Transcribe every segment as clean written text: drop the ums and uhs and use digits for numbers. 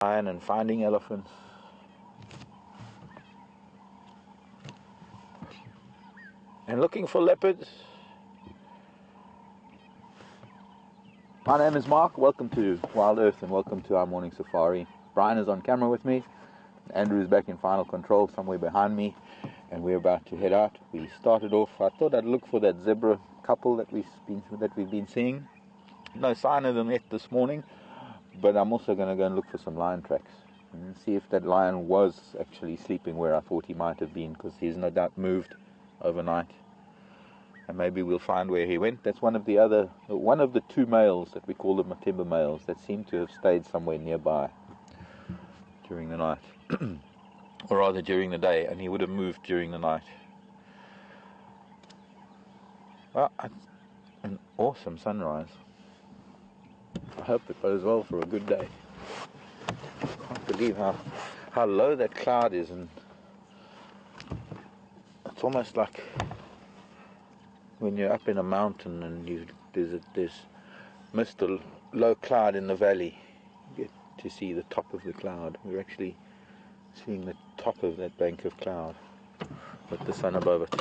lion and finding elephants. And looking for leopards. My name is Mark. Welcome to WildEarth and welcome to our morning safari. Brian is on camera with me. Andrew is back in final control somewhere behind me, and we're about to head out. We started off. I thought I'd look for that zebra couple that we've been seeing. No sign of them yet this morning, but I'm also going to go and look for some lion tracks and see if that lion was actually sleeping where I thought he might have been, because he's no doubt moved overnight, and maybe we'll find where he went. That's one of the two males that we call the Matimba males that seem to have stayed somewhere nearby during the night, or rather during the day, and he would have moved during the night. Well, an awesome sunrise. I hope it goes well for a good day. I can't believe how low that cloud is, and it's almost like when you're up in a mountain and there's mist or low cloud in the valley, you get to see the top of the cloud. We're actually seeing the top of that bank of cloud with the sun above it.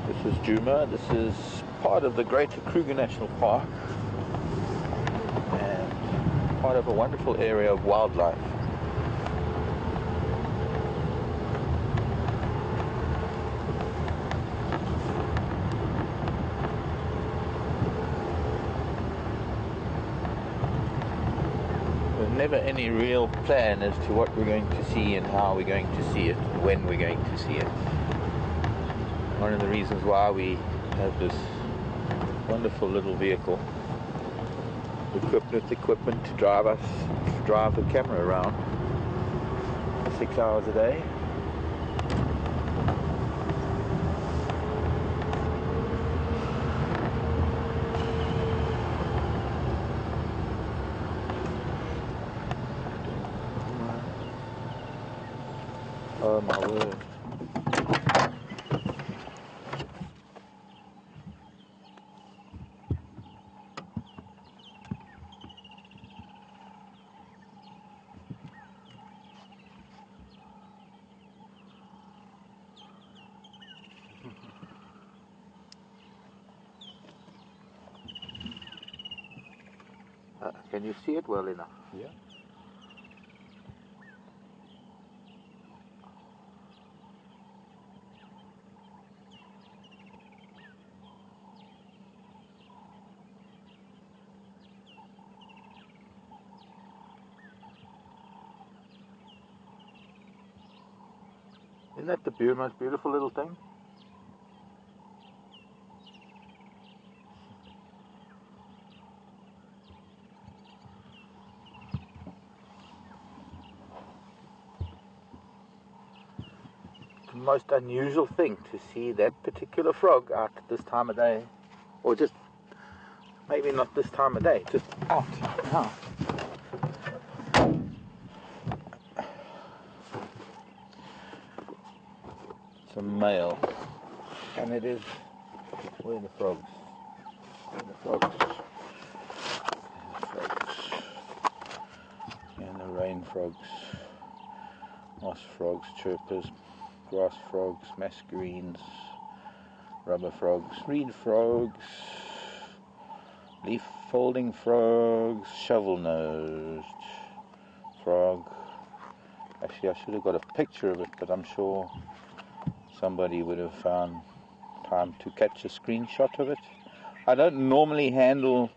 This is Djuma. This is part of the Greater Kruger National Park and part of a wonderful area of wildlife. There's never any real plan as to what we're going to see and how we're going to see it and when we're going to see it. One of the reasons why we have this wonderful little vehicle equipped with equipment to drive the camera around 6 hours a day. Oh my word. Can you see it well enough? Yeah. Isn't that the most beautiful little thing? The most unusual thing to see that particular frog out at this time of day, or just maybe not this time of day, just out now. It's a male, and it is. Where are the frogs? Where are the frogs? And the rain frogs, moss frogs, chirpers, grass frogs, mascarenes, rubber frogs, reed frogs, leaf folding frogs, shovel-nosed frog. Actually, I should have got a picture of it, but I'm sure somebody would have found time to catch a screenshot of it. I don't normally handle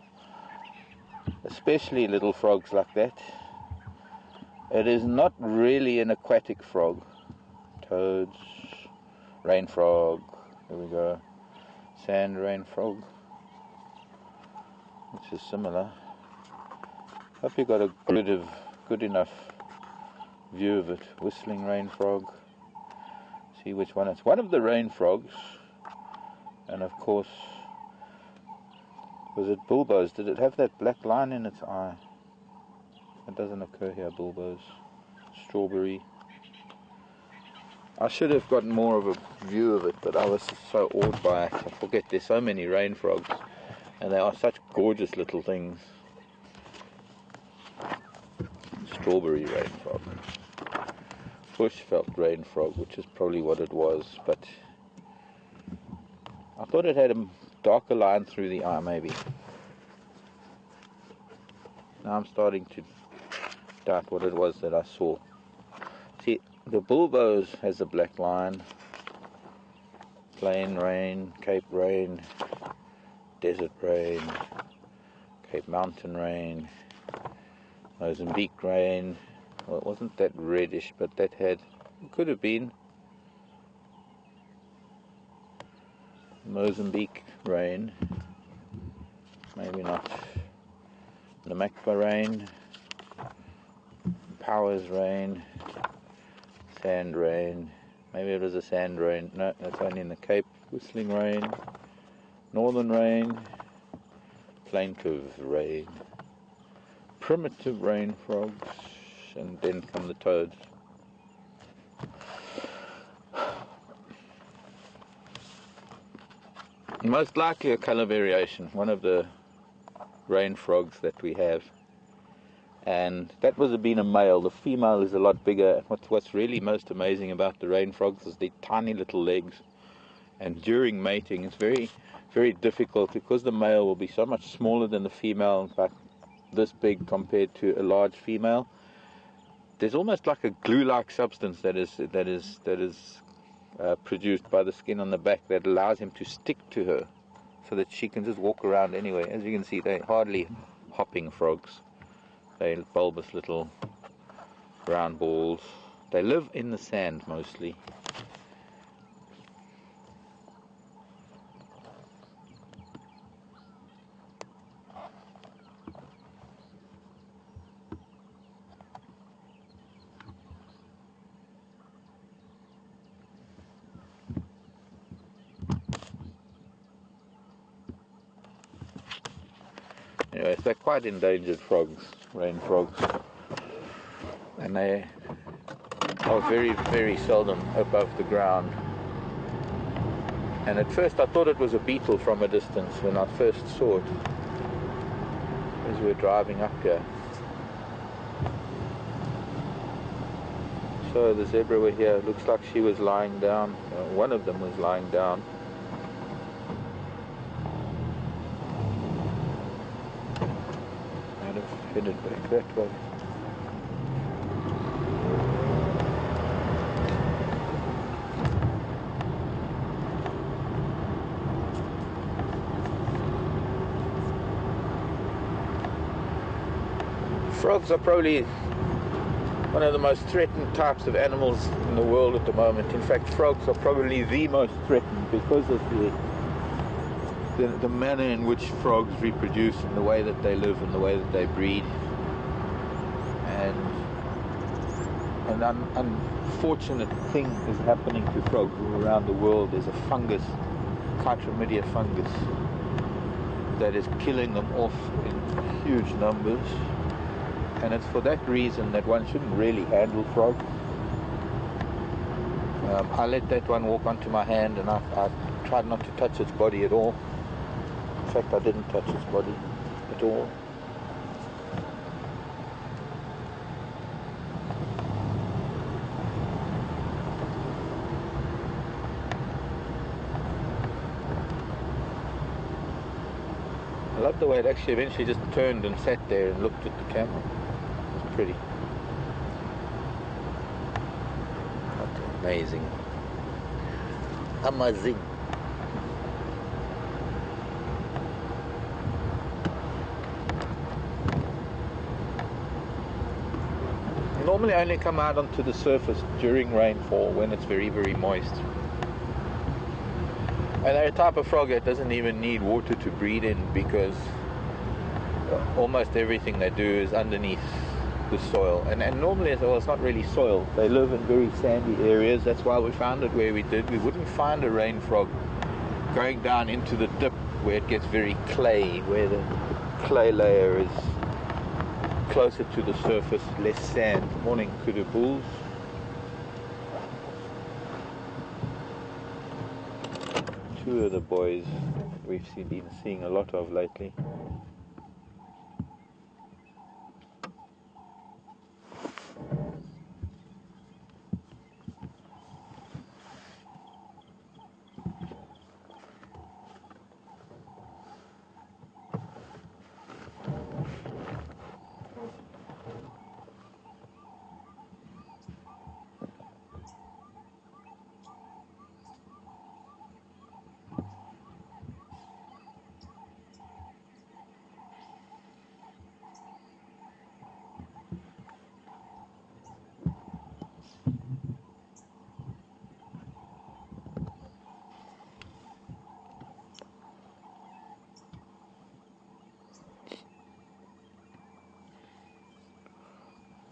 especially little frogs like that. It is not really an aquatic frog. Toads, rain frog, there we go, sand rain frog, which is similar. Hope you got a good enough view of it. Whistling rain frog. See which one it's. One of the rain frogs, and of course, was it bulbos? Did it have that black line in its eye? It doesn't occur here. Bulbos, strawberry. I should have gotten more of a view of it, but I was so awed by it. I forget there's so many rain frogs, and they are such gorgeous little things. Strawberry rain frog. Bushveld rain frog, which is probably what it was, but I thought it had a darker line through the eye, maybe. Now I'm starting to doubt what it was that I saw. See, the bulbos has a black line. Plain rain, Cape rain, desert rain, Cape mountain rain, Mozambique rain. Well, it wasn't that reddish, but that had, it could have been Mozambique rain, maybe not. Namakwa rain, Powers rain, sand rain, maybe it was a sand rain, no, that's only in the Cape. Whistling rain, northern rain, plaintive rain, primitive rain frogs, and then come the toads. Most likely a color variation, one of the rain frogs that we have, and that was been a male. The female is a lot bigger. What's really most amazing about the rain frogs is their tiny little legs, and during mating it's very, very difficult because the male will be so much smaller than the female, in fact this big compared to a large female. There's almost like a glue-like substance that is produced by the skin on the back that allows him to stick to her, so that she can just walk around anyway. As you can see, they're hardly hopping frogs. They're bulbous little round balls. They live in the sand mostly. Anyway, they're quite endangered frogs, rain frogs, and they are very, very seldom above the ground. And at first I thought it was a beetle from a distance when I first saw it, as we were driving up here. So the zebra were here. It looks like she was lying down. One of them was lying down. Headed back that way. Frogs are probably one of the most threatened types of animals in the world at the moment. In fact, frogs are probably the most threatened because of the manner in which frogs reproduce and the way that they live and the way that they breed. And an unfortunate thing is happening to frogs all around the world. There's a fungus, Chytromedia fungus, that is killing them off in huge numbers. And it's for that reason that one shouldn't really handle frogs. I let that one walk onto my hand, and I tried not to touch its body at all. In fact, I didn't touch its body at all. I love the way it actually eventually just turned and sat there and looked at the camera. It was pretty. That's amazing. Amazing. Normally only come out onto the surface during rainfall when it's very, very moist. And they're a type of frog that doesn't even need water to breed in, because almost everything they do is underneath the soil. And normally, well, it's not really soil. They live in very sandy areas. That's why we found it where we did. We wouldn't find a rain frog going down into the dip where it gets very clay, where the clay layer is closer to the surface, less sand. Morning, kudu bulls. two of the boys we've been seeing a lot of lately.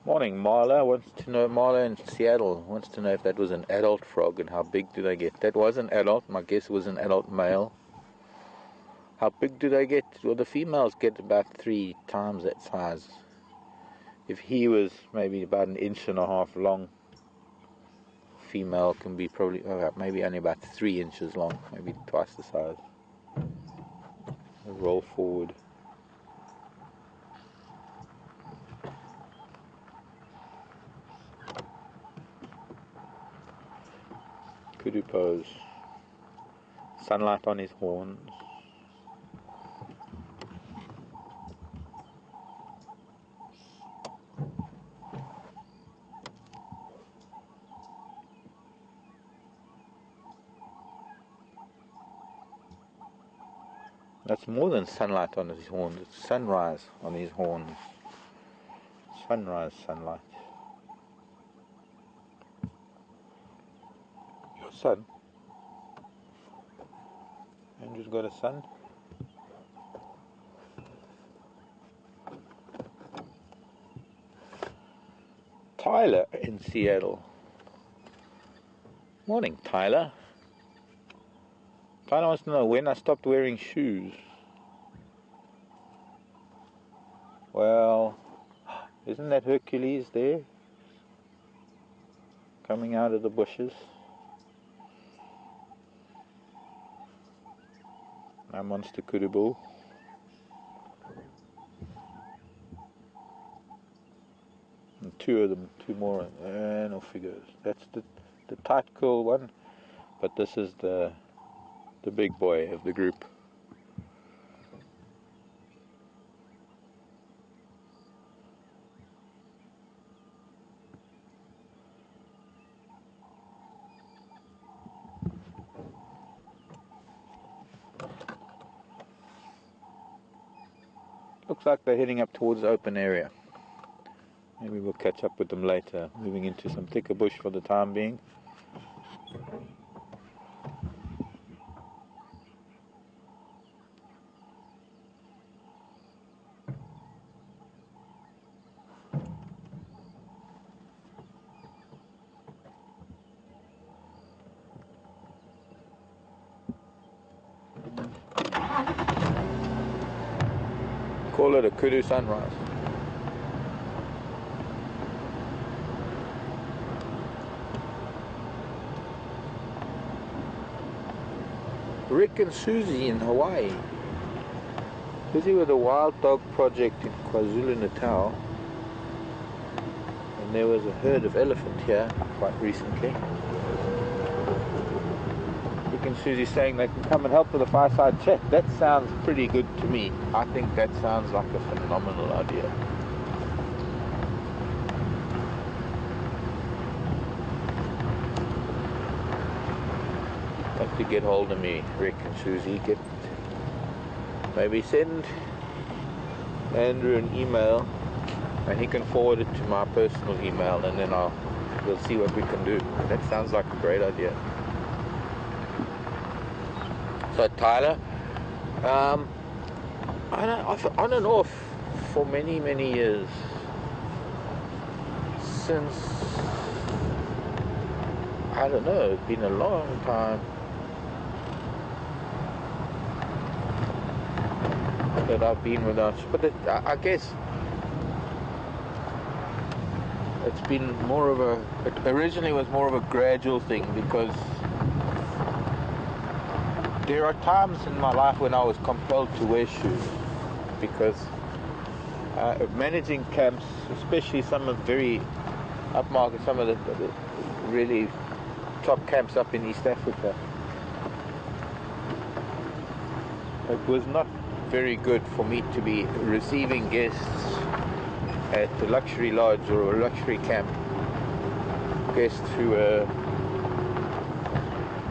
Morning, Marla in Seattle wants to know if that was an adult frog and how big do they get. That was an adult, my guess was an adult male. How big do they get? Well, the females get about 3 times that size. If he was maybe about 1.5 inches long, female can be probably maybe only about 3 inches long, maybe twice the size. Roll forward. Kudu pose. Sunlight on his horns. That's more than sunlight on his horns, it's sunrise on his horns. Sunrise sunlight. Your son? Andrew's got a son? Tyler in Seattle. Morning, Tyler. Tyler wants to know when I stopped wearing shoes. Well, isn't that Hercules there? Coming out of the bushes. My monster kudu bull. And 2 of them, 2 more, and off he goes. That's the tight curl one, but this is the big boy of the group. Looks like they're heading up towards the open area. Maybe we'll catch up with them later, moving into some thicker bush for the time being. Call it a kudu sunrise. Rick and Susie in Hawaii. Busy with a wild dog project in KwaZulu-Natal. And there was a herd of elephant here quite recently. Rick and Susie saying they can come and help with a fireside chat. That sounds pretty good to me. I think that sounds like a phenomenal idea. Have to get hold of me, Rick and Susie. Maybe send Andrew an email and he can forward it to my personal email, and then we'll see what we can do. That sounds like a great idea. So Tyler, on and off for many years, since, I don't know, it's been a long time that I've been without you. But I guess it's been more of it originally was more of a gradual thing, because there are times in my life when I was compelled to wear shoes because managing camps, especially some of very upmarket, some of the really top camps up in East Africa, it was not very good for me to be receiving guests at a luxury lodge or a luxury camp, guests who were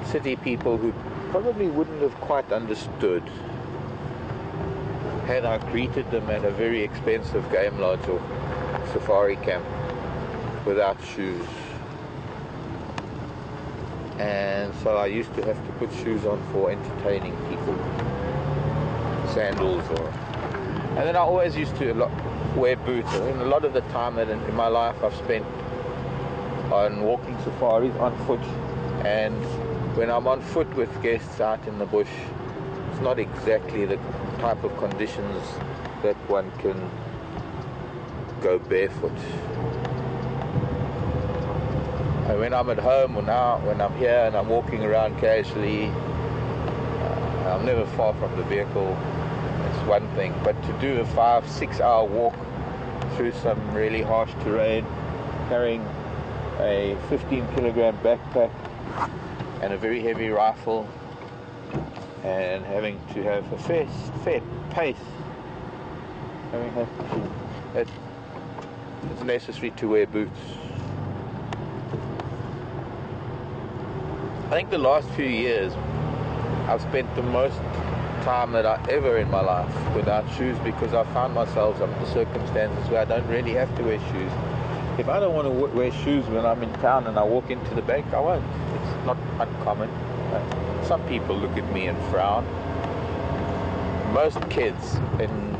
city people who probably wouldn't have quite understood had I greeted them at a very expensive game lodge or safari camp without shoes. And so I used to have to put shoes on for entertaining people, sandals, and then I always used to wear boots. And a lot of the time that in my life I've spent on walking safaris on foot, and when I'm on foot with guests out in the bush, it's not exactly the type of conditions that one can go barefoot. And when I'm at home or now when I'm here and I'm walking around casually, I'm never far from the vehicle. It's one thing, but to do a 5-6 hour walk through some really harsh terrain, carrying a 15 kilogram backpack and a very heavy rifle, and having to have a fair pace, it's necessary to wear boots. I think the last few years I've spent the most time that I ever in my life without shoes, because I found myself under circumstances where I don't really have to wear shoes. If I don't want to wear shoes when I'm in town and I walk into the bank, I won't. It's not uncommon. Some people look at me and frown. Most kids in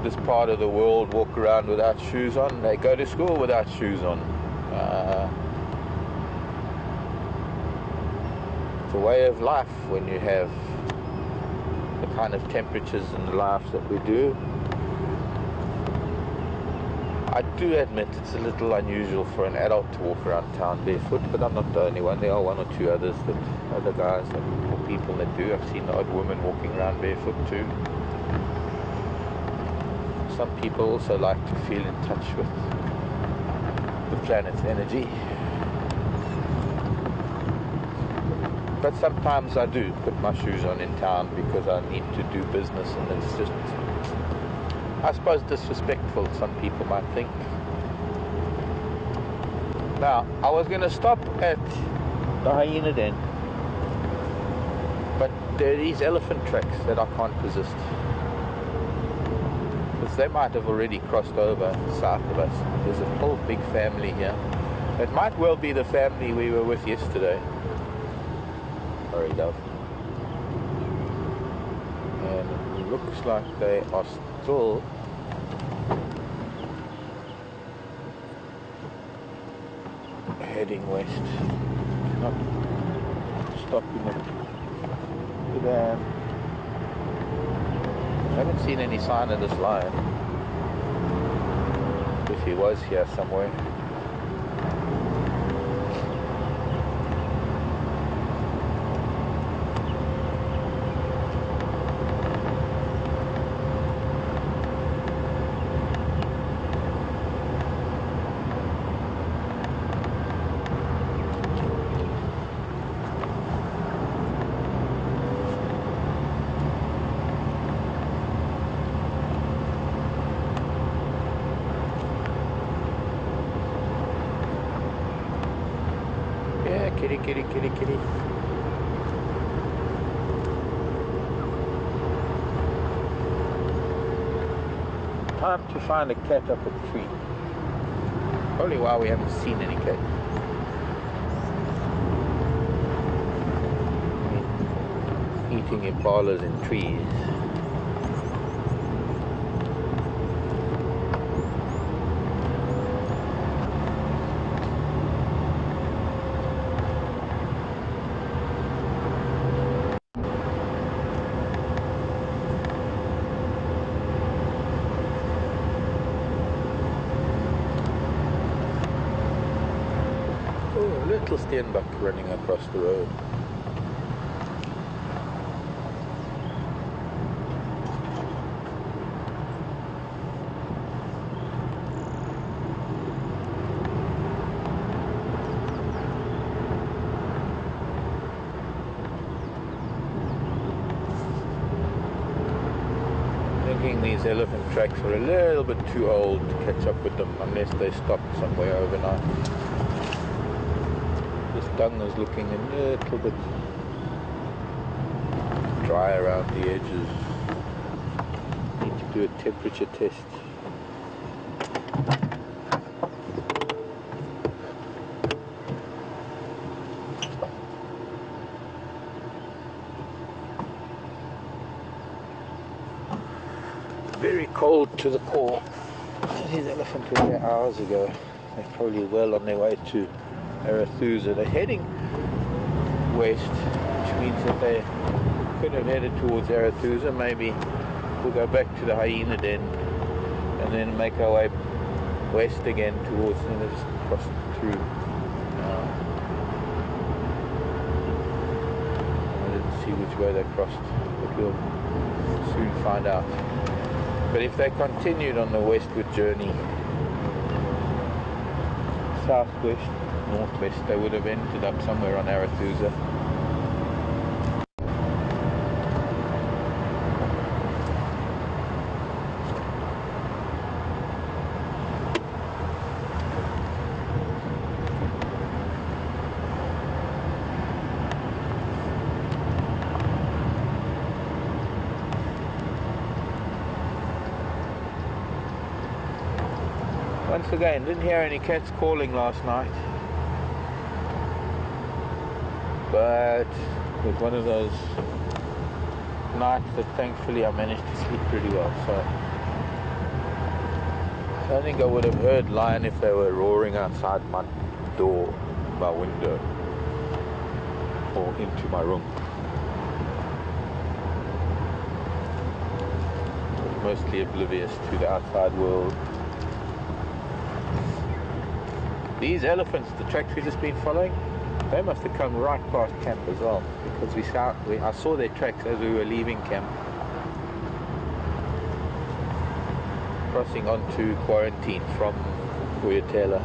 this part of the world walk around without shoes on. They go to school without shoes on. It's a way of life when you have the kind of temperatures and lives that we do. I do admit it's a little unusual for an adult to walk around town barefoot, but I'm not the only one. There are one or two other guys or people that do. I've seen the odd woman walking around barefoot too. Some people also like to feel in touch with the planet's energy. But sometimes I do put my shoes on in town because I need to do business, and it's just, I suppose, disrespectful, some people might think. Now, I was going to stop at the hyena den, but there are these elephant tracks that I can't resist, because they might have already crossed over south of us. There's a whole big family here. It might well be the family we were with yesterday. Sorry, dove. And it looks like they are still heading west, not stopping at the dam. I haven't seen any sign of this lion, if he was here somewhere. Kitty. Time to find a cat up a tree. Probably why we haven't seen any cat. Eating impalas in trees. Little steenbok running across the road. thinking these elephant tracks are a little bit too old to catch up with them unless they stop somewhere overnight. This dung is looking a little bit dry around the edges. Need to do a temperature test. Very cold to the core. These elephants were there hours ago. They're probably well on their way to Arathusa. They're heading west, which means that they could have headed towards Arathusa. Maybe we'll go back to the hyena den and then make our way west again towards, and just cross through. I didn't see which way they crossed, but we'll soon find out. But if they continued on the westward journey, southwest, northwest, they would have ended up somewhere on Arathusa. Once again, didn't hear any cats calling last night, but it was one of those nights that thankfully I managed to sleep pretty well. So I don't think I would have heard lion if they were roaring outside my door, my window, or into my room. I was mostly oblivious to the outside world. These elephants, the tracks we've just been following, they must have come right past camp as well, because I saw their tracks as we were leaving camp, crossing onto quarantine from Uyatela.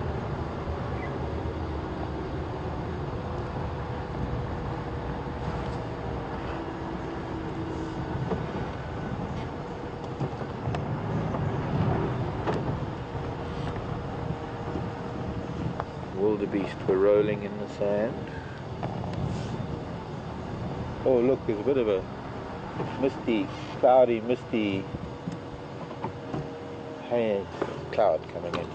Wildebeest were rolling in the sand. Oh look, there's a bit of a misty, cloudy, misty haze cloud coming in.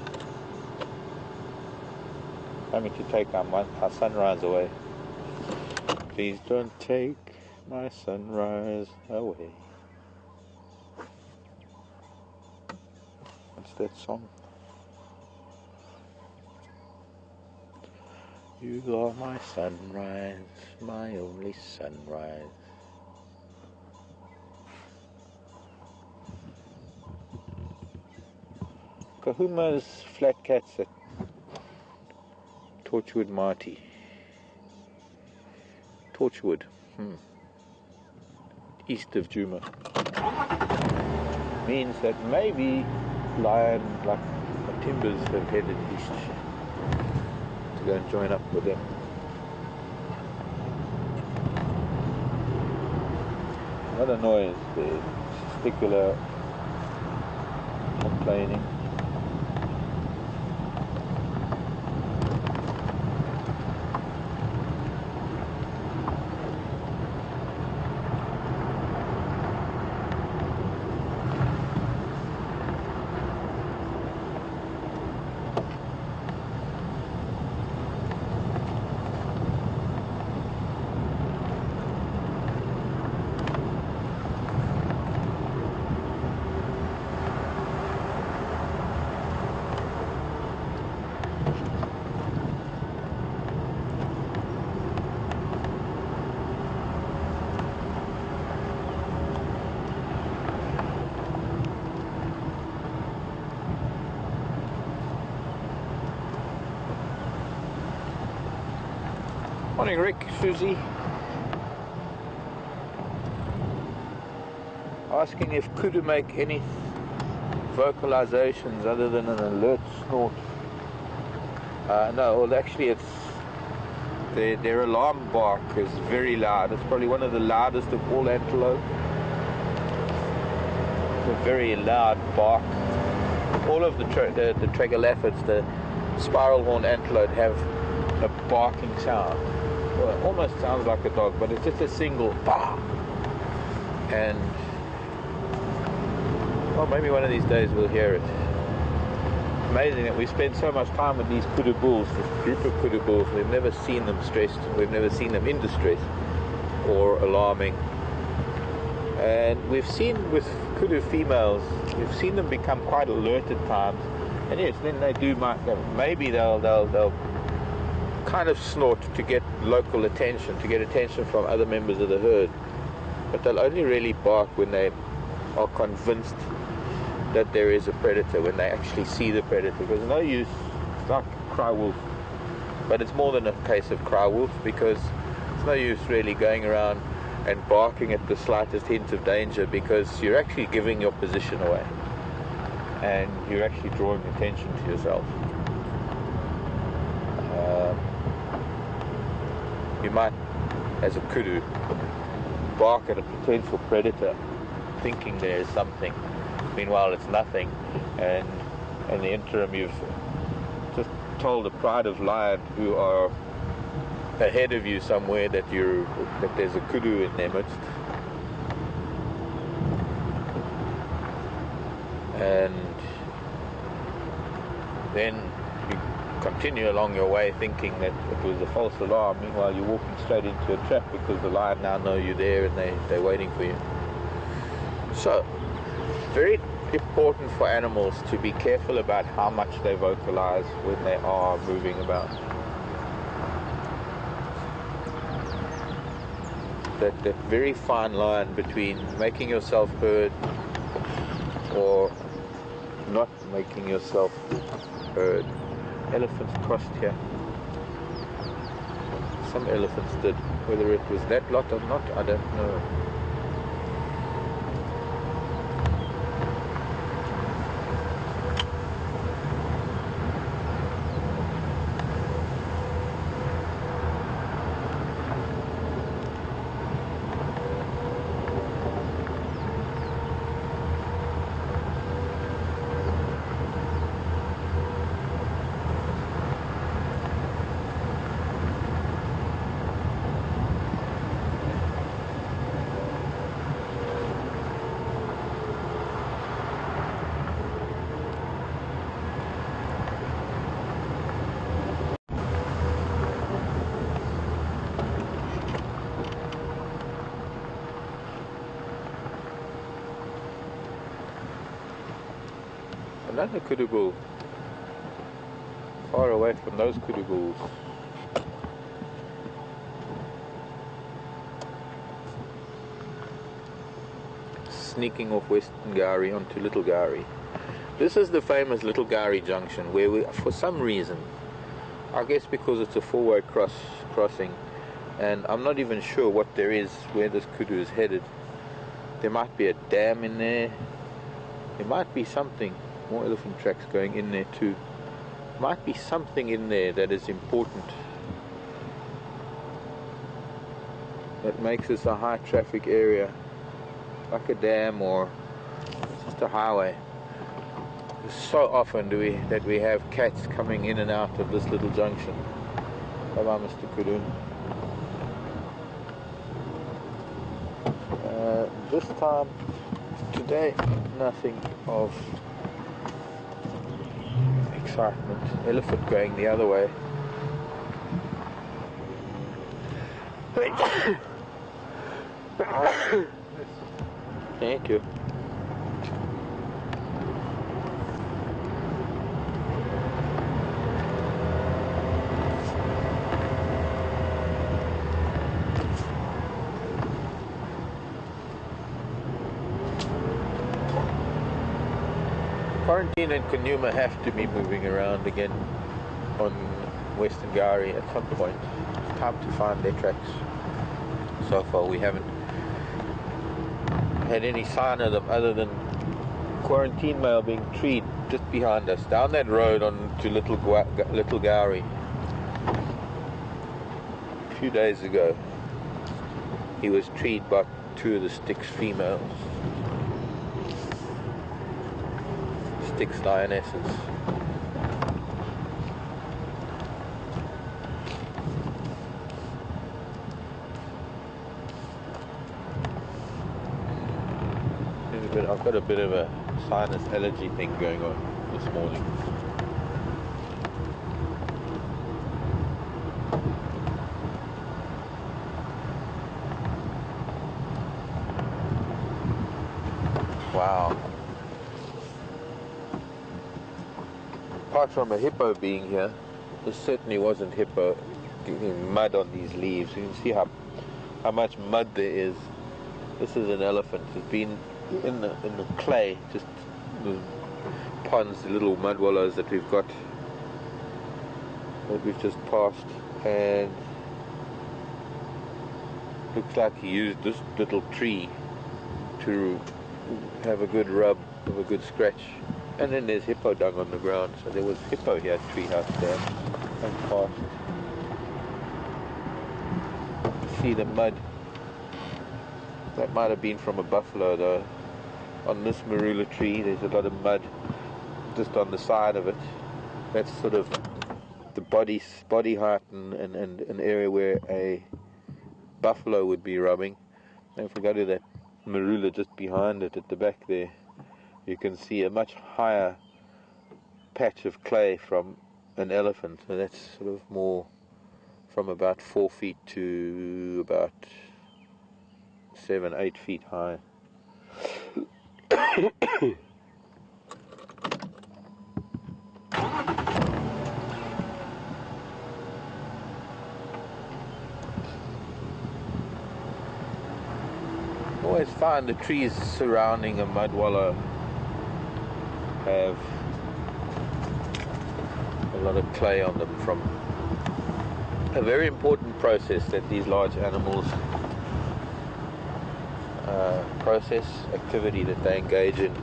Coming to take our sunrise away. Please don't take my sunrise away. What's that song? You are my sunrise, my only sunrise. Kahuma's flat cats at Torchwood Marty. Torchwood, east of Juma. Means that maybe lion, like the timbers, have headed east to go and join up with them. Another noise, the testicular complaining. Morning, Rick, Susie. Asking if Kudu make any vocalizations other than an alert snort. No, well actually it's their alarm bark is very loud. It's probably one of the loudest of all antelope. a very loud bark. All of the tragolaphids, the spiral horn antelope, have a barking sound. Well, it almost sounds like a dog, but it's just a single bah. And well, maybe one of these days we'll hear it. Amazing that we spend so much time with these kudu bulls, this group of kudu bulls. We've never seen them stressed, we've never seen them in distress or alarming. And we've seen with kudu females, we've seen them become quite alert at times. And yes, then they do maybe they'll kind of snort to get local attention, to get attention from other members of the herd. But they'll only really bark when they are convinced that there is a predator, when they actually see the predator. Because no use, it's like cry wolf, but it's more than a case of cry wolf, because it's no use really going around and barking at the slightest hint of danger, because you're actually giving your position away and you're actually drawing attention to yourself. You might, as a kudu, bark at a potential predator thinking there is something. Meanwhile it's nothing, and in the interim you've just told a pride of lion who are ahead of you somewhere that there's a kudu in their midst. And then you continue along your way thinking that it was a false alarm. Meanwhile you're walking straight into a trap, because the lion now know you're there and they're waiting for you. So very important for animals to be careful about how much they vocalize when they are moving about. That very fine line between making yourself heard or not making yourself heard. Elephants crossed here. Some elephants did. Whether it was that lot or not, I don't know. Another kudu bull, far away from those kudu bulls. Sneaking off Western Gari onto Little Gari. This is the famous Little Gari junction, where we, for some reason, I guess because it's a four-way crossing, and I'm not even sure what there is where this kudu is headed. There might be a dam in there. There might be something. More elephant tracks going in there too. Might be something in there that is important, that makes this a high traffic area, like a dam or just a highway. So often that we have cats coming in and out of this little junction. Bye-bye, Mr. Kudu. This time, today, nothing of excitement. Elephant going the other way. Thank you. Quarantine and Kanuma have to be moving around again on Western Gari at some point. It's time to find their tracks. So far we haven't had any sign of them other than quarantine mail being treed just behind us, down that road on to Little Gari. A few days ago he was treed by two of the Styx females. Styx Dionysus. I've got a bit of a sinus allergy thing going on this morning. Wow. Apart from a hippo being here, there certainly wasn't mud on these leaves. You can see how much mud there is. This is an elephant. It's been in the clay, just the ponds, the little mud wallows that we've got, that we've just passed, and looks like he used this little tree to have a good rub, have a good scratch. And then there's hippo dung on the ground, so there was hippo here, treehouse there, and past. See the mud. That might have been from a buffalo though. On this marula tree there's a lot of mud just on the side of it. That's sort of the body height and an area where a buffalo would be rubbing. And if we go to that marula just behind it at the back there, you can see a much higher patch of clay from an elephant. So that's sort of more from about 4 feet to about 7-8 feet high. Always find the trees surrounding a mud wallow have a lot of clay on them from a very important process that these large animals activity that they engage in.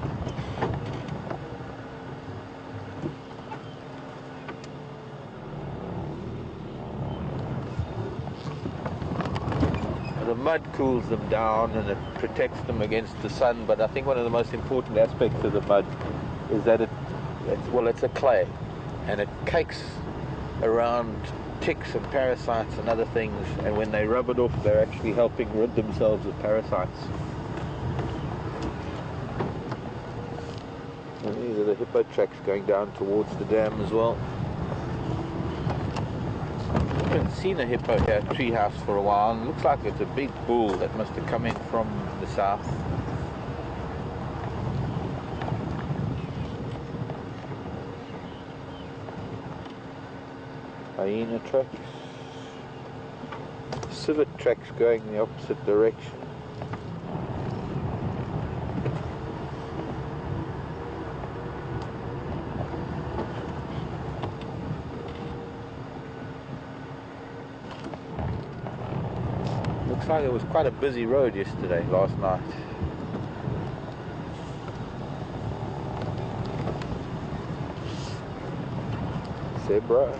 The mud cools them down and it protects them against the sun, but I think one of the most important aspects of the mud is that it's a clay, and it cakes around ticks and parasites and other things, and when they rub it off they're actually helping rid themselves of parasites. And these are the hippo tracks going down towards the dam as well. I haven't seen a hippo here at Treehouse for a while, and it looks like it's a big bull that must have come in from the south. Hyena tracks. Civet tracks going the opposite direction. Looks like it was quite a busy road yesterday, last night. Zebra.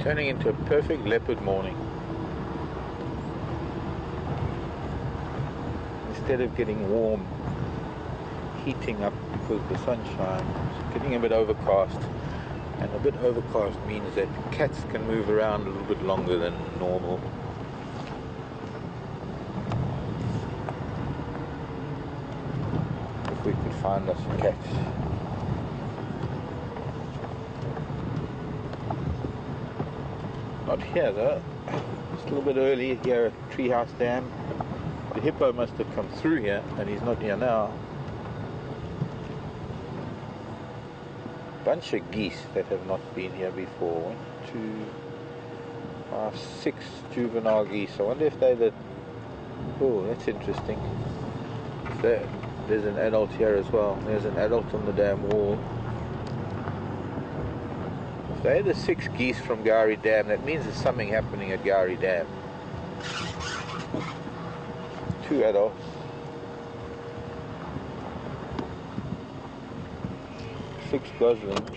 Turning into a perfect leopard morning. Instead of getting warm, heating up because of the sunshine, it's getting a bit overcast. And a bit overcast means that cats can move around a little bit longer than normal. If we could find us a cat. Not here though. It's a little bit early here at Treehouse Dam. The hippo must have come through here and he's not here now. Bunch of geese that have not been here before. 1, 2, 5, 6 juvenile geese. I wonder if they're the... Oh, that's interesting. There's an adult here as well. There's an adult on the dam wall. If they're the 6 geese from Gowrie Dam, that means there's something happening at Gowrie Dam. 2 adults. 6 goslings.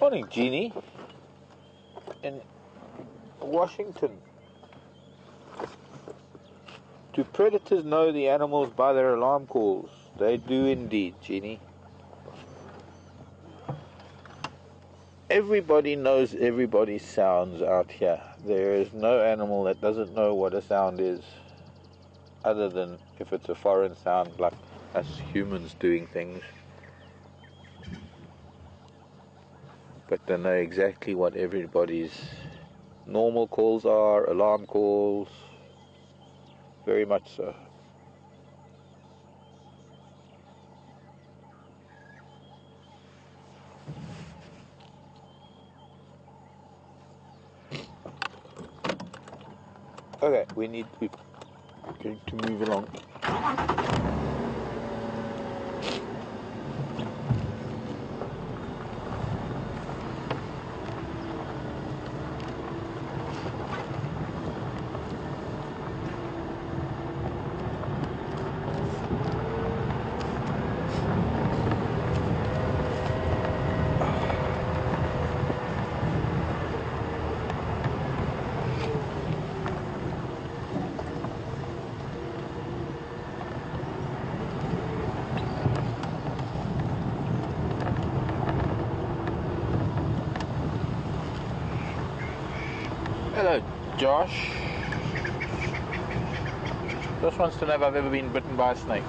Morning, Jeannie. In Washington. Do predators know the animals by their alarm calls? They do indeed, Jeannie. Everybody knows everybody's sounds out here. There is no animal that doesn't know what a sound is, other than if it's a foreign sound like us humans doing things. But they know exactly what everybody's normal calls are, alarm calls, very much so. Okay, we're going to move along. Hello, Josh. Josh wants to know if I've ever been bitten by a snake.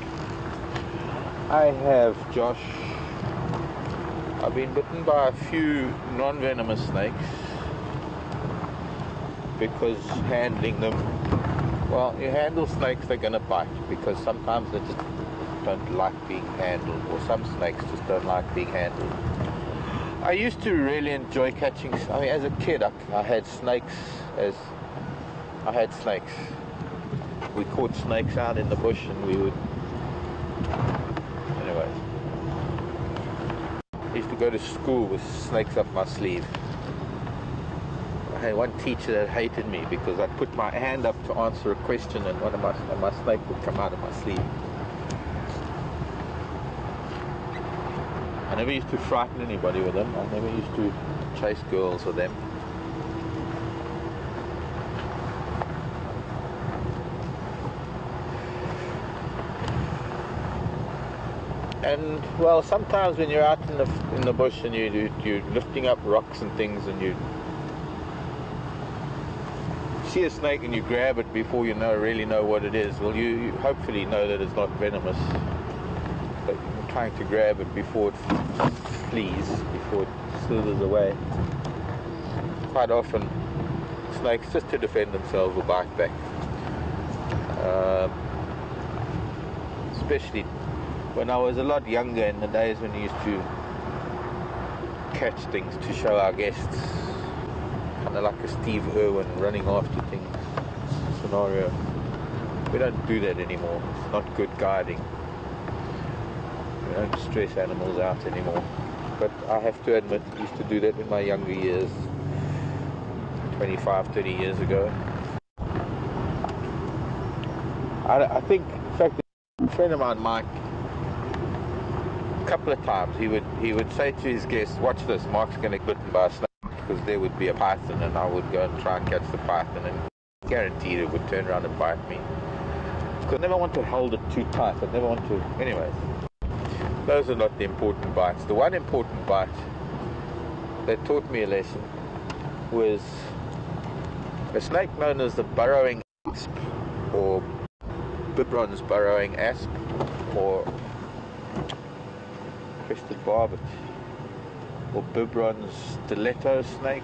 I have, Josh. I've been bitten by a few non-venomous snakes because handling them, well, you handle snakes, they're going to bite because sometimes they just don't like being handled, or some snakes just don't like being handled. I used to really enjoy catching, I mean, as a kid, I had snakes We caught snakes out in the bush and we would, anyways. I used to go to school with snakes up my sleeve. I had one teacher that hated me because I'd put my hand up to answer a question and my snake would come out of my sleeve. I never used to frighten anybody with them. I never used to chase girls with them. And well, sometimes when you're out in the bush and you're lifting up rocks and things, and you see a snake and you grab it before you really know what it is. Well, you hopefully know that it's not venomous. But you're trying to grab it before it flees, before it slithers away. Quite often, snakes, just to defend themselves, will bite back. Especially when I was a lot younger, in the days when we used to catch things to show our guests, kind of like a Steve Irwin running after things scenario. We don't do that anymore. It's not good guiding. We don't stress animals out anymore. But I have to admit, I used to do that in my younger years, 25, 30 years ago. I think, in fact, a friend of mine, Mike, a couple of times he would say to his guests, watch this, Mark's going to get bitten by a snake, because there would be a python and I would go and try and catch the python, and guaranteed it would turn around and bite me. Because I never want to hold it too tight. I never want to... Anyways, those are not the important bites. The one important bite that taught me a lesson was a snake known as the burrowing asp, or Bibron's burrowing asp, or crested barbet, or Bibron's stiletto snake.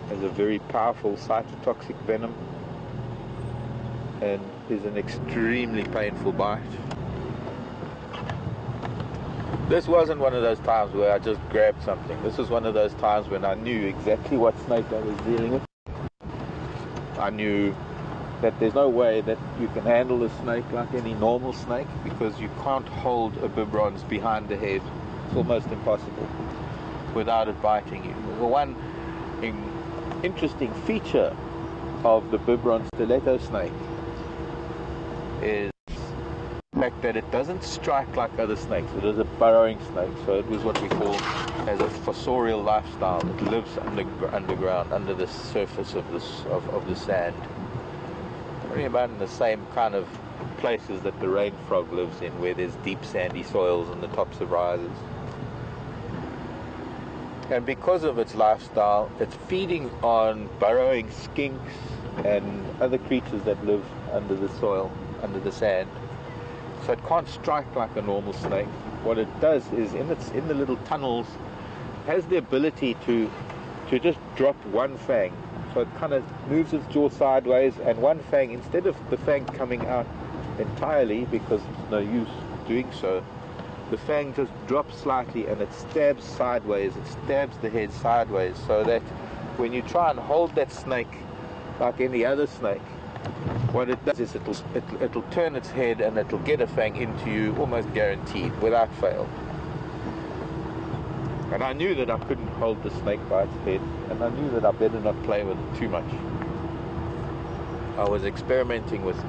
Has a very powerful cytotoxic venom and is an extremely painful bite. This wasn't one of those times where I just grabbed something. This was one of those times when I knew exactly what snake I was dealing with. I knew that there's no way that you can handle a snake like any normal snake, because you can't hold a Bibron's behind the head. It's almost impossible without it biting you. The one interesting feature of the Bibron stiletto snake is the fact that it doesn't strike like other snakes. It is a burrowing snake, so it was what we call as a fossorial lifestyle. It lives underground, under the surface of the sand, pretty about in the same kind of places that the rain frog lives in, where there's deep sandy soils on the tops of rises. And because of its lifestyle, it's feeding on burrowing skinks and other creatures that live under the soil, under the sand. So it can't strike like a normal snake. What it does is, in the little tunnels, has the ability to just drop one fang. So it kind of moves its jaw sideways, and one fang, instead of the fang coming out entirely, because there's no use doing so, the fang just drops slightly and it stabs sideways. It stabs the head sideways, so that when you try and hold that snake like any other snake, what it does is it'll turn its head and it'll get a fang into you, almost guaranteed, without fail. And I knew that I couldn't hold the snake by its head, and I knew that I better not play with it too much. I was experimenting with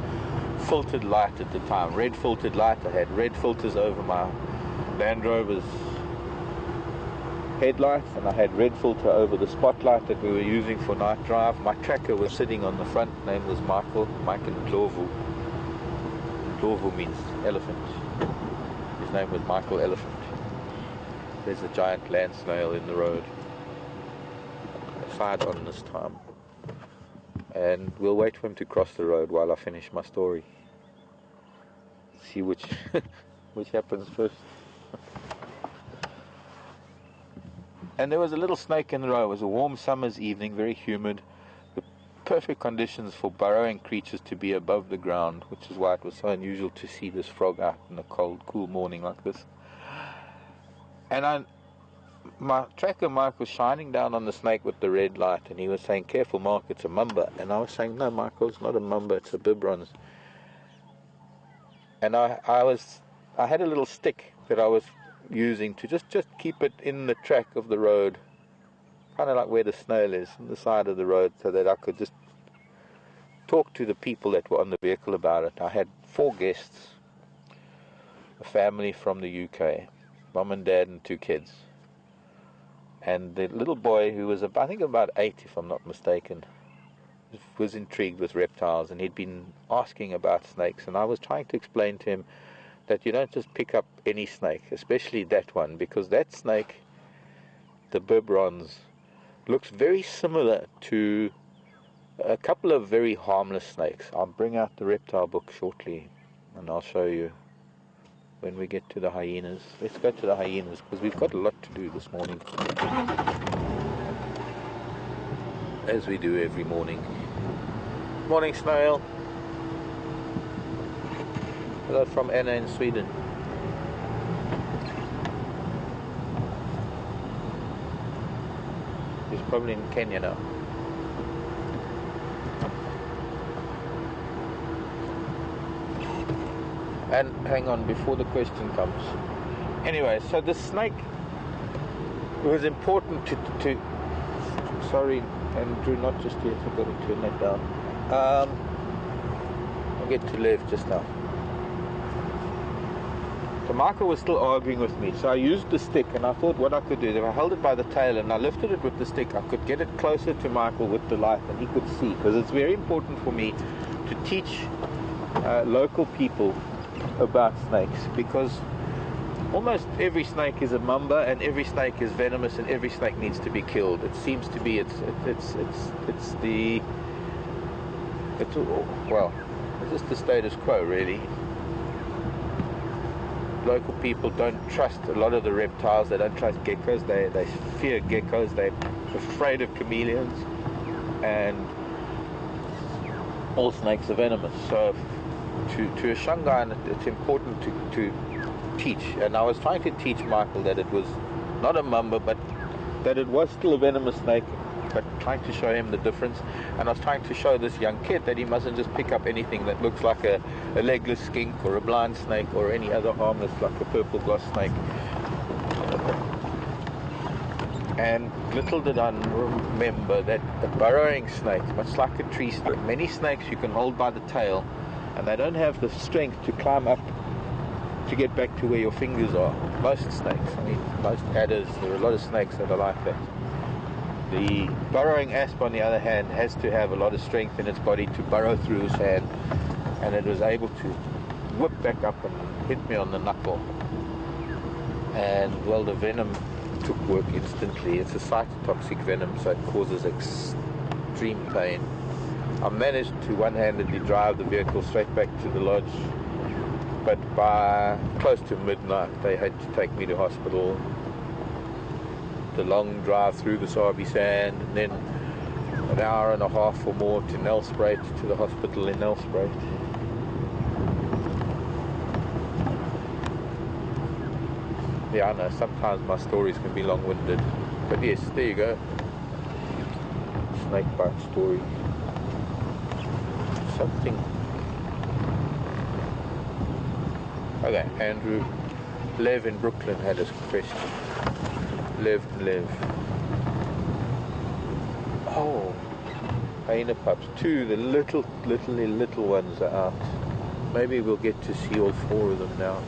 filtered light at the time, red filtered light. I had red filters over my Land Rover's headlights, and I had red filter over the spotlight that we were using for night drive. My tracker was sitting on the front. His name was Michael, Mike and Ndlovu. Ndlovu means elephant. His name was Michael Elephant. There's a giant land snail in the road. Side on this time. And we'll wait for him to cross the road while I finish my story. See which happens first. And there was a little snake in the road. It was a warm summer's evening, very humid. The perfect conditions for burrowing creatures to be above the ground, which is why it was so unusual to see this frog out in a cold, cool morning like this. And my tracker Mike was shining down on the snake with the red light, and he was saying, "Careful, Mark, it's a mamba." And I was saying, "No, Michael, it's not a mamba, it's a Bibron's." And I had a little stick that I was using to just keep it in the track of the road, kind of like where the snail is, on the side of the road, so that I could just talk to the people that were on the vehicle about it. I had 4 guests, a family from the UK, mum and dad and 2 kids. And the little boy, who was I think about 8, if I'm not mistaken, was intrigued with reptiles, and he'd been asking about snakes, and I was trying to explain to him that you don't just pick up any snake, especially that one, because that snake, the Bibron's, looks very similar to a couple of very harmless snakes. I'll bring out the reptile book shortly, and I'll show you when we get to the hyenas. Let's go to the hyenas, because we've got a lot to do this morning, as we do every morning. Morning, snail. Hello from Anna in Sweden. He's probably in Kenya now. And hang on, before the question comes. Anyway, so the snake, it was important to sorry, Andrew, not just yet, I've got to turn that down. I'll get to Lev just now. So Michael was still arguing with me, so I used the stick, and I thought what I could do is if I held it by the tail and I lifted it with the stick, I could get it closer to Michael with the light and he could see, because it's very important for me to teach local people about snakes, because almost every snake is a mamba and every snake is venomous and every snake needs to be killed. It seems to be it's just the status quo, really. Local people don't trust a lot of the reptiles. They don't trust geckos. They fear geckos. They're afraid of chameleons, and all snakes are venomous. So to a Shanghai, it's important to teach. And I was trying to teach Michael that it was not a mamba, but that it was still a venomous snake, but trying to show him the difference. And I was trying to show this young kid that he mustn't just pick up anything that looks like a legless skink or a blind snake or any other harmless, like a purple gloss snake. And little did I remember that the burrowing snake, much like a tree snake, many snakes you can hold by the tail and they don't have the strength to climb up to get back to where your fingers are. Most snakes, I mean most adders, there are a lot of snakes that are like that. The burrowing asp, on the other hand, has to have a lot of strength in its body to burrow through his hand, and it was able to whip back up and hit me on the knuckle. And well, the venom took work instantly. It's a cytotoxic venom, so it causes extreme pain. I managed to one-handedly drive the vehicle straight back to the lodge, but by close to midnight they had to take me to hospital. The long drive through the Sabi sand, and then an hour and a half or more to Nelspruit, to the hospital in Nelspruit. Yeah, I know, sometimes my stories can be long-winded, but yes, there you go. Snake bite story. Something. Okay, Andrew. Lev in Brooklyn had his question. Lev. Oh, hyena pups. Two, the little ones are out. Maybe we'll get to see all four of them now.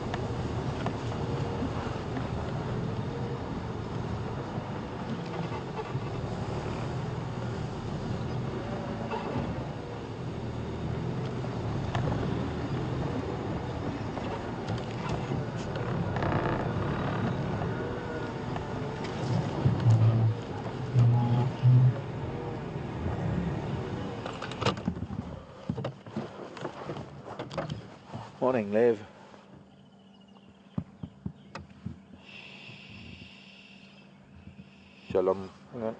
Morning, Lev. Shalom. Hang on.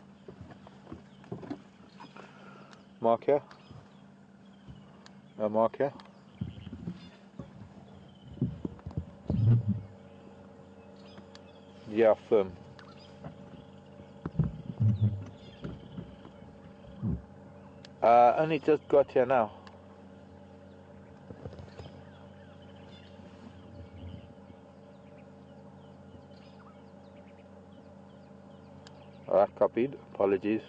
Mark here. Mark here. Yeah, firm. Only just got here now. Alright, copied. Apologies.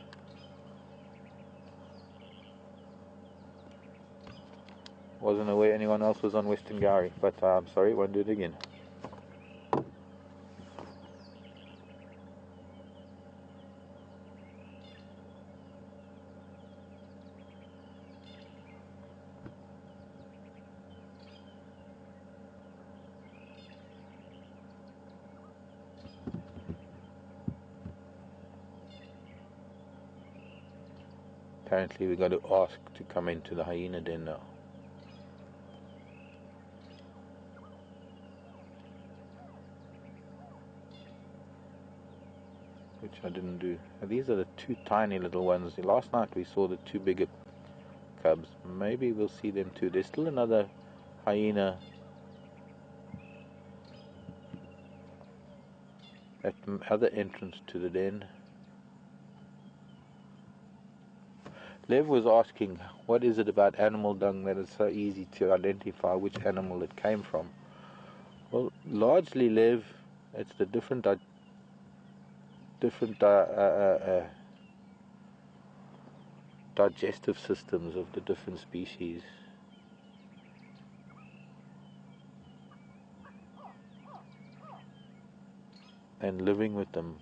Wasn't aware anyone else was on Western Gowrie, but I'm sorry, won't do it again. Apparently we got to ask to come into the hyena den now. Which I didn't do. These are the two tiny little ones. Last night we saw the two bigger cubs. Maybe we'll see them too. There's still another hyena at the other entrance to the den. Lev was asking, what is it about animal dung that is so easy to identify which animal it came from? Well, largely, Lev, it's the different digestive systems of the different species. And living with them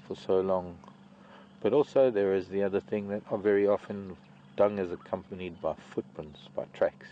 for so long. But also there is the other thing that very often dung is accompanied by footprints, by tracks.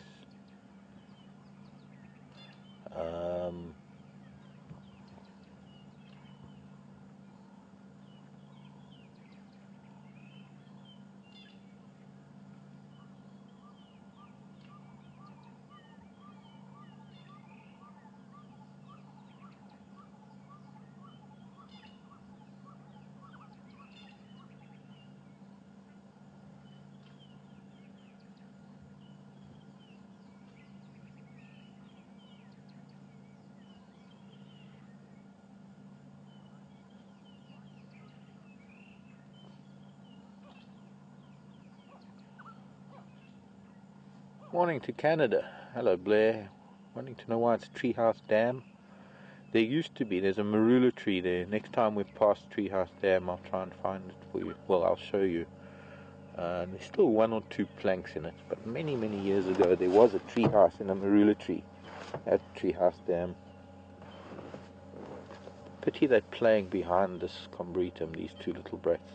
Morning to Canada. Hello Blair. Wanting to know why it's Treehouse Dam? There used to be, there's a marula tree there. Next time we pass Treehouse Dam, I'll try and find it for you. Well, I'll show you. There's still one or two planks in it, but many, many years ago there was a treehouse in a marula tree at Treehouse Dam. Pity they're playing behind this combretum, these two little brats,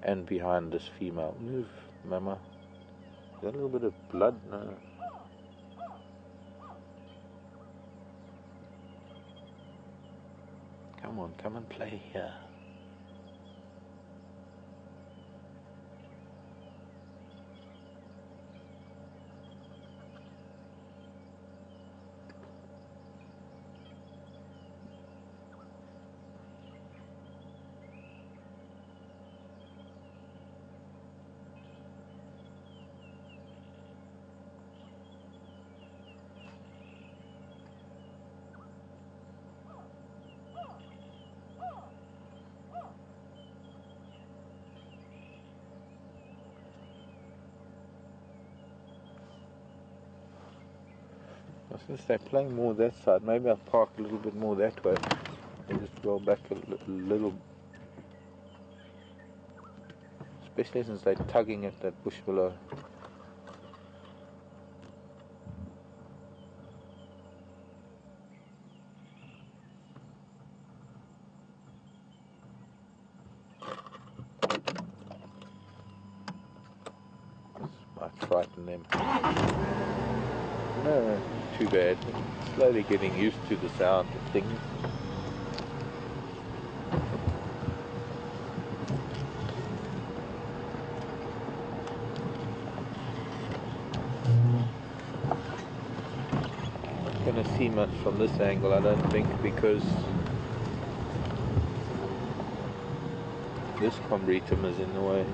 and behind this female. Move, mama. Is that a little bit of blood? No. Come on, come and play here. Since they're playing more that side, maybe I'll park a little bit more that way and just roll back a little, especially since they're tugging at that bush below. This might frighten them. No, too bad. Slowly getting used to the sound of things. Not going to see much from this angle, I don't think, because this combretum is in the way.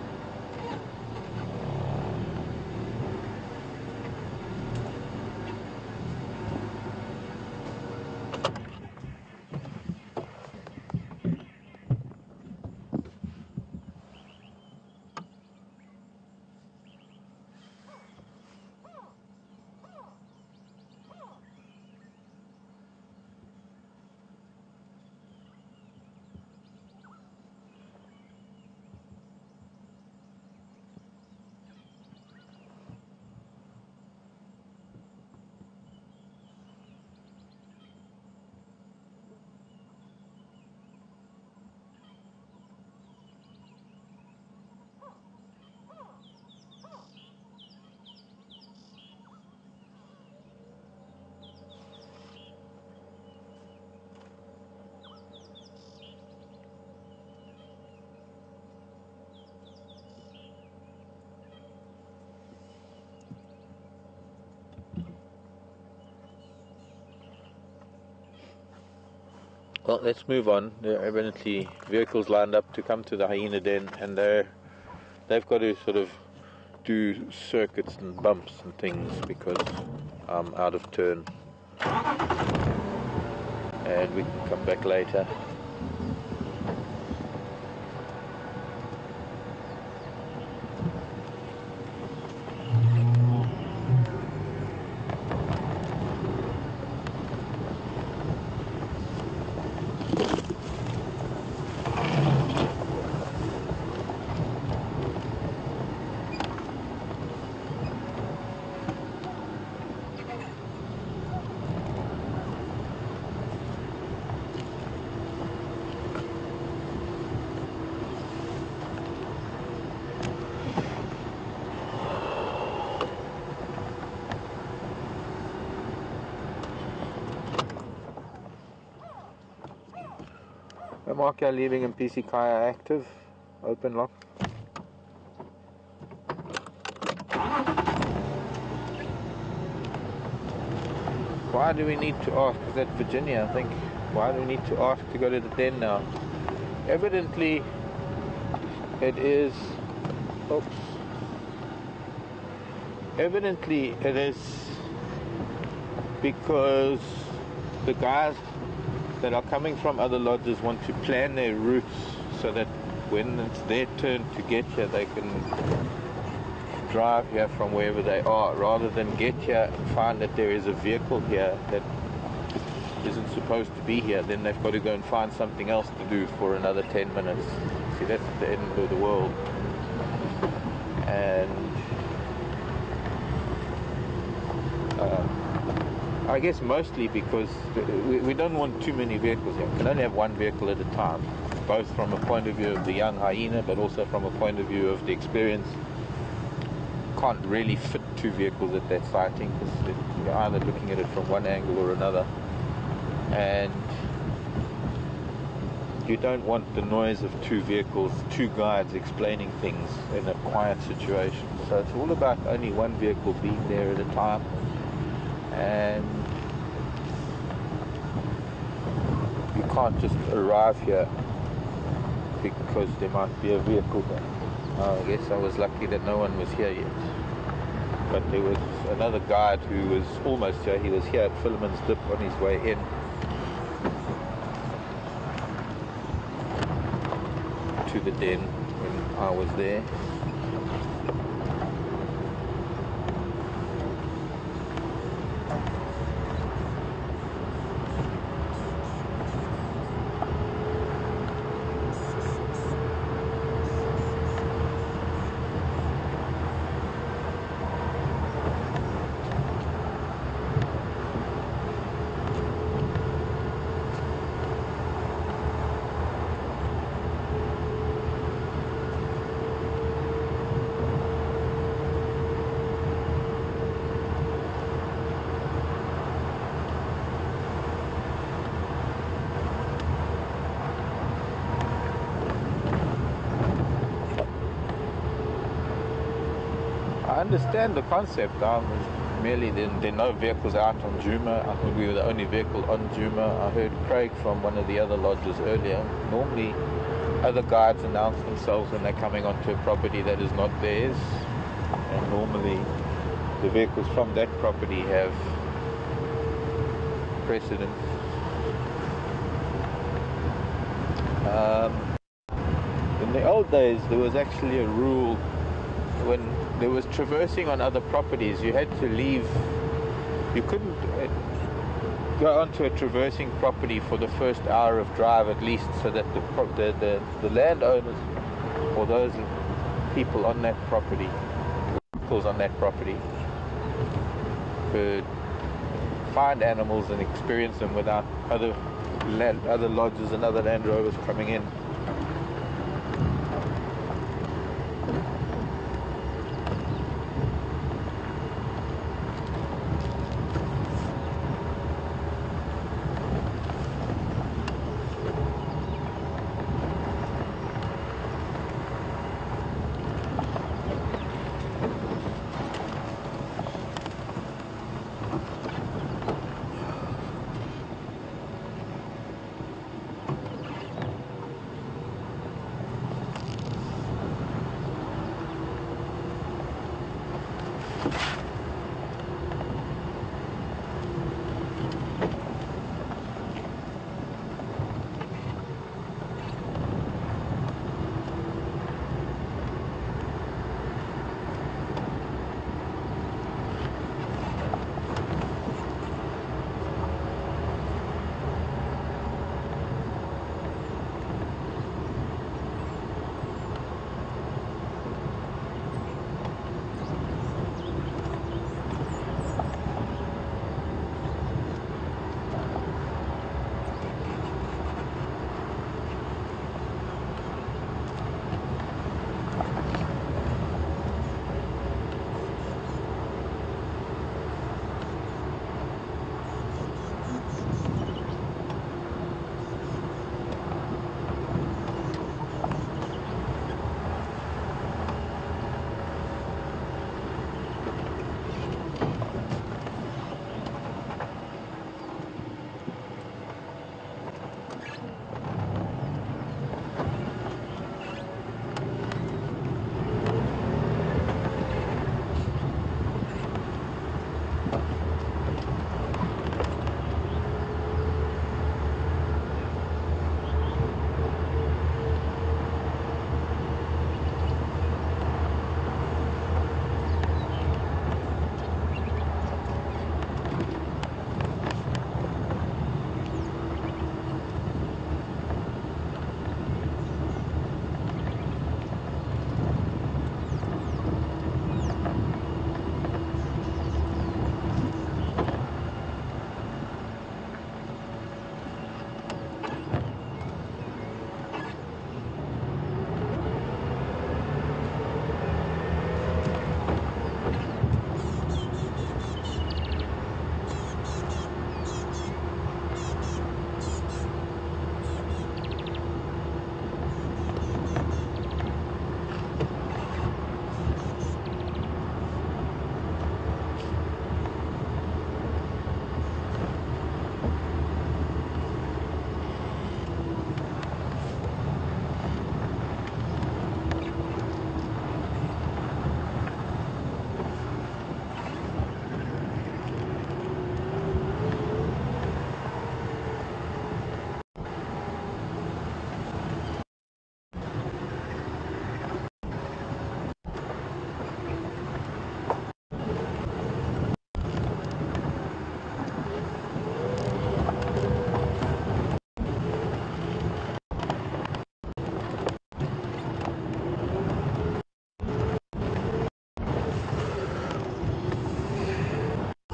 Well, let's move on. There are evidently vehicles lined up to come to the hyena den, and they've got to sort of do circuits and bumps and things because I'm out of turn. And we can come back later. Mark here, leaving in PC Kaya active. Open lock. Why do we need to ask? Is that Virginia, I think? Why do we need to ask to go to the den now? Evidently, it is... Oops. Evidently, it is because the guys that are coming from other lodges want to plan their routes so that when it's their turn to get here, they can drive here from wherever they are, rather than get here and find that there is a vehicle here that isn't supposed to be here. Then they've got to go and find something else to do for another 10 minutes. See, that's the end of the world. And I guess mostly because we don't want too many vehicles here. We can only have one vehicle at a time, both from a point of view of the young hyena, but also from a point of view of the experience. Can't really fit two vehicles at that sighting because you're either looking at it from one angle or another, and you don't want the noise of two vehicles, two guides explaining things in a quiet situation. So it's all about only one vehicle being there at a time, and you can't just arrive here because there might be a vehicle there. I guess I was lucky that no one was here yet. But there was another guide who was almost here. He was here at Philemon's Dip on his way in. To the den when I was there. I understand the concept. Merely there are no vehicles out on Juma. I think we were the only vehicle on Juma. I heard Craig from one of the other lodges earlier. Normally, other guides announce themselves when they're coming onto a property that is not theirs, and normally the vehicles from that property have precedence. In the old days, there was actually a rule when there was traversing on other properties. You had to leave. You couldn't go onto a traversing property for the first hour of drive at least, so that the landowners or those people on that property, vehicles on that property, could find animals and experience them without other lodges and other Land Rovers coming in.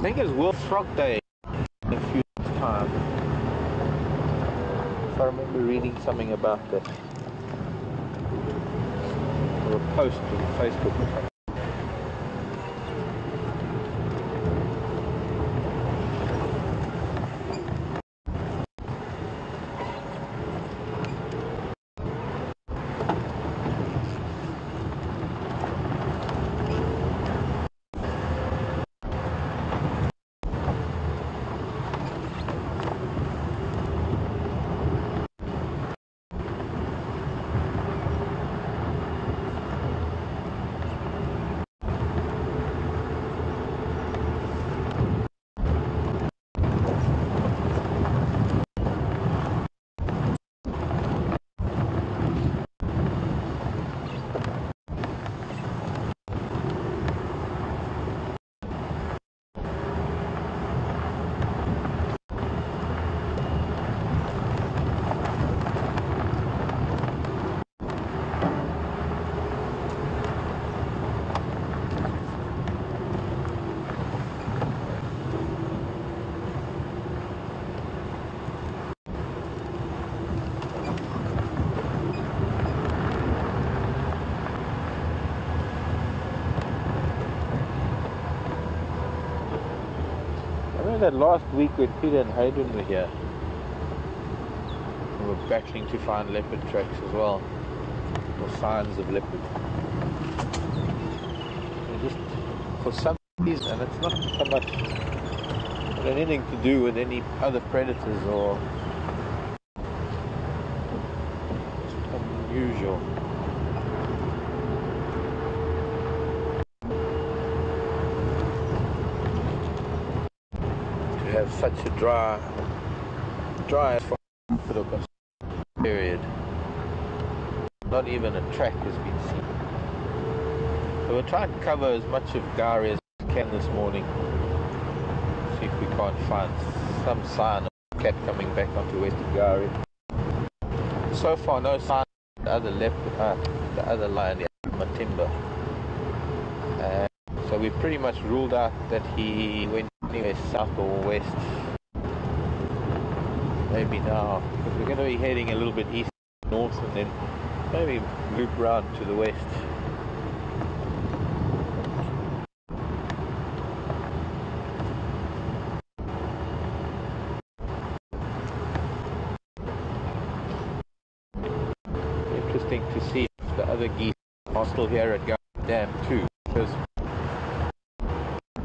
think it's World Frog Day in a few days' time. If I remember reading something about that. Or a post on Facebook or something. That last week when Peter and Hayden were here, we were battling to find leopard tracks as well, or signs of leopard. And just for some reason, and it's not so much got anything to do with any other predators or unusual. Have such a dry period. Not even a track has been seen. So we'll try and cover as much of Gari as we can this morning. See if we can't find some sign of a cat coming back onto Western Gari. So far, no sign of the other the other lion, the Matimba. So we pretty much ruled out that he went anywhere south or west. Maybe now, because we're going to be heading a little bit east, north, and then maybe loop round to the west. Interesting to see if the other geese are still here at Gari Dam too, because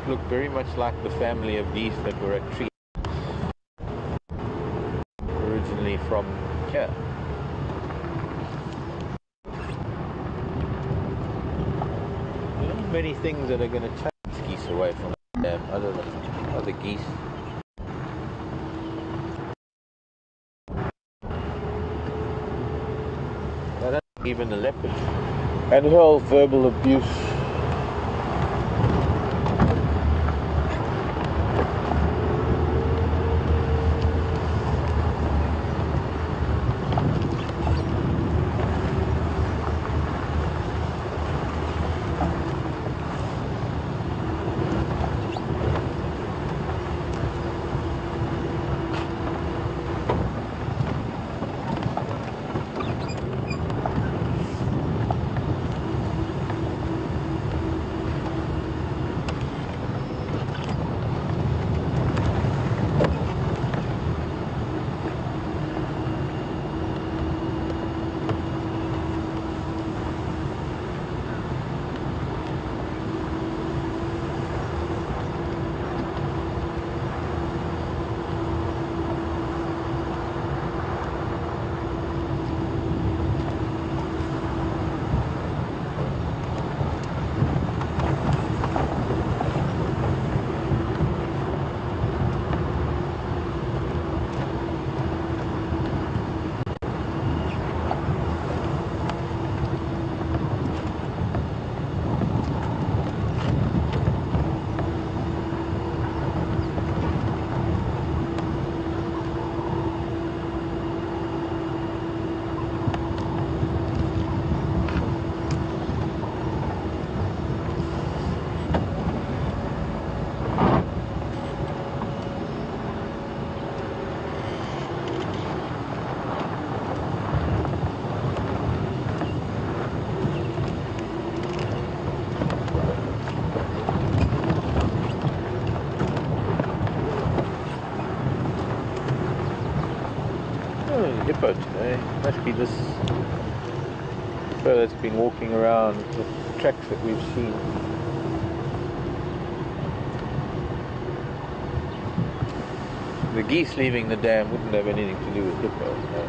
look very much like the family of geese that were at Tree originally from here. There aren't many things that are going to chase geese away from the dam other than other geese. I don't think even the leopard. And her verbal abuse. hippo today. Must be this hippo that's been walking around the tracks that we've seen. The geese leaving the dam wouldn't have anything to do with hippos, no.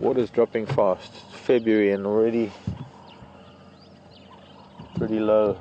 Water's dropping fast. It's February and already pretty low.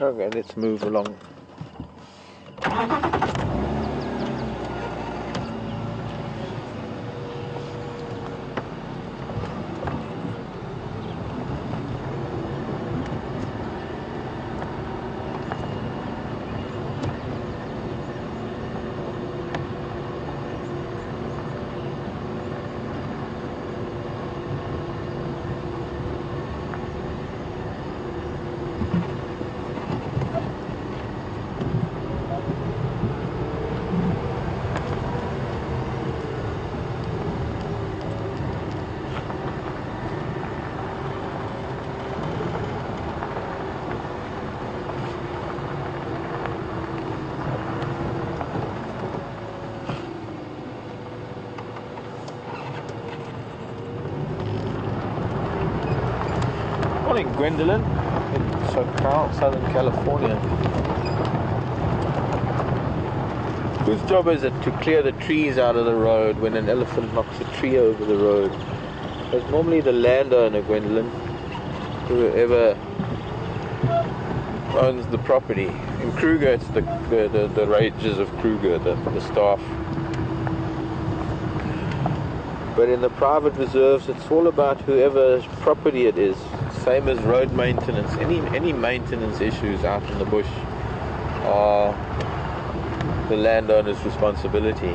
Okay, let's move along. Morning, Gwendolyn, in SoCal, Southern California. Whose job is it to clear the trees out of the road when an elephant knocks a tree over the road? It's normally the landowner, Gwendolyn, whoever owns the property. In Kruger, it's the rangers of Kruger, the staff. But in the private reserves, it's all about whoever's property it is. Same as road maintenance. Any maintenance issues out in the bush are the landowner's responsibility,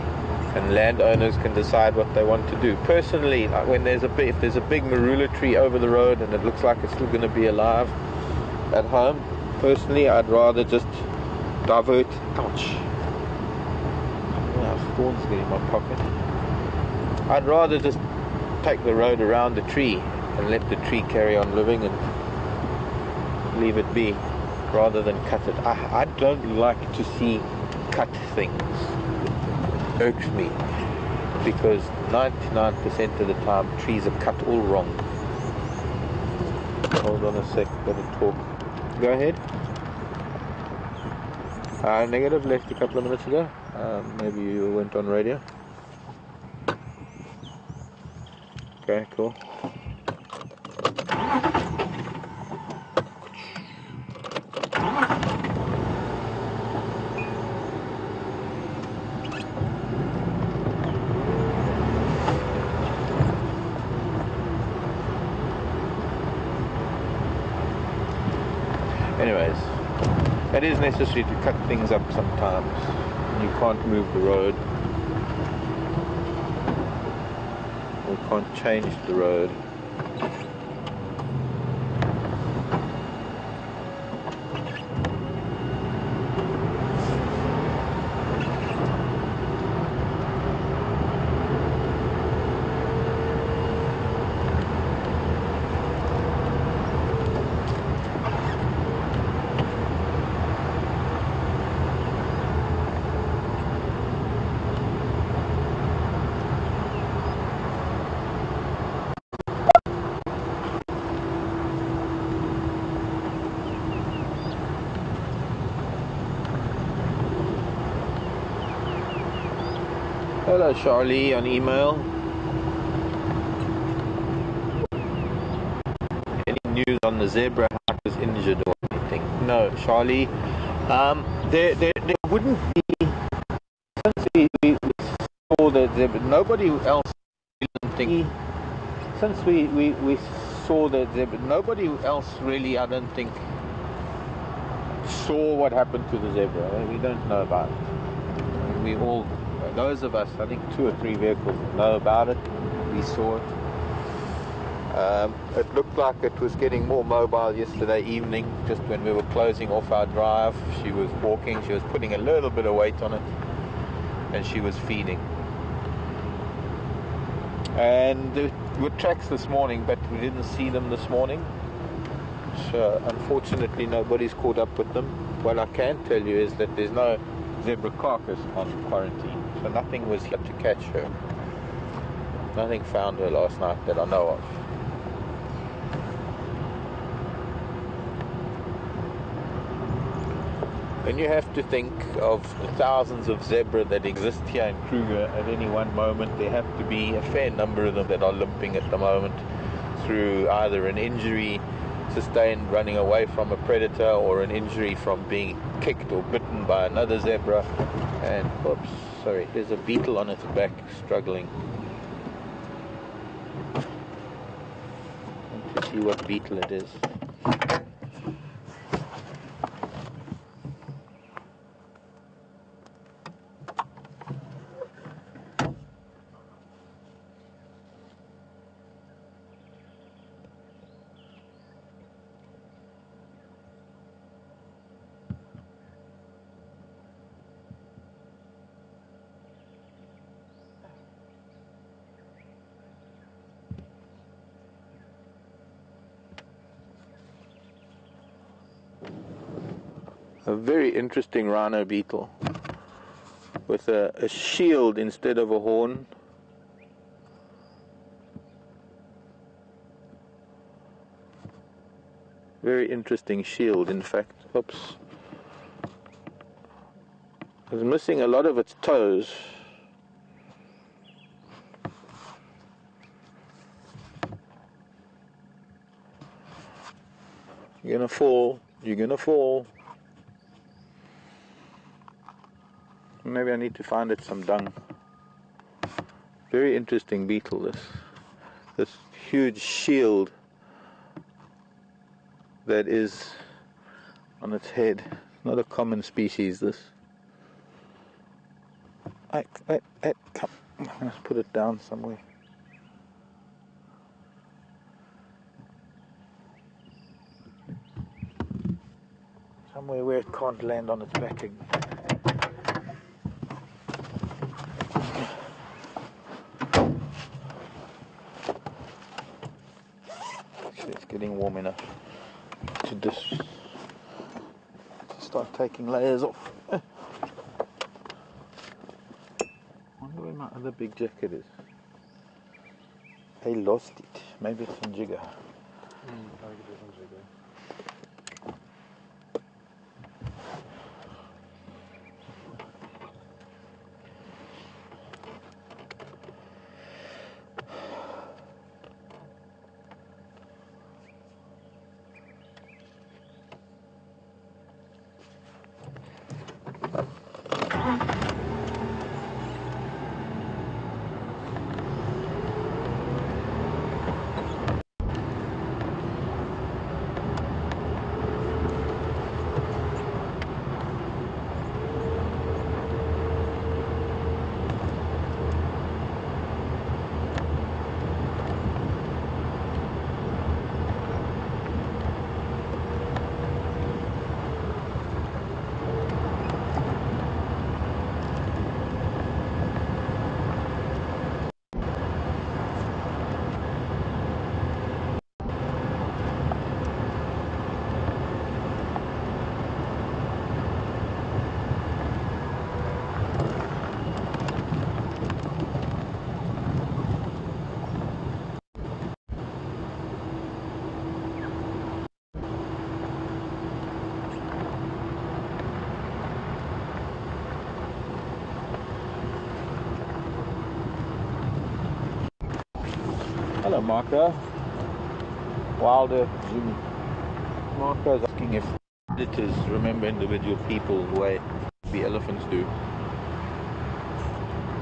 and landowners can decide what they want to do. Personally, when if there's a big marula tree over the road and it looks like it's still going to be alive at home, personally, I'd rather just divert. Ouch! Oh, thorns get in my pocket. I'd rather just take the road around the tree and let the tree carry on living and leave it be, rather than cut it. I don't like to see cut things. It irks me, because 99% of the time trees are cut all wrong. Hold on a sec, gotta talk. Go ahead. Negative, left a couple of minutes ago. Maybe you went on radio. Okay, cool. Anyways, it is necessary to cut things up sometimes. You can't move the road. We can't change the road. Hello Charlie on email. Any news on the zebra, how it was injured or anything? No, Charlie. There wouldn't be, since we saw the zebra, nobody else didn't think, since we saw the zebra, nobody else really, I don't think, saw what happened to the zebra. We don't know about it. We all, those of us, I think 2 or 3 vehicles know about it. We saw it. It looked like it was getting more mobile yesterday evening, just when we were closing off our drive. She was walking, she was putting a little bit of weight on it, and she was feeding. And there were tracks this morning, but we didn't see them this morning. So unfortunately nobody's caught up with them. What I can tell you is that there's no zebra carcass on quarantine, so nothing was here to catch her. Nothing found her last night that I know of. And you have to think of the thousands of zebra that exist here in Kruger at any one moment. There have to be a fair number of them that are limping at the moment through either an injury sustained running away from a predator, or an injury from being kicked or bitten by another zebra. And oops, sorry, there's a beetle on its back struggling. Let's see what beetle it is. A very interesting rhino beetle with a shield instead of a horn. Very interesting shield, in fact. Oops. It's missing a lot of its toes. You're gonna fall. You're gonna fall. Maybe I need to find it some dung. Very interesting beetle, this huge shield that is on its head. Not a common species, this. Come. Let's put it down somewhere. Somewhere where it can't land on its back again. It's getting warm enough to start taking layers off. Wonder where my other big jacket is. I lost it. Maybe it's in Jigger. Hello, Marco. WildEarth Zoo. Marco's asking if predators remember individual people the way the elephants do.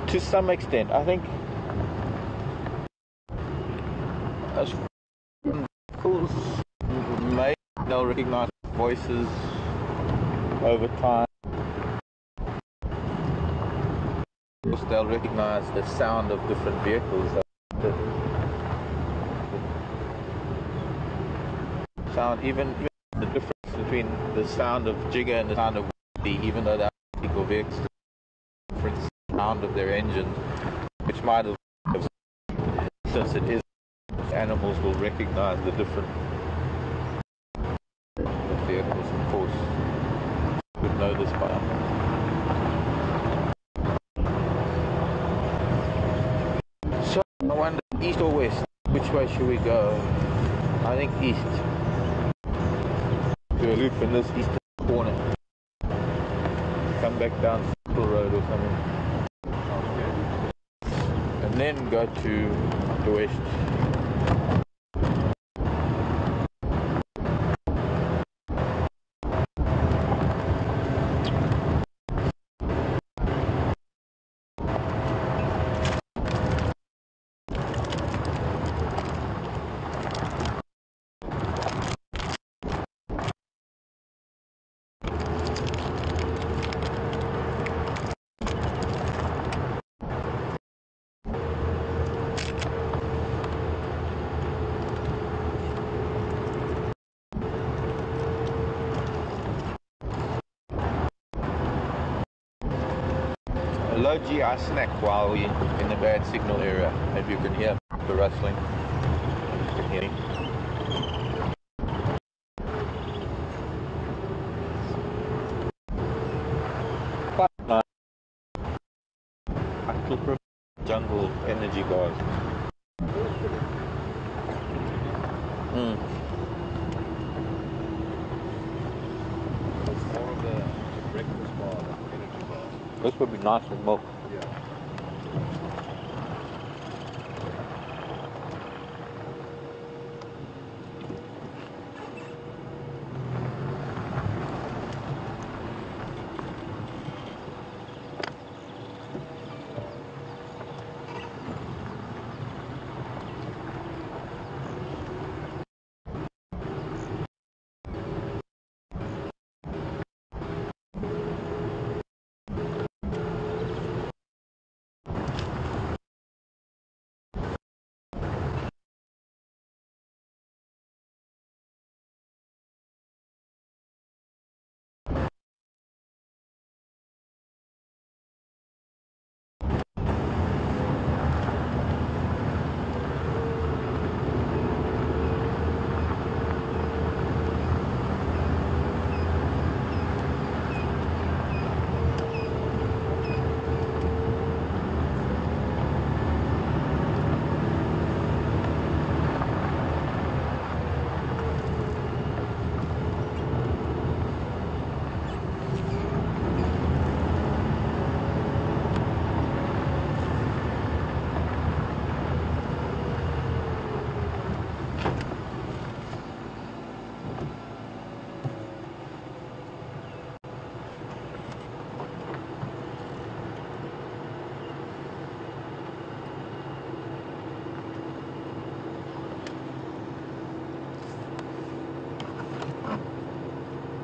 To some extent, I think. As vehicles, maybe they'll recognize voices over time. Of course, they'll recognize the sound of different vehicles. The sound, even the difference between the sound of Jigger and the sound of Woody, even though they're identical vehicles, the different sound of their engines, which might have, since it is, animals will recognize the different vehicles, of course. You would know this by now. So I wonder, east or west, which way should we go? I think east. Do a loop in this eastern corner. Come back down Circle Road or something. And then go to the west. Low G, I snack while we're in the bad signal area. Maybe you can hear the rustling. You can hear me. Quite nice. Jungle energy bars. It's more of a breakfast bar than energy bar. This would be nice with milk. Yeah.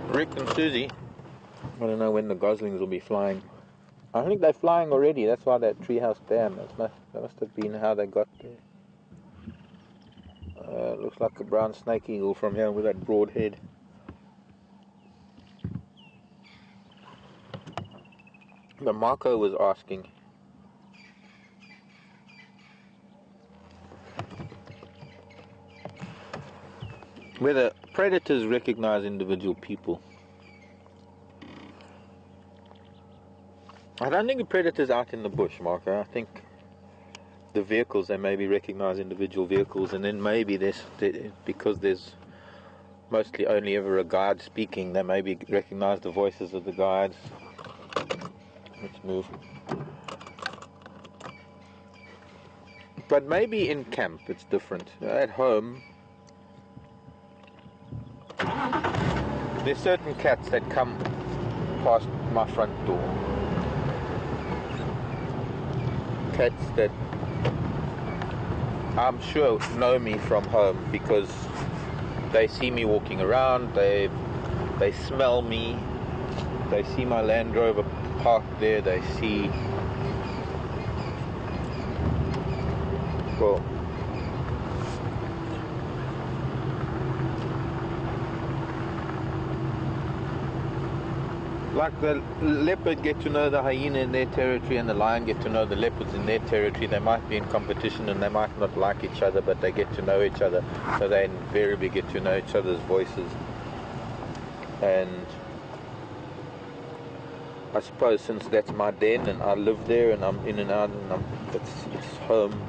Rick and Susie, I don't know when the goslings will be flying. I think they're flying already. That's why that treehouse dam. That must have been how they got there. Looks like a brown snake eagle from here with that broad head. But Marco was asking whether predators recognize individual people. I don't think the predator's out in the bush, Marco. I think the vehicles, they maybe recognize individual vehicles, and then maybe because there's mostly only ever a guide speaking, they maybe recognize the voices of the guides. Let's move. But maybe in camp it's different. At home, there's certain cats that come past my front door. Cats that I'm sure know me from home because they see me walking around, they smell me, they see my Land Rover parked there, they see, well, like the leopard get to know the hyena in their territory and the lion get to know the leopards in their territory. They might be in competition and they might not like each other, but they get to know each other, so they invariably get to know each other's voices. And I suppose since that's my den and I live there and I'm in and out and it's home,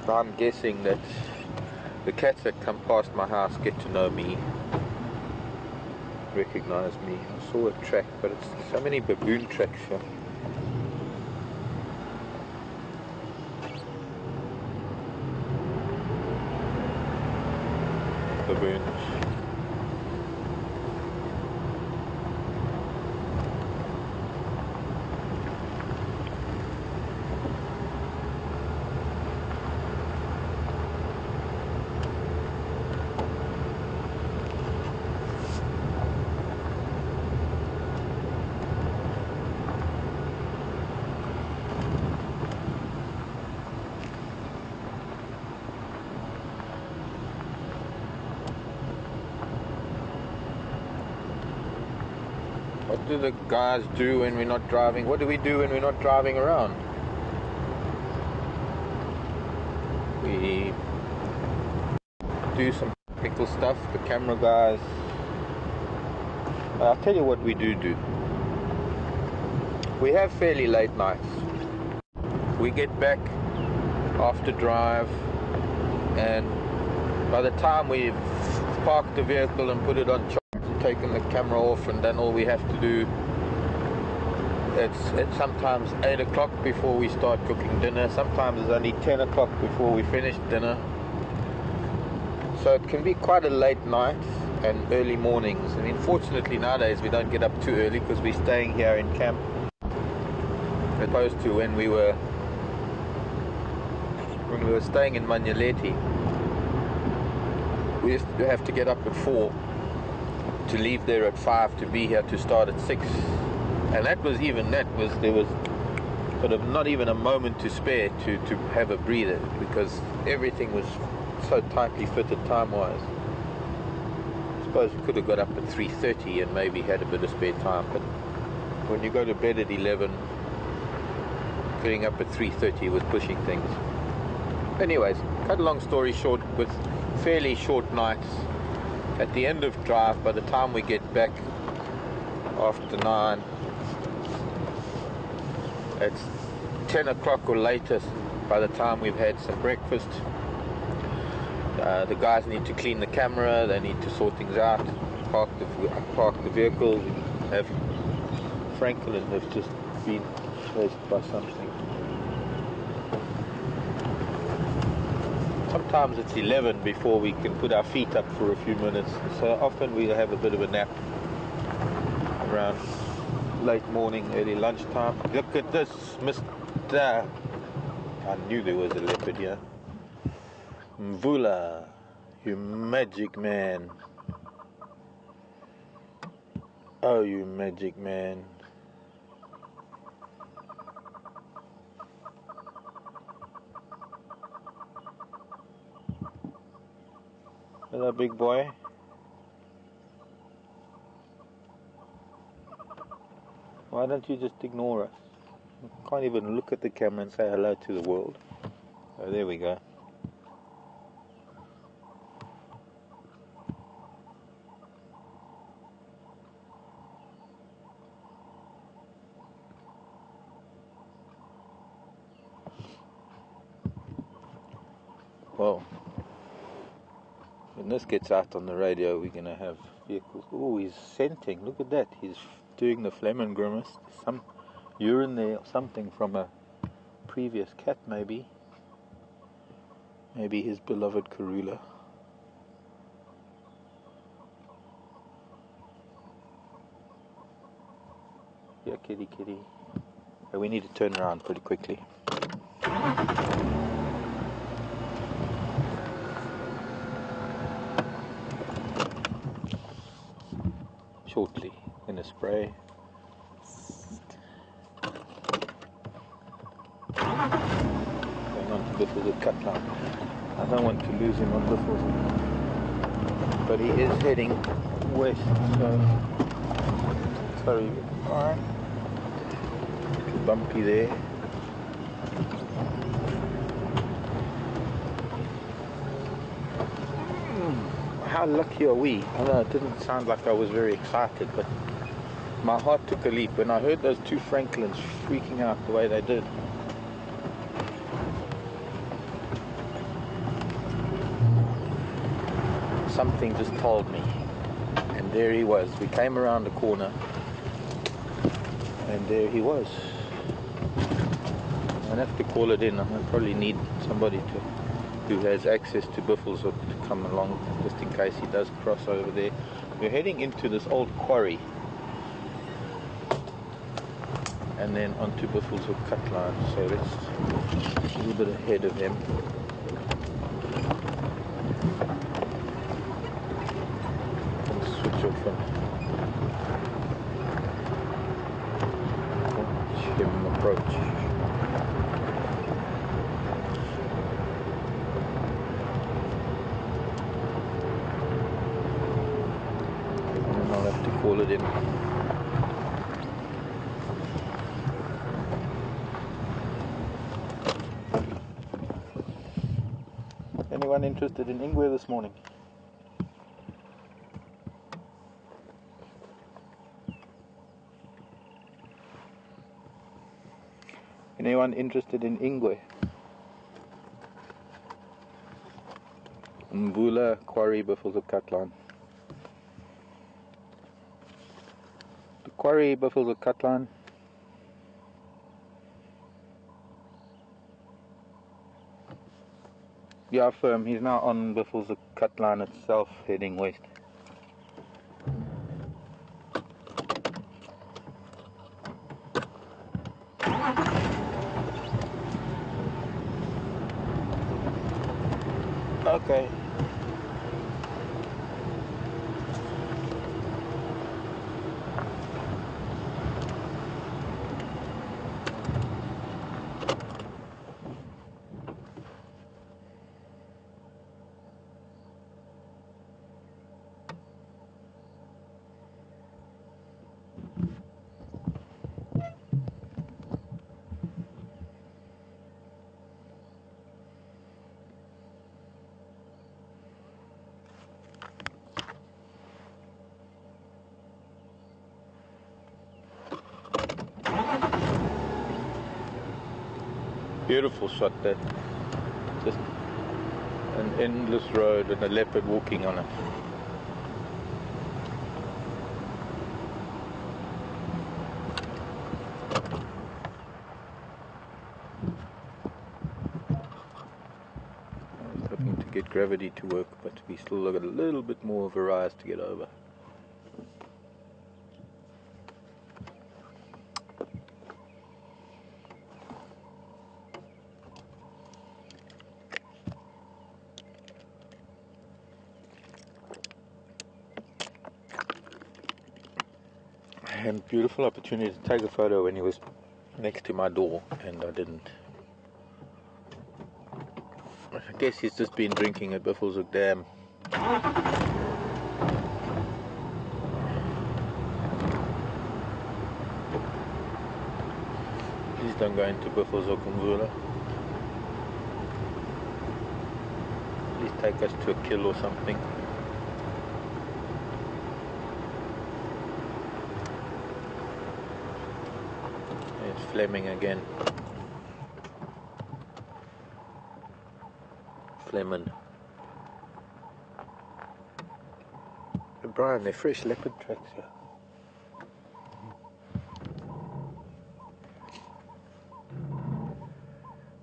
I'm guessing that the cats that come past my house get to know me, recognize me. I saw a track, but it's so many baboon tracks here. Baboons. What do the guys do when we're not driving? What do we do when we're not driving around? We do some technical stuff, the camera guys. I'll tell you what we do. We have fairly late nights. We get back after drive, and by the time we've parked the vehicle and put it on charge, taken the camera off and done all we have to do, it's sometimes 8 o'clock before we start cooking dinner. Sometimes it's only 10 o'clock before we finish dinner. So it can be quite a late night and early mornings. I mean, fortunately nowadays we don't get up too early because we're staying here in camp, as opposed to when we were staying in Manyaleti. We used to have to get up at 4 to leave there at 5 to be here to start at 6, and there was sort of not even a moment to spare to have a breather, because everything was so tightly fitted time-wise. I suppose we could have got up at 3:30 and maybe had a bit of spare time, but when you go to bed at 11, getting up at 3:30 was pushing things. Anyways, cut a long story short, with fairly short nights, at the end of drive, by the time we get back after 9, it's 10 o'clock or later by the time we've had some breakfast. The guys need to clean the camera, they need to sort things out, park the vehicle. Franklin have just been chased by something. Sometimes it's 11 before we can put our feet up for a few minutes, so often we have a bit of a nap around late morning, early lunchtime. Look at this, Mr. I knew there was a leopard here. Mvula, you magic man. Oh, you magic man. Hello, big boy. Why don't you just ignore us? You can't even look at the camera and say hello to the world. Oh, there we go. Well, when this gets out on the radio, we're going to have vehicles. Oh, he's scenting. Look at that. He's doing the Fleming grimace. Some urine there or something from a previous cat, maybe. Maybe his beloved Karula. Yeah, kitty, kitty. But we need to turn around pretty quickly. Shortly, in a spray. Going on to Biffles at cut line. I don't want to lose him on Biffles, but he is heading west, so sorry. Alright. Bumpy there. How lucky are we? I know it didn't sound like I was very excited, but my heart took a leap when I heard those two Franklins freaking out the way they did. Something just told me, and there he was. We came around the corner, and there he was. I have to call it in. I probably need somebody who has access to Biffles to come along, just in case he does cross over there. We're heading into this old quarry, and then onto Biffles or cut line. So let's a little bit ahead of him. Switch off and watch him approach. I'll have to call it in. Anyone interested in Ingwe this morning? Anyone interested in Ingwe? Mvula, quarry, Biffles of Catline. The quarry, Biffles of Catline. Yeah, firm. He's now on Biffles of Catline itself, heading west. Okay. Beautiful shot there. Just an endless road and a leopard walking on it. I was hoping to get gravity to work, but we still got a little bit more of a rise to get over. I had a beautiful opportunity to take a photo when he was next to my door, and I didn't. I guess he's just been drinking at Biffleshoek Dam. Please don't go into Biffleshoek and Mvula. Please take us to a kill or something. It's Fleming again. Fleming. But Brian, they're fresh leopard tracks here.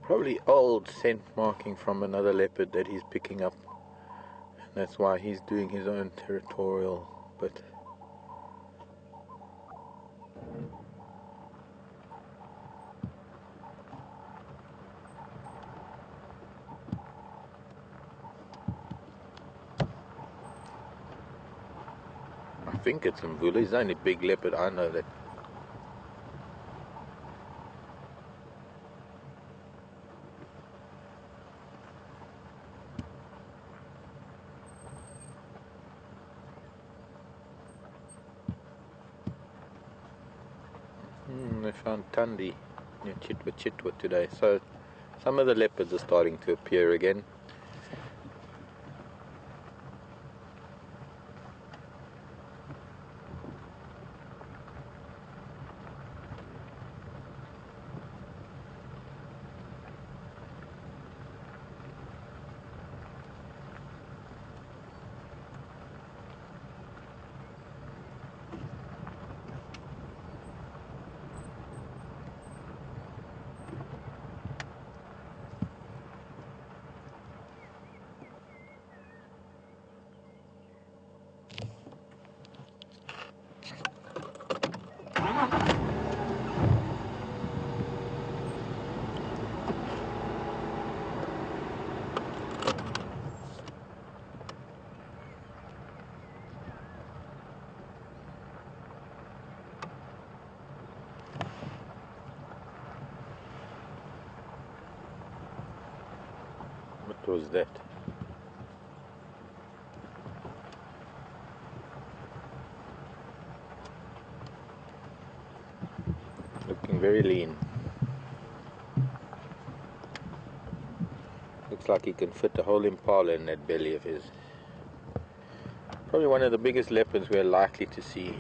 Probably old scent marking from another leopard that he's picking up. And that's why he's doing his own territorial bit. I think it's Mvula. He's the only big leopard I know that. They found Tundi near Chitwa today. So some of the leopards are starting to appear again. What was that? Looking very lean. Looks like he can fit a whole impala in that belly of his. Probably one of the biggest leopards we're likely to see.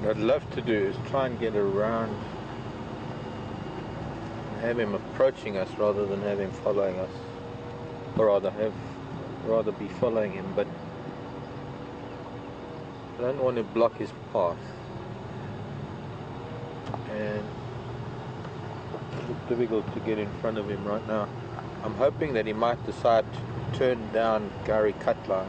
What I'd love to do is try and get around and have him approaching us rather than have him following us, or rather be following him, but I don't want to block his path, and it's difficult to get in front of him right now. I'm hoping that he might decide to turn down Gary Cutline.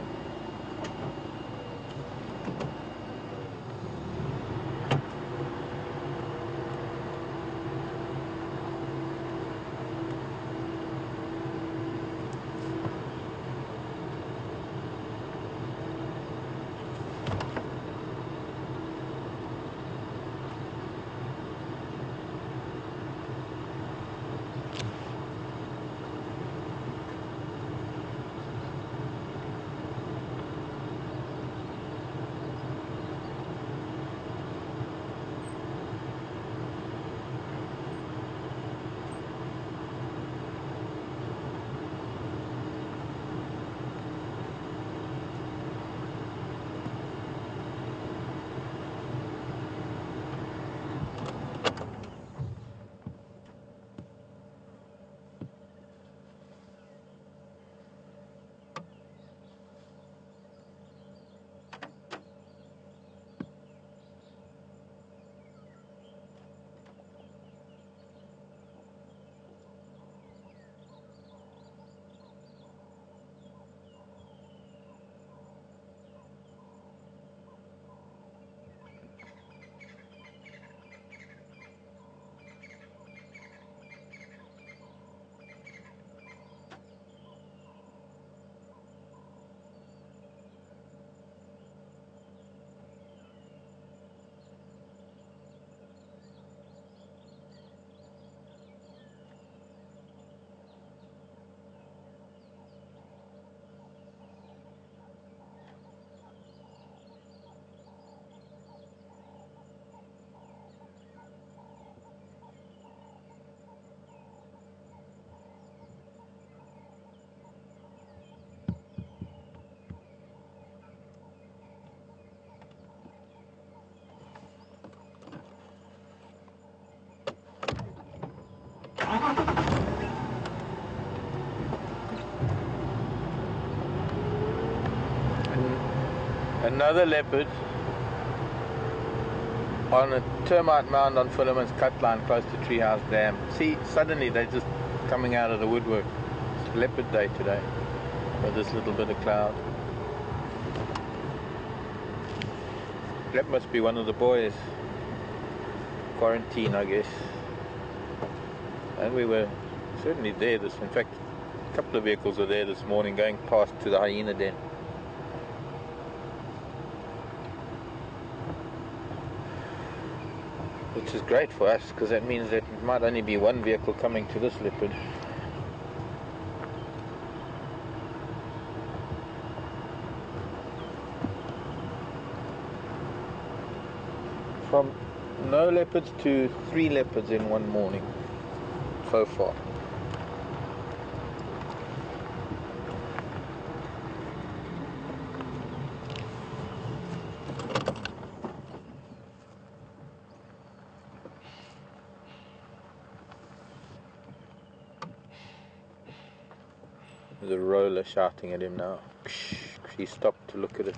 Another leopard on a termite mound on Philemon's cut line close to Treehouse Dam. See, suddenly they're just coming out of the woodwork. It's leopard day today with this little bit of cloud. That must be one of the boys. Quarantine, I guess. And we were certainly there. In fact, a couple of vehicles were there this morning going past to the hyena den. Which is great for us, because that means that it might only be one vehicle coming to this leopard. From no leopards to 3 leopards in one morning so far. There's a roller shouting at him now. He stopped to look at it.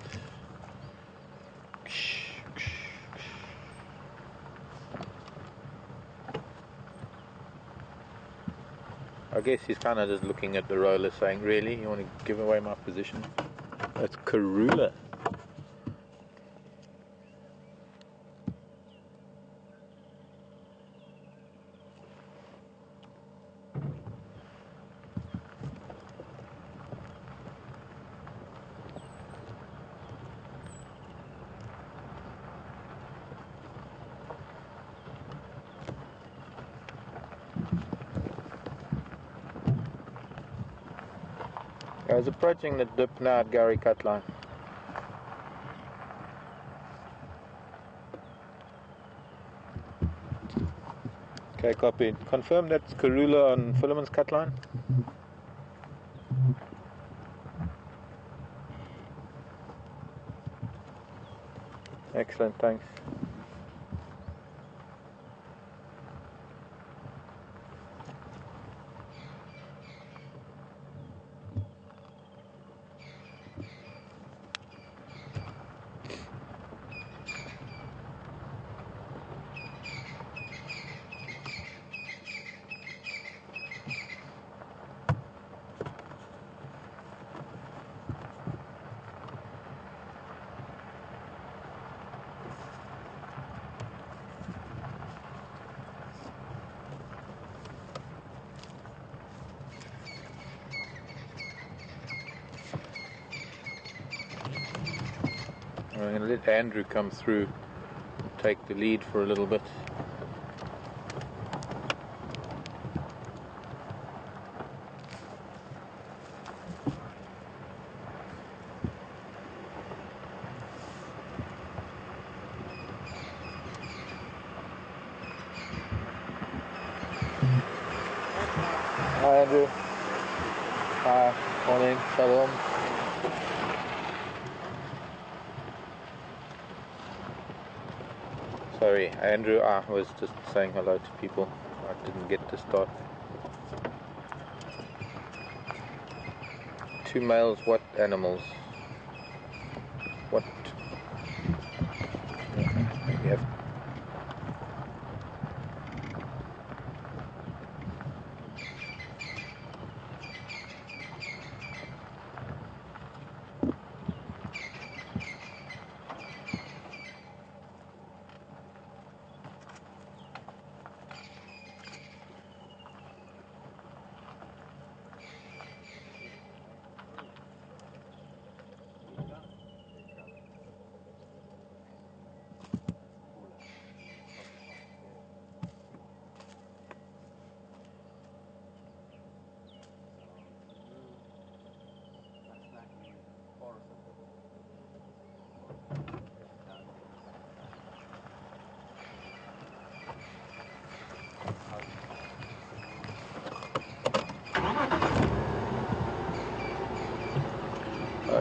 I guess he's kind of just looking at the roller saying, really? You want to give away my position? That's Karula. I was approaching the dip now at Gary Cutline. Okay, copied. Confirm that's Karula on Philemon's Cutline. Excellent, thanks. I'm going to let Andrew come through, take the lead for a little bit. Hi Andrew. Hi, morning, shalom. Sorry, Andrew, I was just saying hello to people. I didn't get to start. 2 males, what animals? What? You have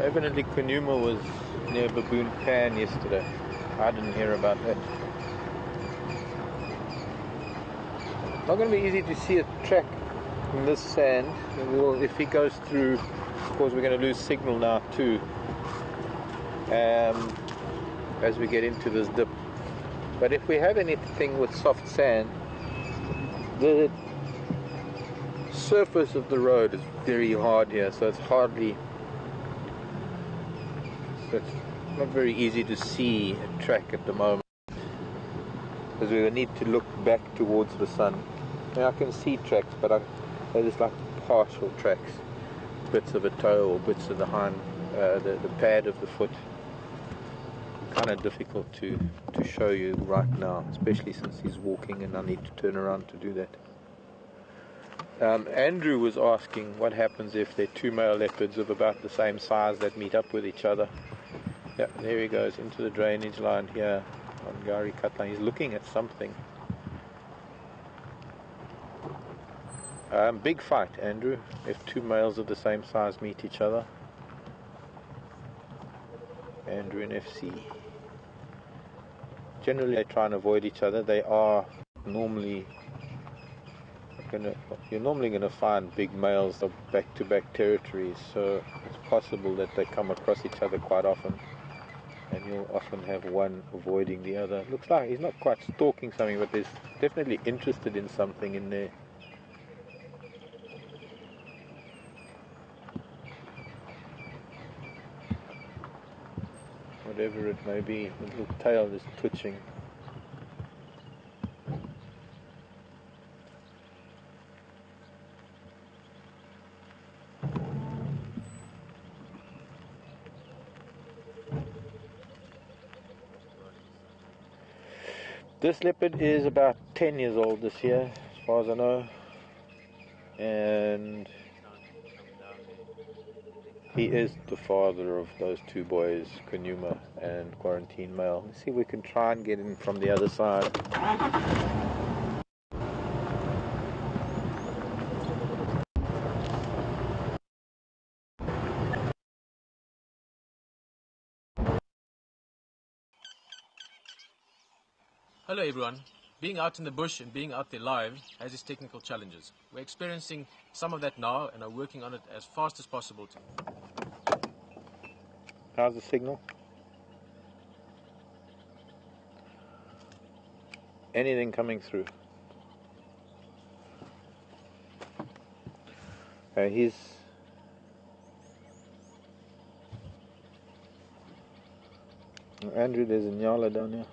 evidently Kunuma was near Baboon Pan yesterday. I didn't hear about that. Not going to be easy to see a track in this sand. If he goes through, of course we're going to lose signal now too, as we get into this dip. But if we have anything with soft sand, the surface of the road is very hard here, so it's not very easy to see a track at the moment, because we will need to look back towards the sun. Now I can see tracks, but they're just like partial tracks, bits of a toe or bits of the the pad of the foot. Kind of difficult to show you right now, especially since he's walking and I need to turn around to do that. Andrew was asking what happens if they're 2 male leopards of about the same size that meet up with each other. Yeah, there he goes into the drainage line here on Gari Katlan. He's looking at something. Big fight, Andrew, if 2 males of the same size meet each other. Andrew and FC. Generally they try and avoid each other. They are normally you're normally going to find big males of back-to-back territories, so it's possible that they come across each other quite often, and you'll often have one avoiding the other. Looks like he's not quite stalking something, but he's definitely interested in something in there. Whatever it may be, the little tail is twitching. This leopard is about 10 years old this year, as far as I know, and he is the father of those 2 boys, Kunuma and Quarantine Male. Let's see if we can try and get in from the other side. Hello everyone. Being out in the bush and being out there live has its technical challenges. We're experiencing some of that now and are working on it as fast as possible. How's the signal? Anything coming through? He's Andrew, there's a Nyala down here.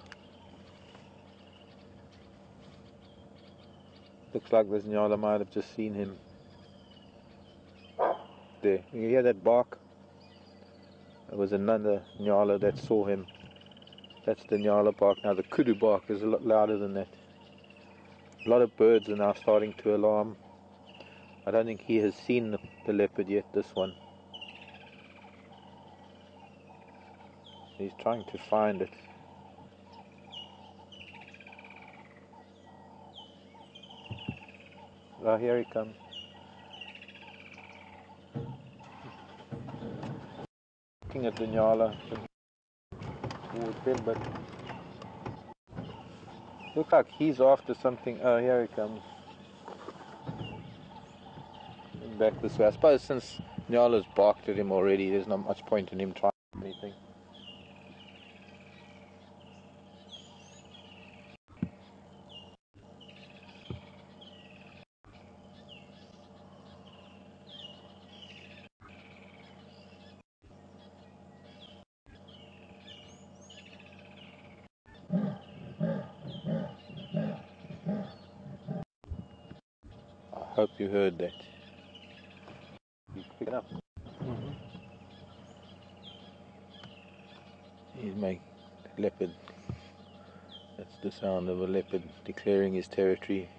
Looks like this Nyala might have just seen him. There, you hear that bark? There was another nyala that saw him. That's the nyala bark. Now the kudu bark is a lot louder than that. A lot of birds are now starting to alarm. I don't think he has seen the leopard yet, this one. He's trying to find it. Oh, here he comes. Looking at the nyala towards him, but looks like he's after something. Oh, here he comes. Back this way. I suppose since nyala's barked at him already, there's not much point in him trying anything. I hope you heard that. You pick it up. He's making leopard. That's the sound of a leopard declaring his territory.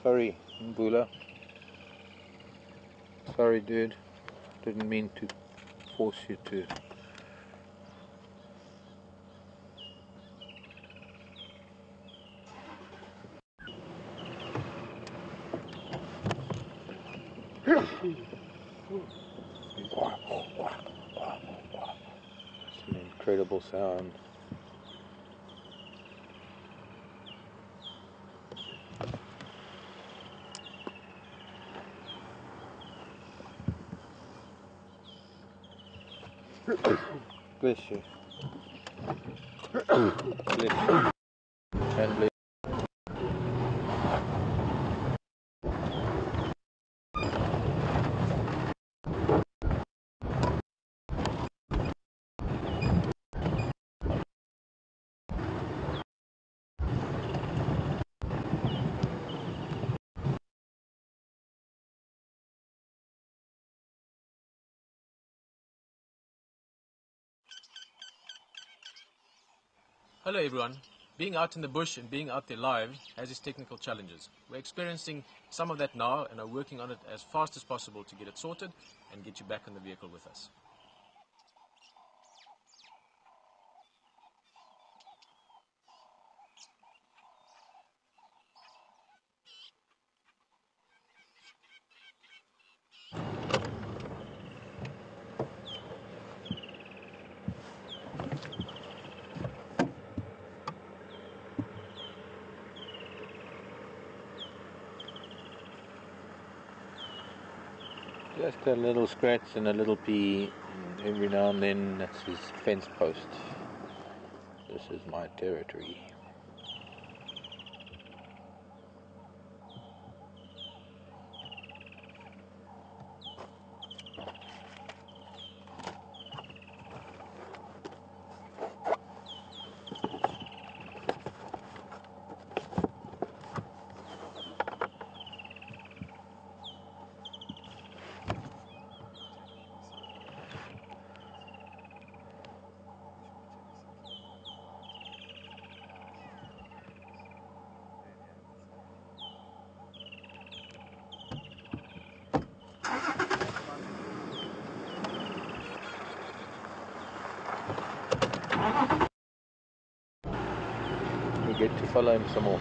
Sorry, Mvula. Sorry, dude. Didn't mean to force you to. It's an incredible sound. Bless you. Bless you. And bless. Hello everyone. Being out in the bush and being out there live has its technical challenges. We're experiencing some of that now and are working on it as fast as possible to get it sorted and get you back in the vehicle with us. Just a little scratch and a little pee every now and then. That's his fence post. This is my territory. We get to follow him some more.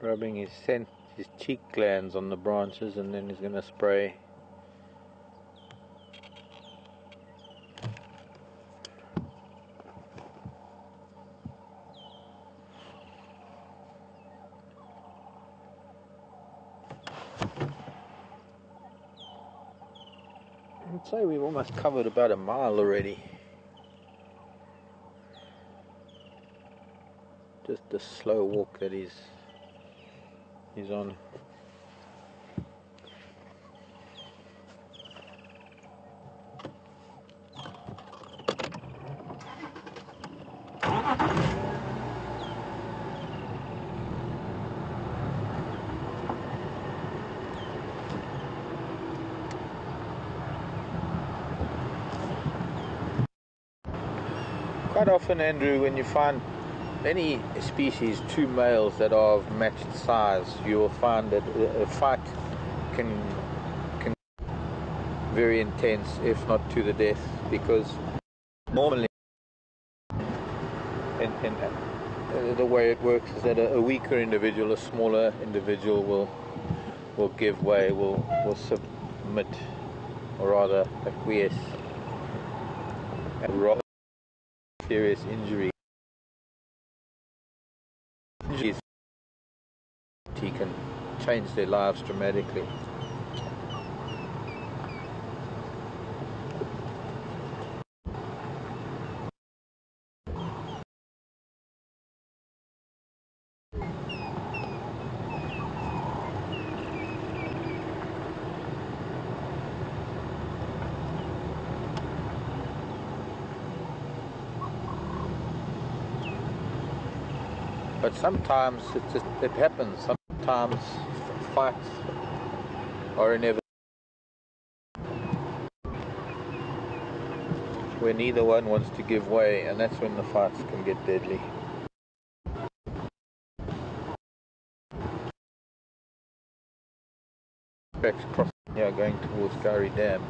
rubbing his cheek glands on the branches, and then he's going to spray. I'd say we've almost covered about a mile already. Just the slow walk that he's on. Quite often, Andrew, when you find any species, two males that are of matched size, you will find that a fight can be very intense, if not to the death, because normally the way it works is that a weaker individual, a smaller individual will give way, will submit, or rather acquiesce, and rather serious injury. He can change their lives dramatically. But sometimes it happens. Sometimes fights are inevitable, where neither one wants to give way, and that's when the fights can get deadly. Tracks crossing here going towards Gary Dam.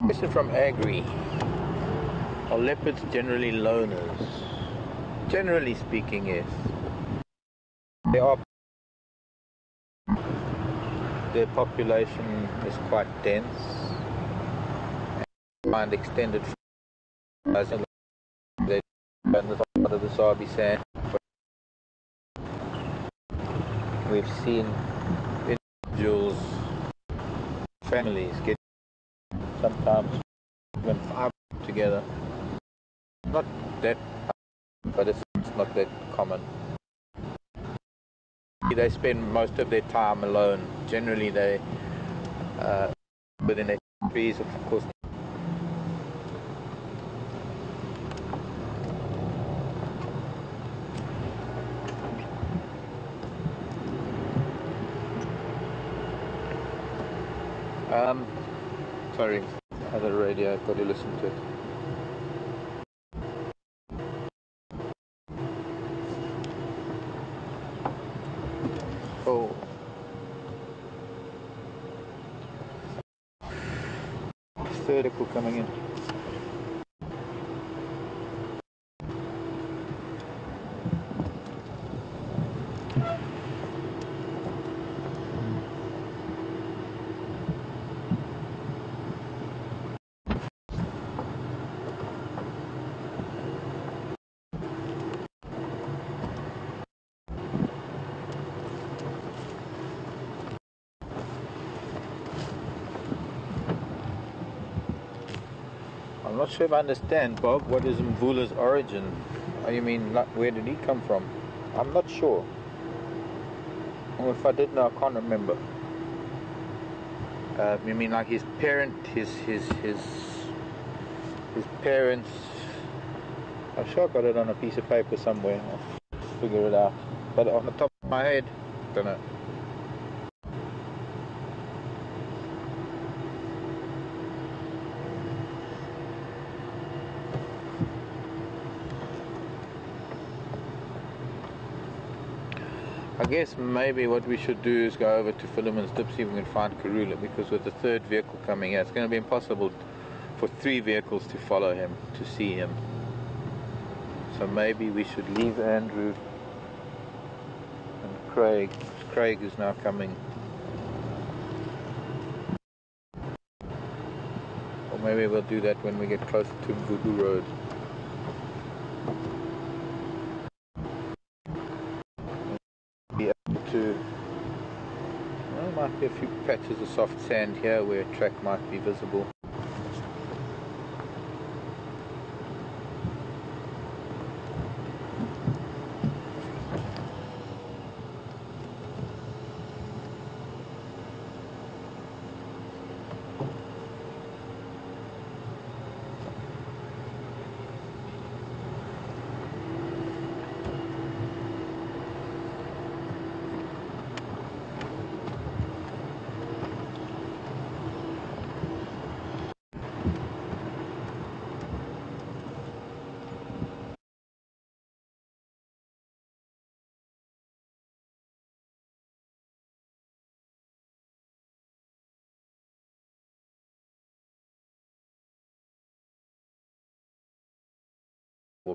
Question from Agri. Are leopards generally loners? Generally speaking, yes. They are. Their population is quite dense. And find extended they on the side of the Sabi sand. We've seen individuals, families get sometimes even 5 together. Not that, but it's not that common. They spend most of their time alone. Generally, they within their trees, of course. Sorry, other radio, I've got to listen to it. Oh. Third echo coming in. not sure if I understand, Bob. What is Mvula's origin? You mean, like, where did he come from? I'm not sure. Or if I did know, I can't remember. You mean like his parent, his parents? I'm sure I got it on a piece of paper somewhere. I'll figure it out. But on the top of my head, don't know. I guess maybe what we should do is go over to Philemon's Dip, see if we can find Karula, because with the third vehicle coming here, it's going to be impossible for 3 vehicles to follow him, to see him. So maybe we should leave Andrew and Craig. Craig is now coming. Or maybe we'll do that when we get closer to Mvula Road. There might be a few patches of soft sand here where a track might be visible.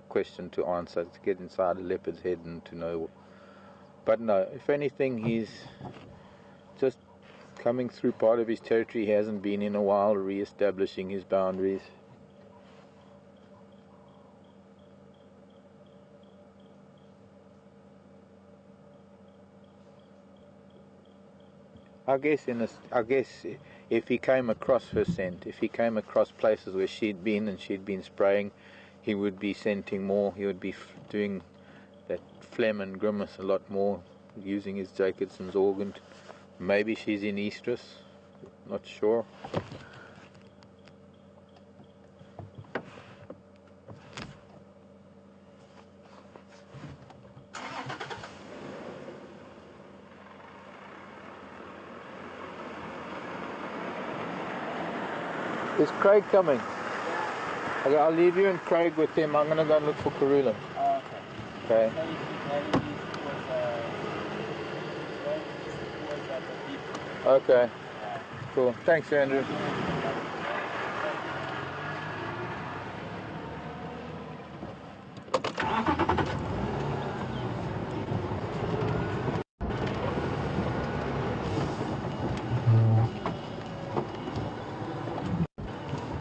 Question to answer, to get inside a leopard's head and to know. But no, if anything, he's just coming through part of his territory. He hasn't been in a while, re-establishing his boundaries. I guess if he came across her scent, if he came across places where she'd been and she'd been spraying, he would be scenting more. He would be doing that phlegm and grimace a lot more, using his Jacobson's organ. Maybe she's in estrus, not sure. Is Craig coming? Okay, I'll leave you and Craig with him. I'm going to go and look for Karula. Oh, okay. Okay. Okay. Cool. Thanks, Andrew.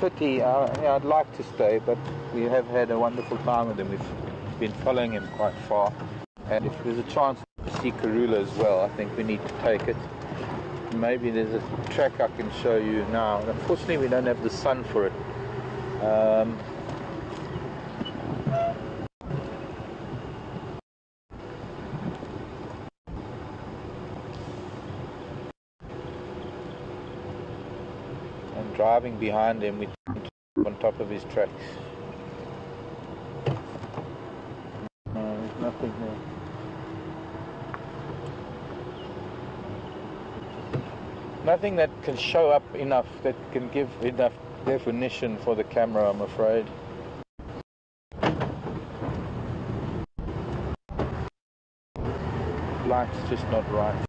Pity. I'd like to stay, but we have had a wonderful time with him. We've been following him quite far, and if there's a chance to see Karula as well, I think we need to take it. Maybe there's a track I can show you now. Unfortunately, we don't have the sun for it. And driving behind him, we on top of his tracks. No, there's nothing there. Nothing that can show up enough, that can give enough definition for the camera, I'm afraid. Light's just not right.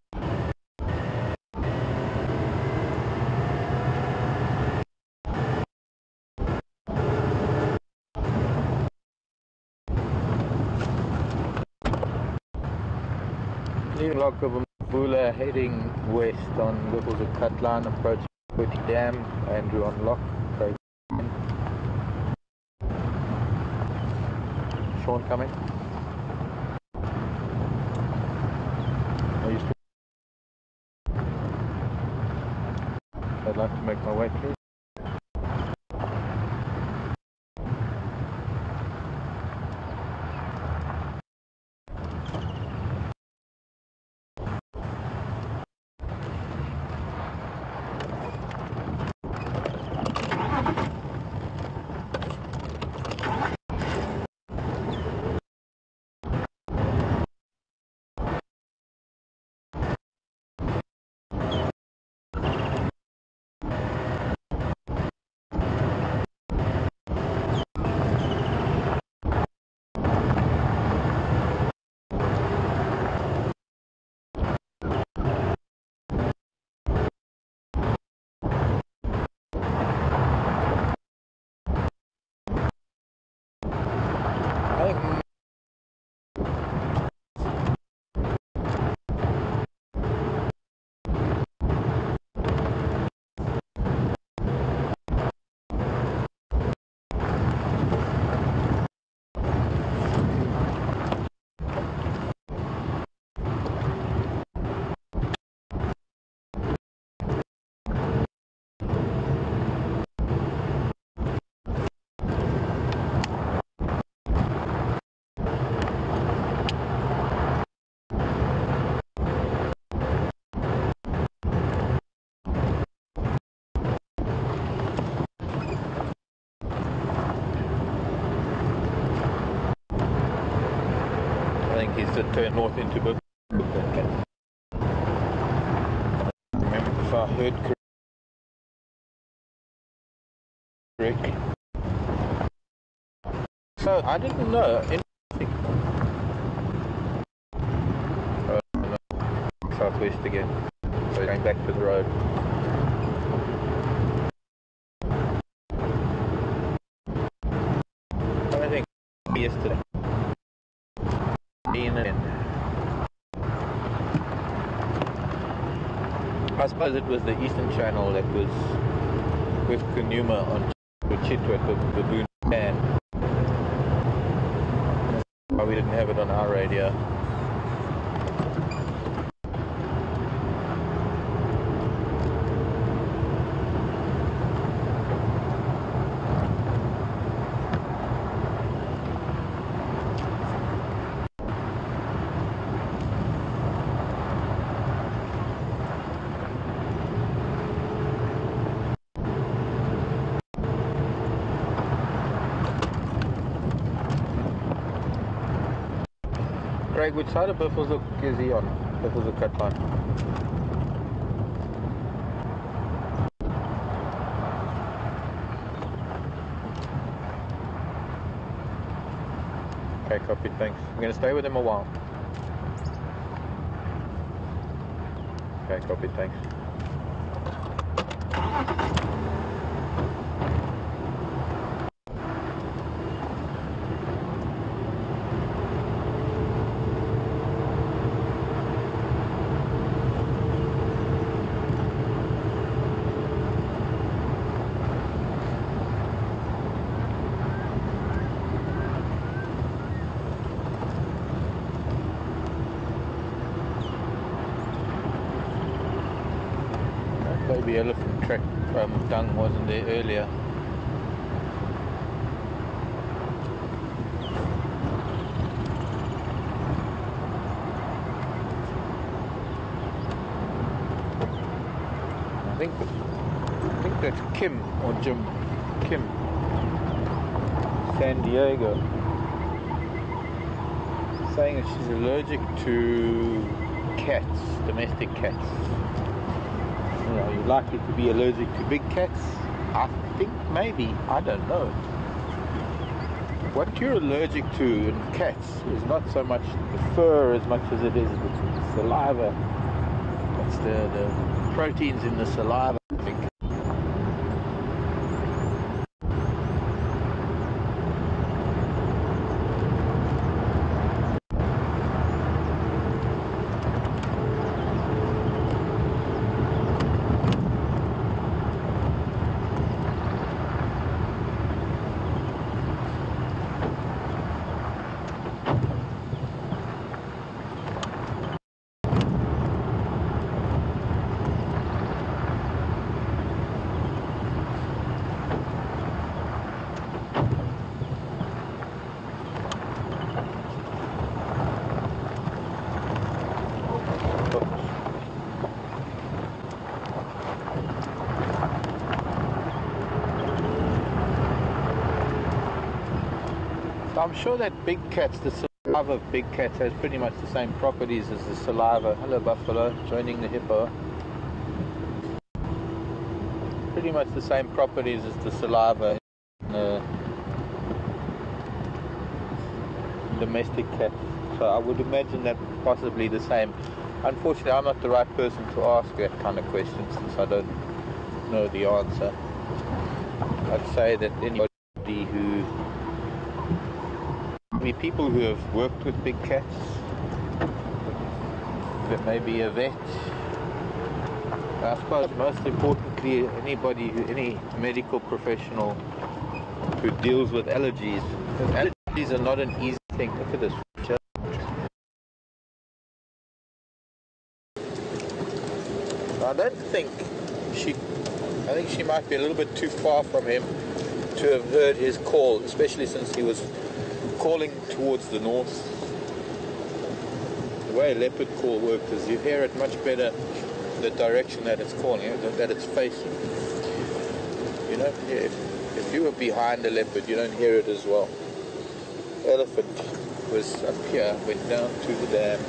Leaving Lock of Mvula, heading west on what was a cut line, approaching Pretty Dam. Andrew on lock, Craig in. Sean coming. I'd like to make my way through. exit turn north into Bush. Remember if I heard correct. So I didn't know anything. Oh, no. Southwest again. So going back to the road. I think yesterday. I suppose it was the Eastern Channel that was with Kanuma on Chitwa, the baboon can. Why we didn't have it on our radio. Craig, which side of Buffalo's is he on? Buffalo's cut line. Okay, copy, thanks. I'm going to stay with him a while. Okay, copy, thanks. Baby elephant track dung wasn't there earlier. I think that's Kim or Jim. Kim. San Diego. Saying that she's allergic to cats, domestic cats. You know, you're likely to be allergic to big cats. I think maybe, I don't know. What you're allergic to in cats is not so much the fur as much as it is the saliva. It's the proteins in the saliva, I think. I'm sure that big cats, the saliva of big cats has pretty much the same properties as the saliva. Hello buffalo, joining the hippo. Pretty much the same properties as the saliva in domestic cat. So I would imagine that possibly the same. Unfortunately, I'm not the right person to ask that kind of question since I don't know the answer. I'd say that anybody who people who have worked with big cats, that may be a vet. I suppose most importantly, any medical professional who deals with allergies. Because allergies are not an easy thing. Look at this. I think she might be a little bit too far from him to have heard his call, especially since he was calling towards the north. The way a leopard call works is you hear it much better the direction that it's calling, that it's facing. You know, if you were behind a leopard, you don't hear it as well. Elephant. was up here, went down to the dam.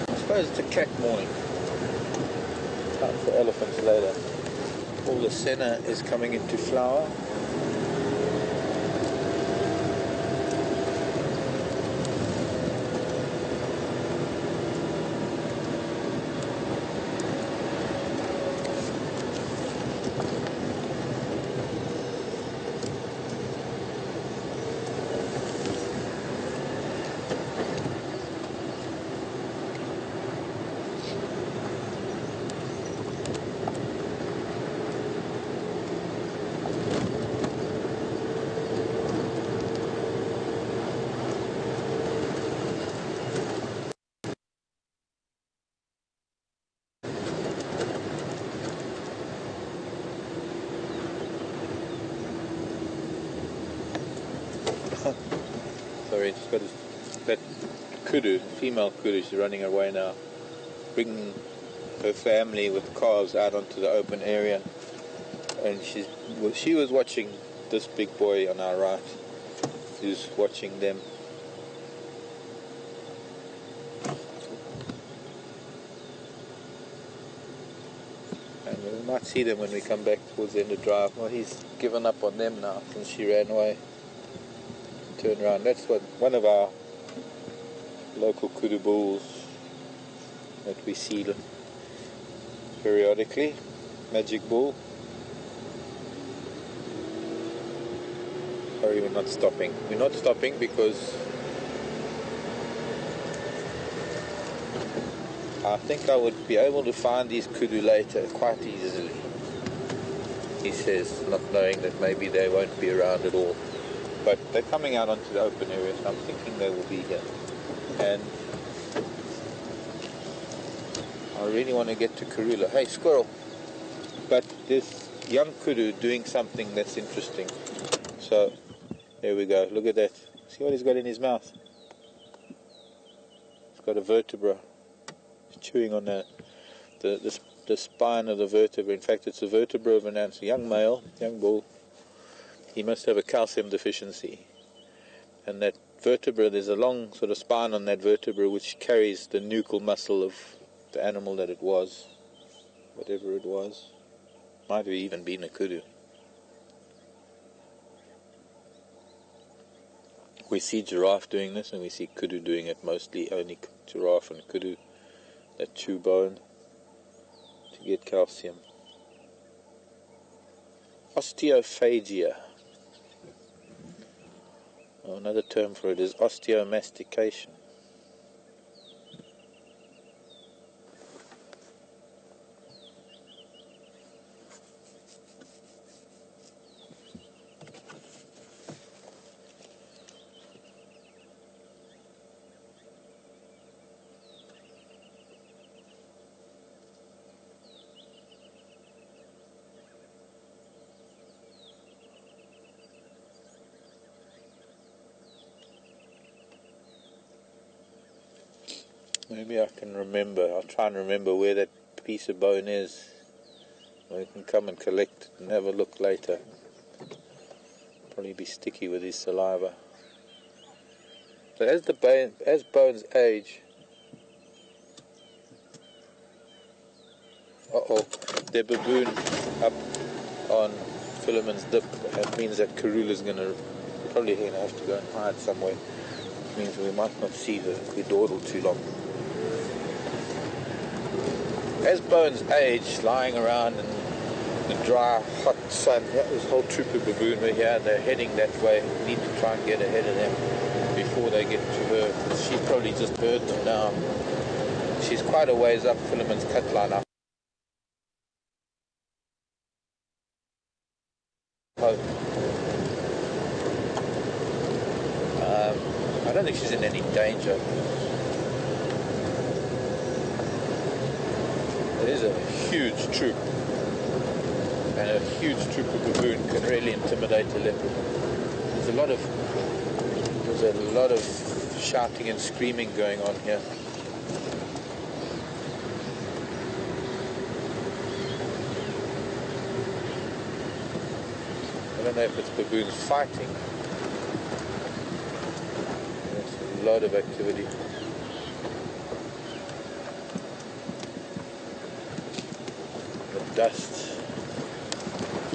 I suppose it's a cat morning. Time for elephants later. All the senna is coming into flower. Sorry, just got that kudu, female kudu, she's running away now, bringing her family with calves out onto the open area, and she was watching this big boy on our right, who's watching them. And we might see them when we come back towards the end of the drive. Well, he's given up on them now since she ran away. Turn around. That's what one of our local kudu bulls that we see periodically. Magic bull. Sorry, we're not stopping. We're not stopping because I think I would be able to find these kudu later quite easily. He says, not knowing that maybe they won't be around at all. But they're coming out onto the open area, so I'm thinking they will be here. And I really want to get to Karula. Hey, squirrel! But this young kudu doing something that's interesting. So, there we go. Look at that. See what he's got in his mouth? He's got a vertebra. He's chewing on the spine of the vertebra. In fact, it's the vertebra of a young male, young bull. He must have a calcium deficiency, and that vertebra, there's a long sort of spine on that vertebra which carries the nuchal muscle of the animal that it was, whatever it was. Might have even been a kudu. We see giraffe doing this, and we see kudu doing it mostly. Only giraffe and kudu that chew bone to get calcium. Osteophagia. Oh, another term for it is osteomastication. Maybe I can remember. I'll try and remember where that piece of bone is. We can come and collect it and have a look later. Probably be sticky with his saliva. So as bones age, their baboon up on Philemon's dip. That means that Karula's probably going to have to go and hide somewhere. It means we might not see her if we dawdle too long. As bones age, lying around in the dry, hot sun, this whole troop of baboon are here, and they're heading that way. We need to try and get ahead of them before they get to her. She's probably just heard them now. She's quite a ways up Philemon's cut line. I don't think she's in any danger. There's a huge troop, and a huge troop of baboon can really intimidate a leopard. There's a lot of shouting and screaming going on here. don't know if it's baboons fighting. There's a lot of activity. The dust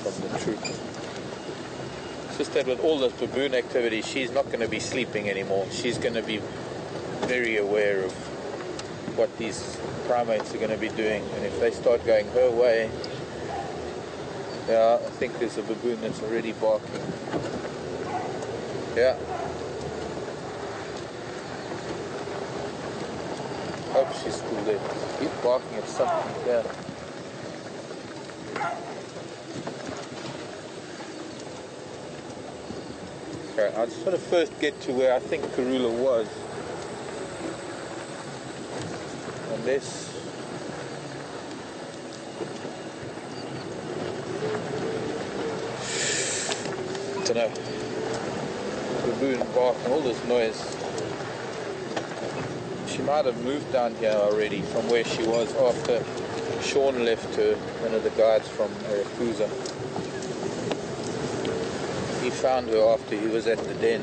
from the troop. It's just that with all this baboon activity, she's not going to be sleeping anymore. She's going to be very aware of what these primates are going to be doing, and if they start going her way, yeah, I think there's a baboon that's already barking. Yeah. Hope she's still there. He's barking at something. Yeah. Okay, I just want to first get to where I think Karula was. Unless I don't know. Baboon barking, all this noise. She might have moved down here already from where she was after Sean left her, one of the guides from Arafusa. He found her after he was at the den.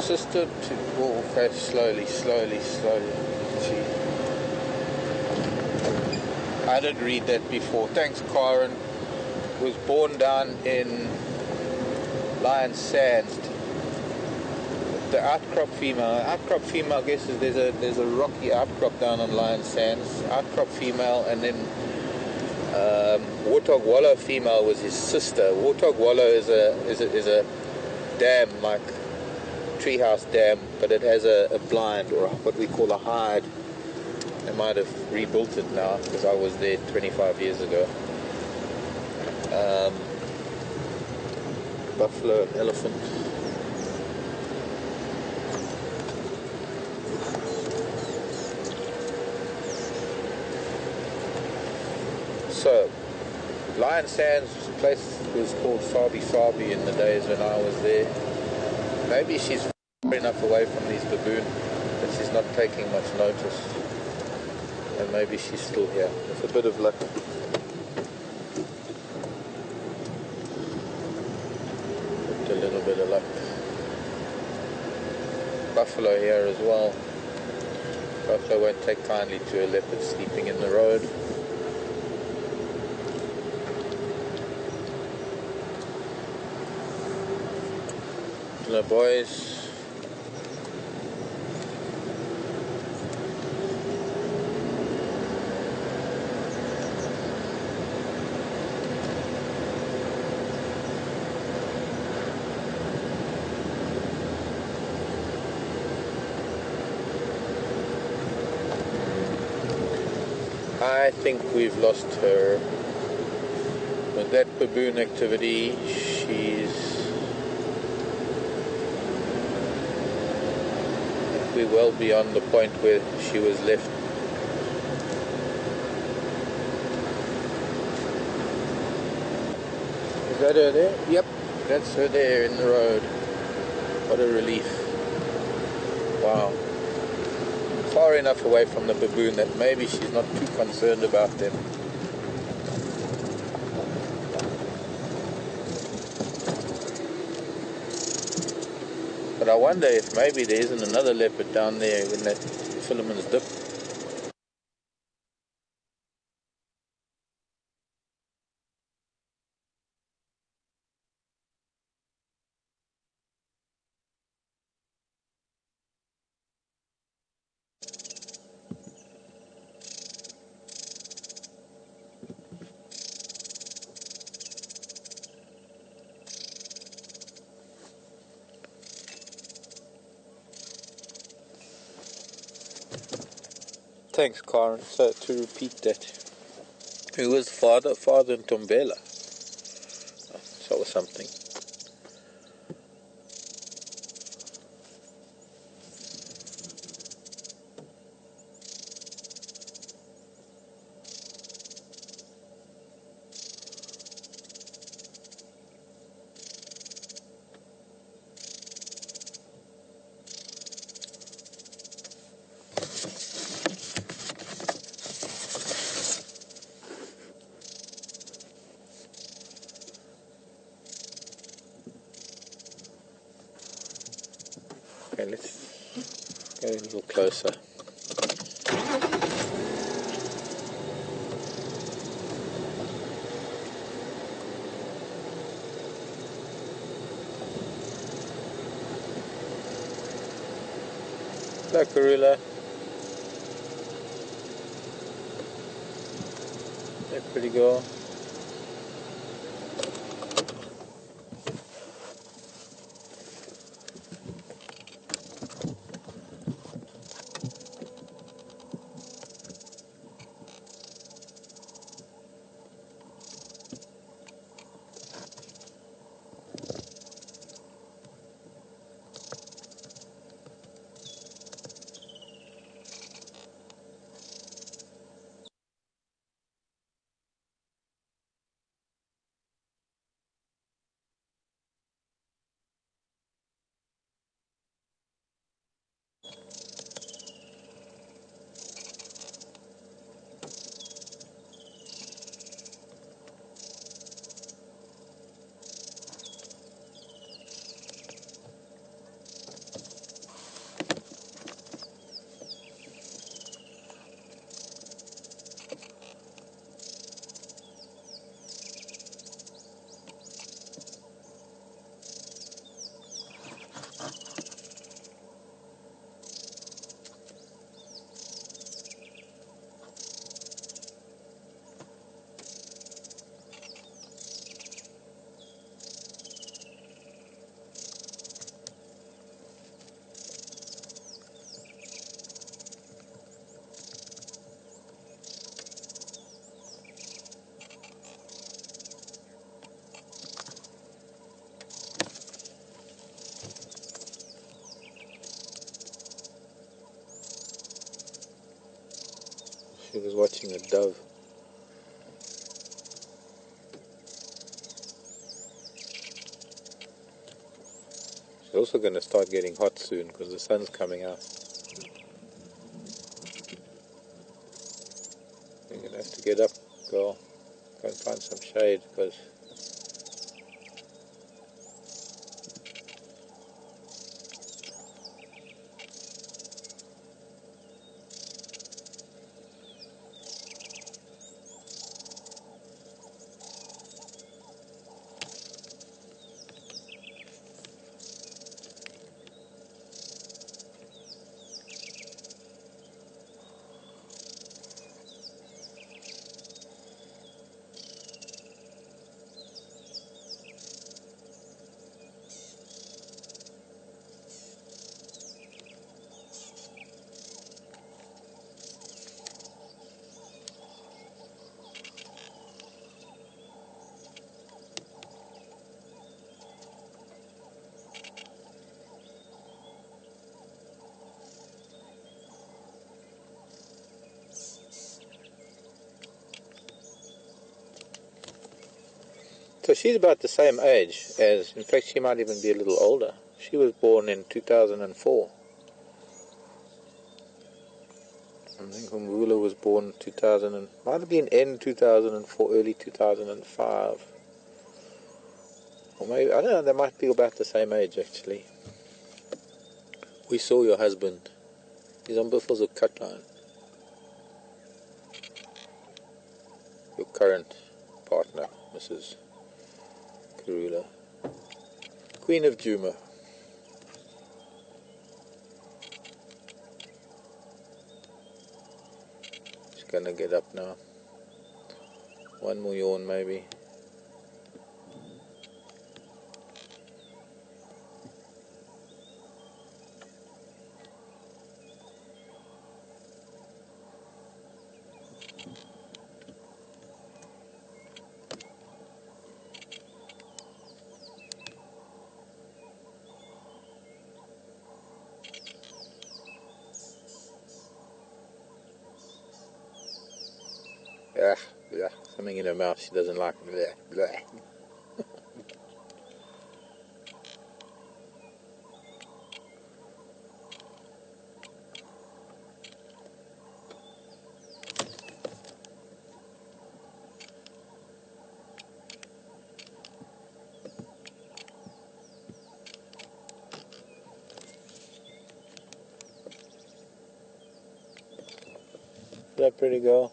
Sister to walk very slowly. I did read that before. Thanks, Karen. Was born down in Lion Sands. The outcrop female. Outcrop female, I guess, is there's a rocky outcrop down on Lion Sands. Outcrop female, and then Warthog Wallow female was his sister. Warthog Wallow is a dam, like treehouse dam, but it has a blind, or what we call a hide. They might have rebuilt it now, because I was there 25 years ago. Buffalo and elephant. So, Lion Sands, the place was called Sabi Sabi in the days when I was there. Maybe she's far enough away from these baboon that she's not taking much notice. And maybe she's still here. With a bit of luck. With a little bit of luck. Buffalo here as well. Buffalo won't take kindly to a leopard sleeping in the road. Hello, boys. I think we've lost her. With that baboon activity, we're well beyond the point where she was left. Is that her there? Yep, that's her there in the road. What a relief. Wow. Far enough away from the baboon that maybe she's not too concerned about them. But I wonder if maybe there isn't another leopard down there in that Philemon's Dip. Thanks, Karen. So to repeat that, who was father in Tombela? So was something. Okay, let's go a little closer. Hello, Karula. Hey, pretty girl. She was watching a dove. She's also going to start getting hot soon because the sun's coming out. You're going to have to get up, girl. Go and find some shade because so she's about the same age as, in fact, she might even be a little older. She was born in 2004. I think Mvula was born 2000 and might have been end 2004, early 2005. Or maybe, I don't know, they might be about the same age actually. We saw your husband. He's on Buffalo's a cut line. Your current partner, Mrs. Karula. Queen of Juma. She's gonna get up now. One more yawn maybe. Yeah, something in her mouth she doesn't like. Blah, blah. that pretty girl?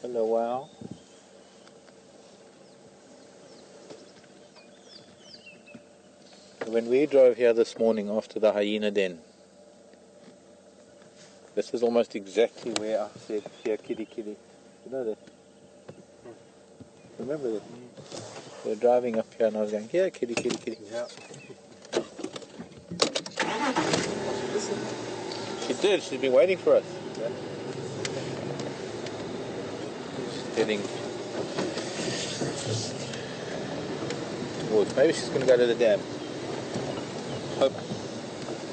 Hello, wow. When we drove here this morning after the hyena den, this is almost exactly where I said, here, kitty, kitty. You know that? Remember that? We were driving up here and I was going, here, kitty, kitty, kitty. Yeah. She did. She's been waiting for us. Yeah. She's heading towards. Maybe she's going to go to the dam. Hope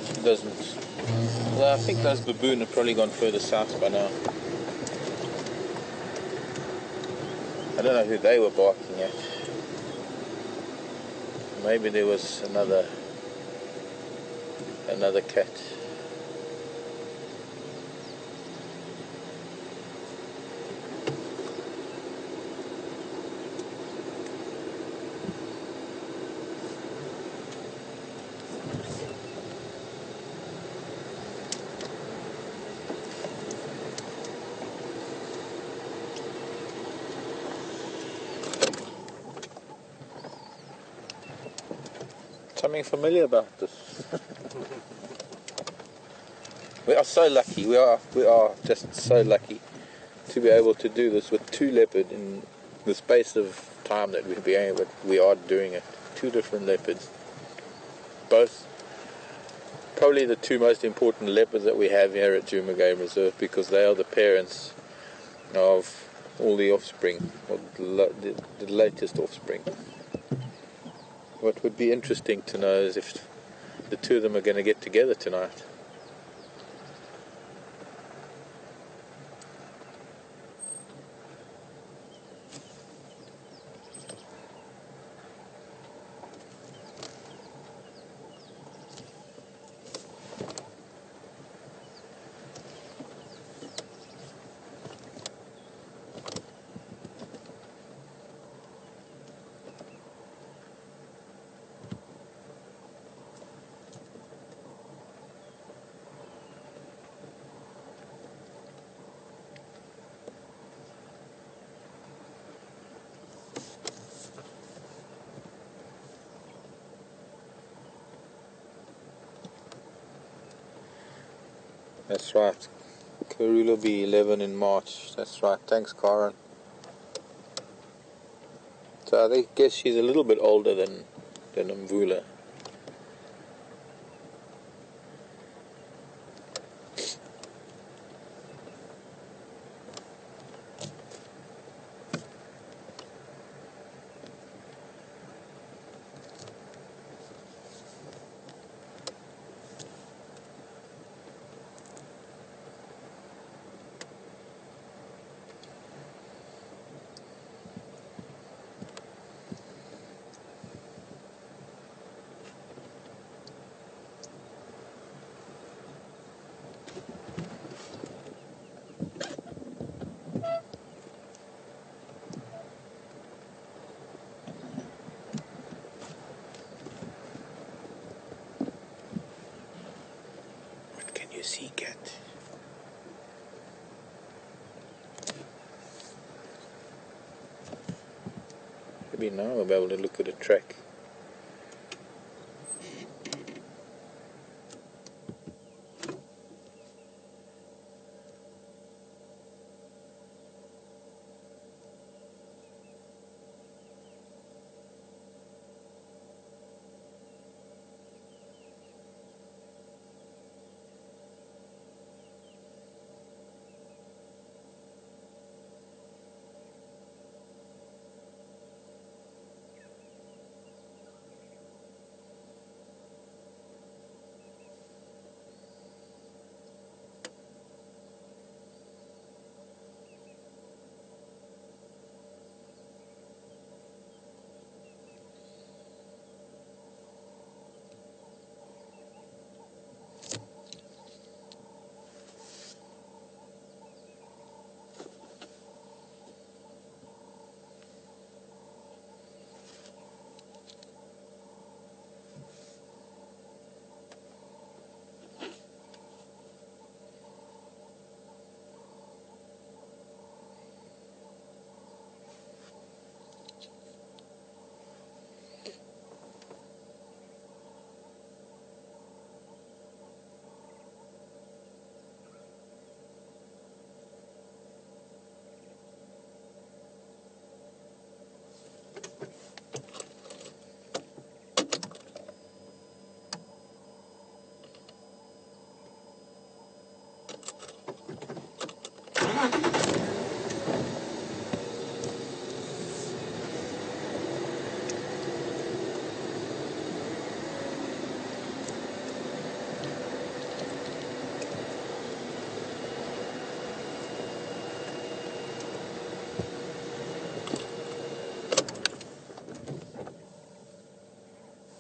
she doesn't. Well, I think those baboon have probably gone further south by now. I don't know who they were barking at. Maybe there was another cat. Something familiar about this. We are so lucky. We are just so lucky to be able to do this with two leopard in the space of time that we are doing it. Two different leopards. Both probably the two most important leopards that we have here at Djuma Game Reserve, because they are the parents of all the offspring, or the latest offspring. What would be interesting to know is if the two of them are going to get together tonight. That's right. Karula will be 11 in March. That's right. Thanks, Karen. So I guess she's a little bit older than Mvula. What can you see, cat? Maybe now I'll be able to look at a track.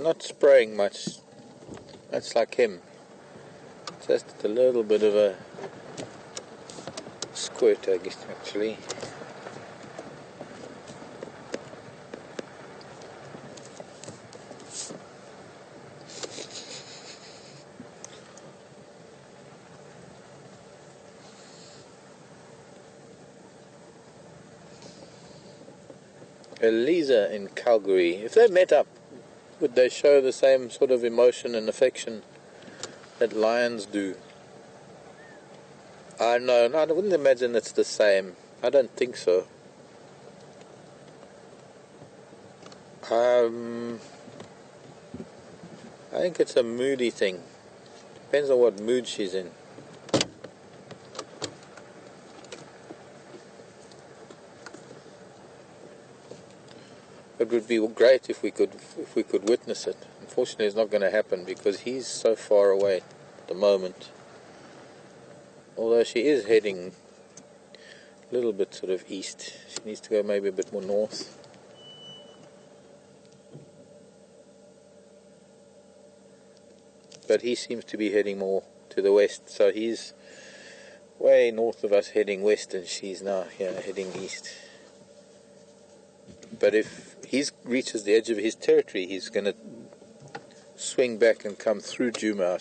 not spraying much. That's like him. Just a little bit of a squirt, I guess, actually. Eliza in Calgary. If they met up, would they show the same sort of emotion and affection that lions do? I know, no, I wouldn't imagine it's the same. I don't think so. I think it's a moody thing. Depends on what mood she's in. It would be great if we could witness it. Unfortunately, it's not going to happen because he's so far away at the moment. Although she is heading a little bit sort of east. She needs to go maybe a bit more north. But he seems to be heading more to the west. So he's way north of us heading west, and she's now here heading east. But if he reaches the edge of his territory, he's going to swing back and come through Juma,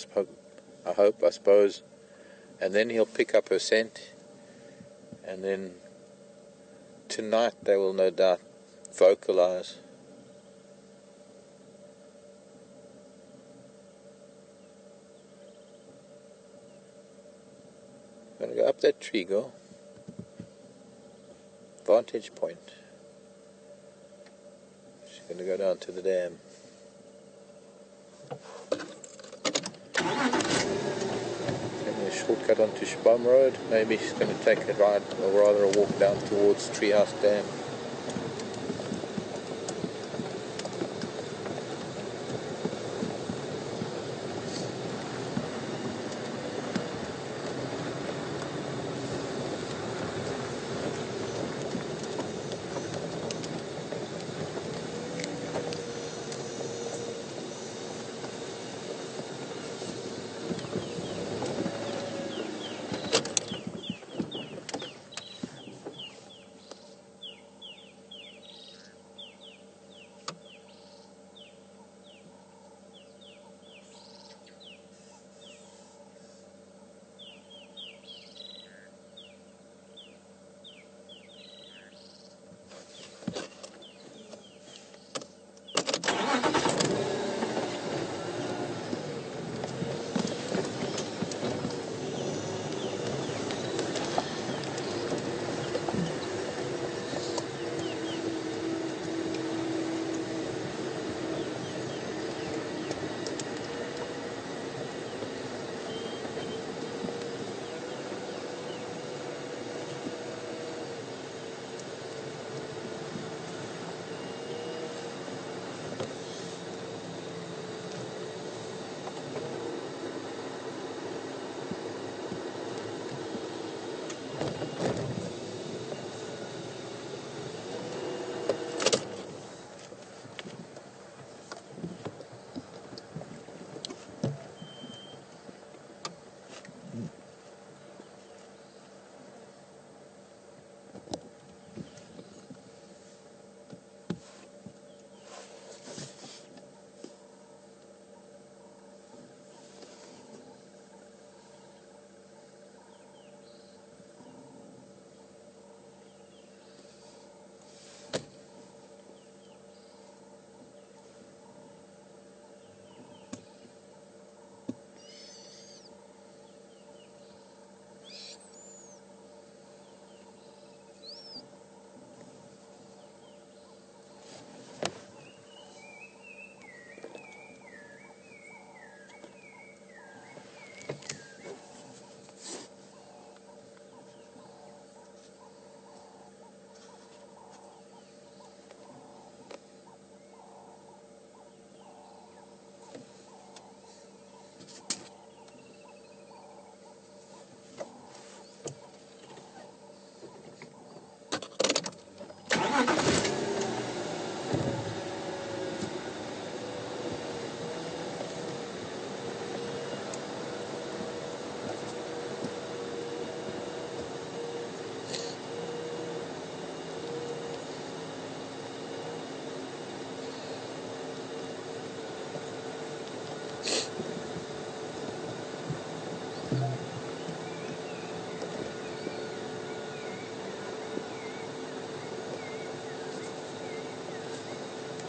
I suppose. And then he'll pick up her scent. And then tonight they will no doubt vocalize. I'm going to go up that tree, girl. Vantage point. She's going to go down to the dam. Taking a shortcut onto Spam Road. Maybe she's going to take a ride, or rather a walk down towards Treehouse Dam.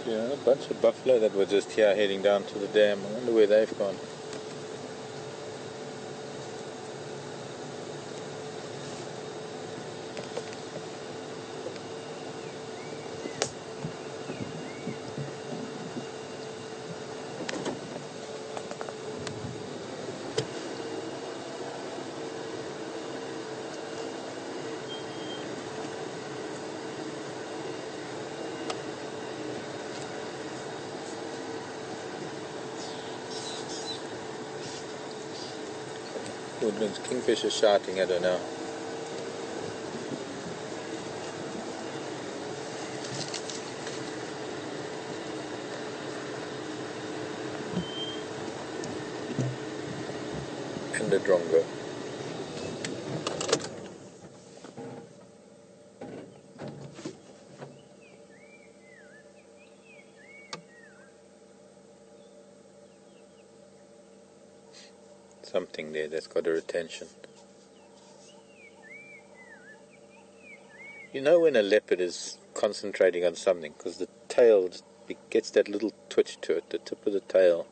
Yeah, a bunch of buffalo that were just here heading down to the dam. I wonder where they've gone. Woodlands kingfisher shouting, I don't know. And the drongo. Something there that's got her attention. You know when a leopard is concentrating on something, because the tail just gets that little twitch to it, the tip of the tail.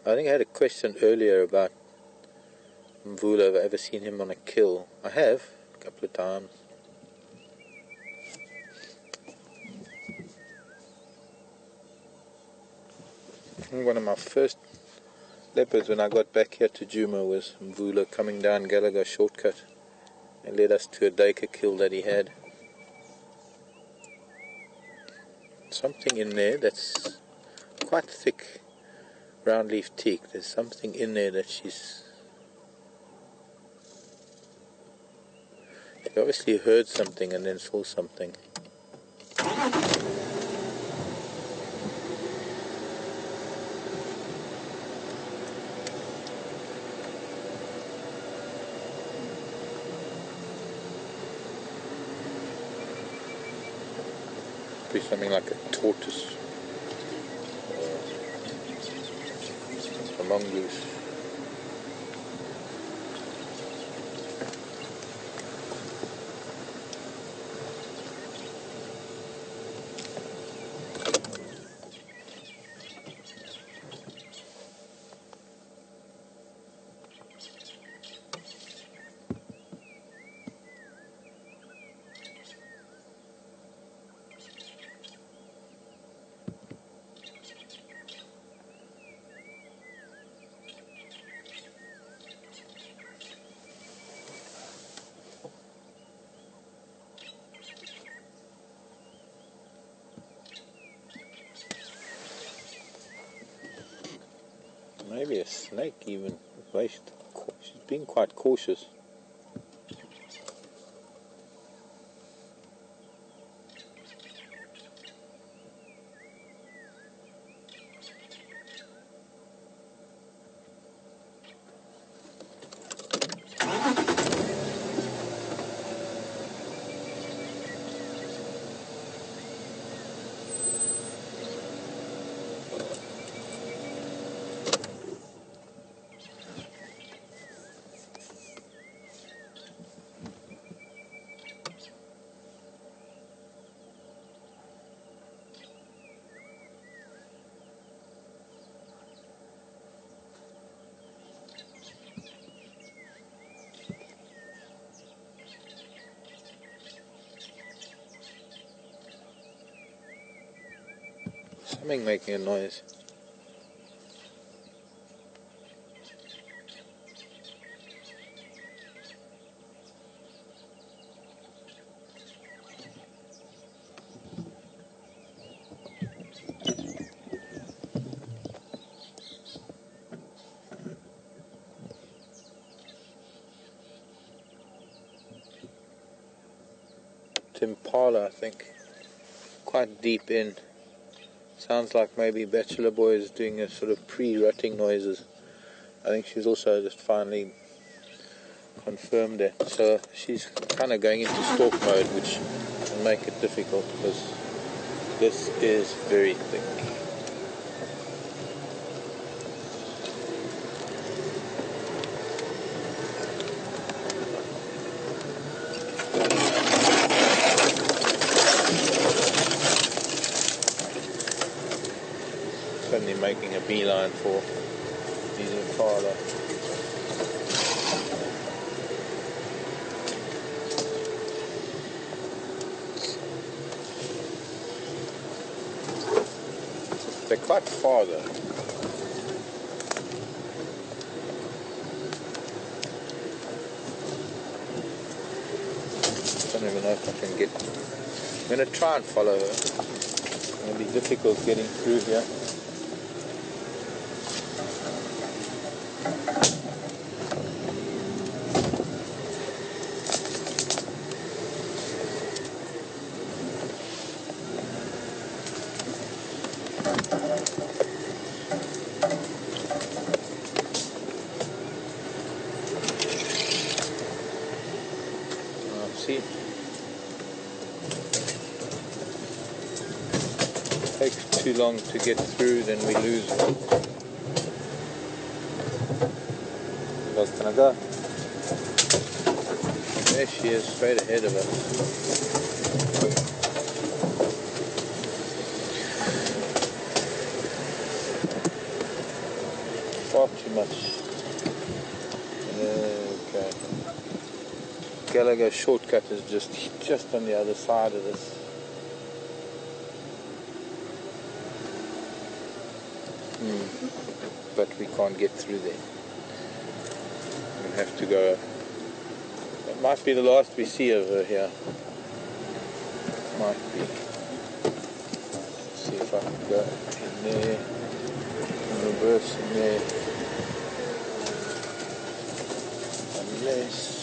I think I had a question earlier about Mvula. Have I ever seen him on a kill? I have, a couple of times. And one of my first leopards when I got back here to Juma was Mvula coming down Gallagher shortcut. It led us to a duiker kill that he had. Something in there that's quite thick, round leaf teak. There's something in there that she obviously heard something and then saw something. Be something like a tortoise or a mongoose. Maybe a snake even. She's being quite cautious. Something making a noise. Impala, I think. Quite deep in. Sounds like maybe Bachelor Boy is doing a sort of pre-rutting noises. I think she's also just finally confirmed it. So she's kind of going into stalk mode, which will make it difficult because this is very thick. Suddenly making a beeline for his Impala. They're quite far though. I don't even know if I can get. I'm going to try and follow her. It's going to be difficult getting through here. See, takes too long to get through, then we lose it. Where's gonna go? There she is, straight ahead of us. Far too much. Okay. Gallagher shortcut is just on the other side of this. But we can't get through there. We have to go. It might be the last we see of her here. Might be. Let's see if I can go in there, and reverse in there. Unless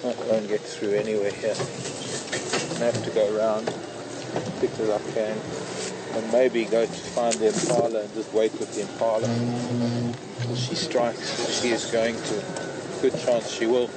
I won't get through anywhere here. I have to go around as quick as I can, and maybe go to find the Impala and just wait with the Impala until she strikes, if she is going to. Good chance she will.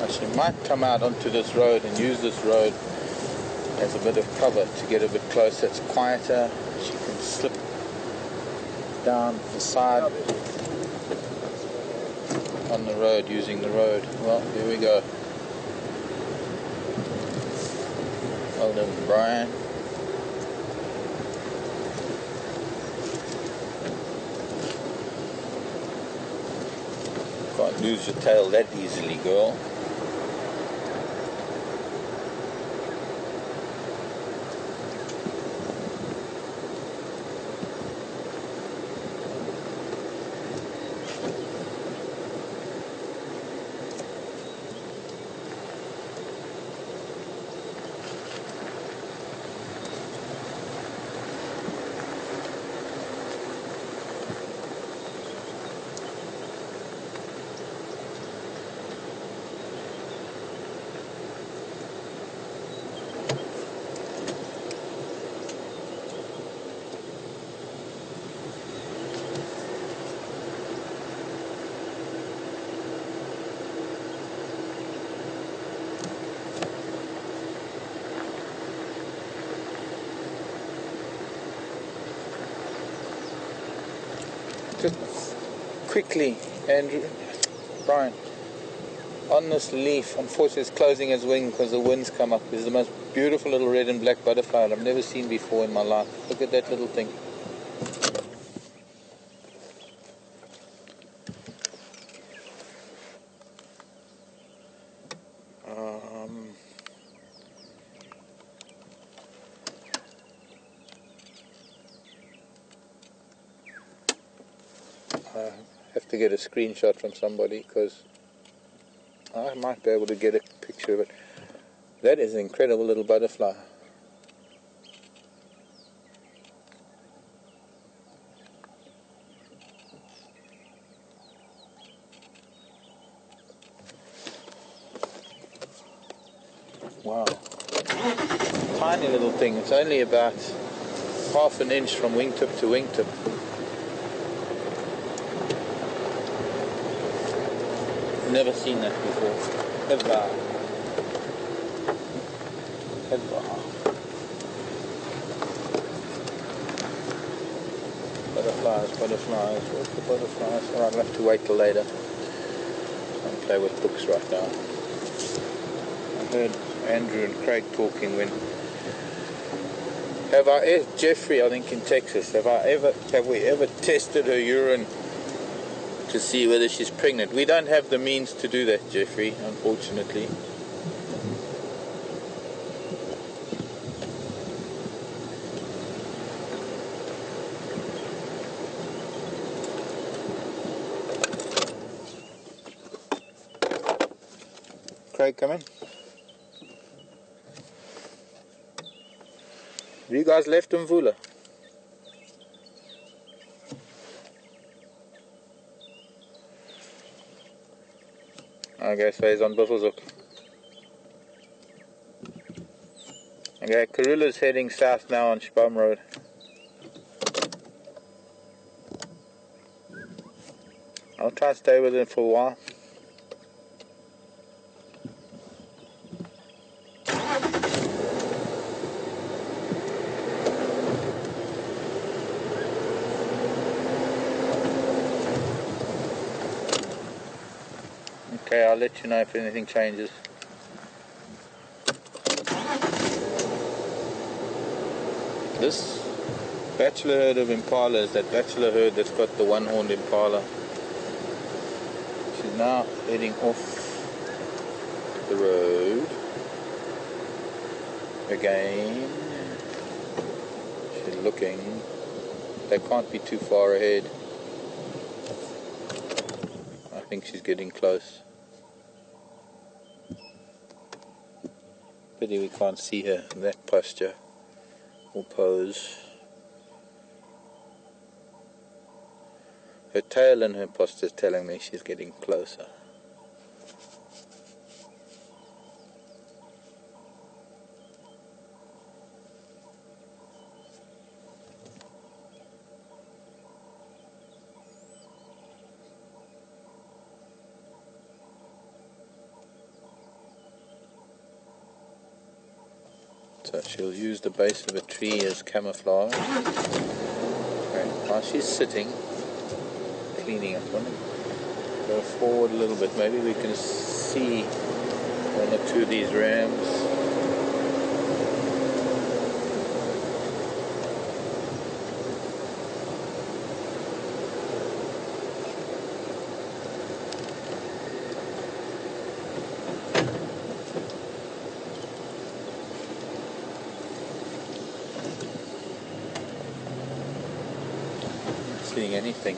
She might come out onto this road and use this road as a bit of cover to get a bit closer. It's quieter. She can slip down the side on the road using the road. Well, here we go. Well done, Brian. Can't lose your tail that easily, girl. quickly, Andrew, Brian, on this leaf. Unfortunately, it's closing its wing because the wind's come up. This is the most beautiful little red and black butterfly I've never seen before in my life. Look at that little thing. I have to get a screenshot from somebody because I might be able to get a picture of it. That is an incredible little butterfly. Wow. Tiny little thing. It's only about half an inch from wingtip to wingtip. Never seen that before. Ever. Butterflies, where's the butterflies? Alright, I'll have to wait till later. I'll play with books right now. I heard Andrew and Craig talking when Jeffrey, I think in Texas, have we ever tested her urine to see whether she's pregnant? We don't have the means to do that, Jeffrey, unfortunately. Craig, come in. Have you guys left Mvula? Okay, so he's on Buffelshoek. Okay, Karula's heading south now on Spam Road. I'll try to stay with him for a while. Okay, I'll let you know if anything changes. This bachelor herd of impala is that bachelor herd that's got the one-horned impala. She's now heading off the road again. She's looking. They can't be too far ahead. I think she's getting close. Pity we can't see her in that posture or pose. Her tail and her posture is telling me she's getting closer. So she'll use the base of a tree as camouflage. Okay. While she's sitting, cleaning up on it, go forward a little bit. Maybe we can see one or two of these rams. Seeing anything.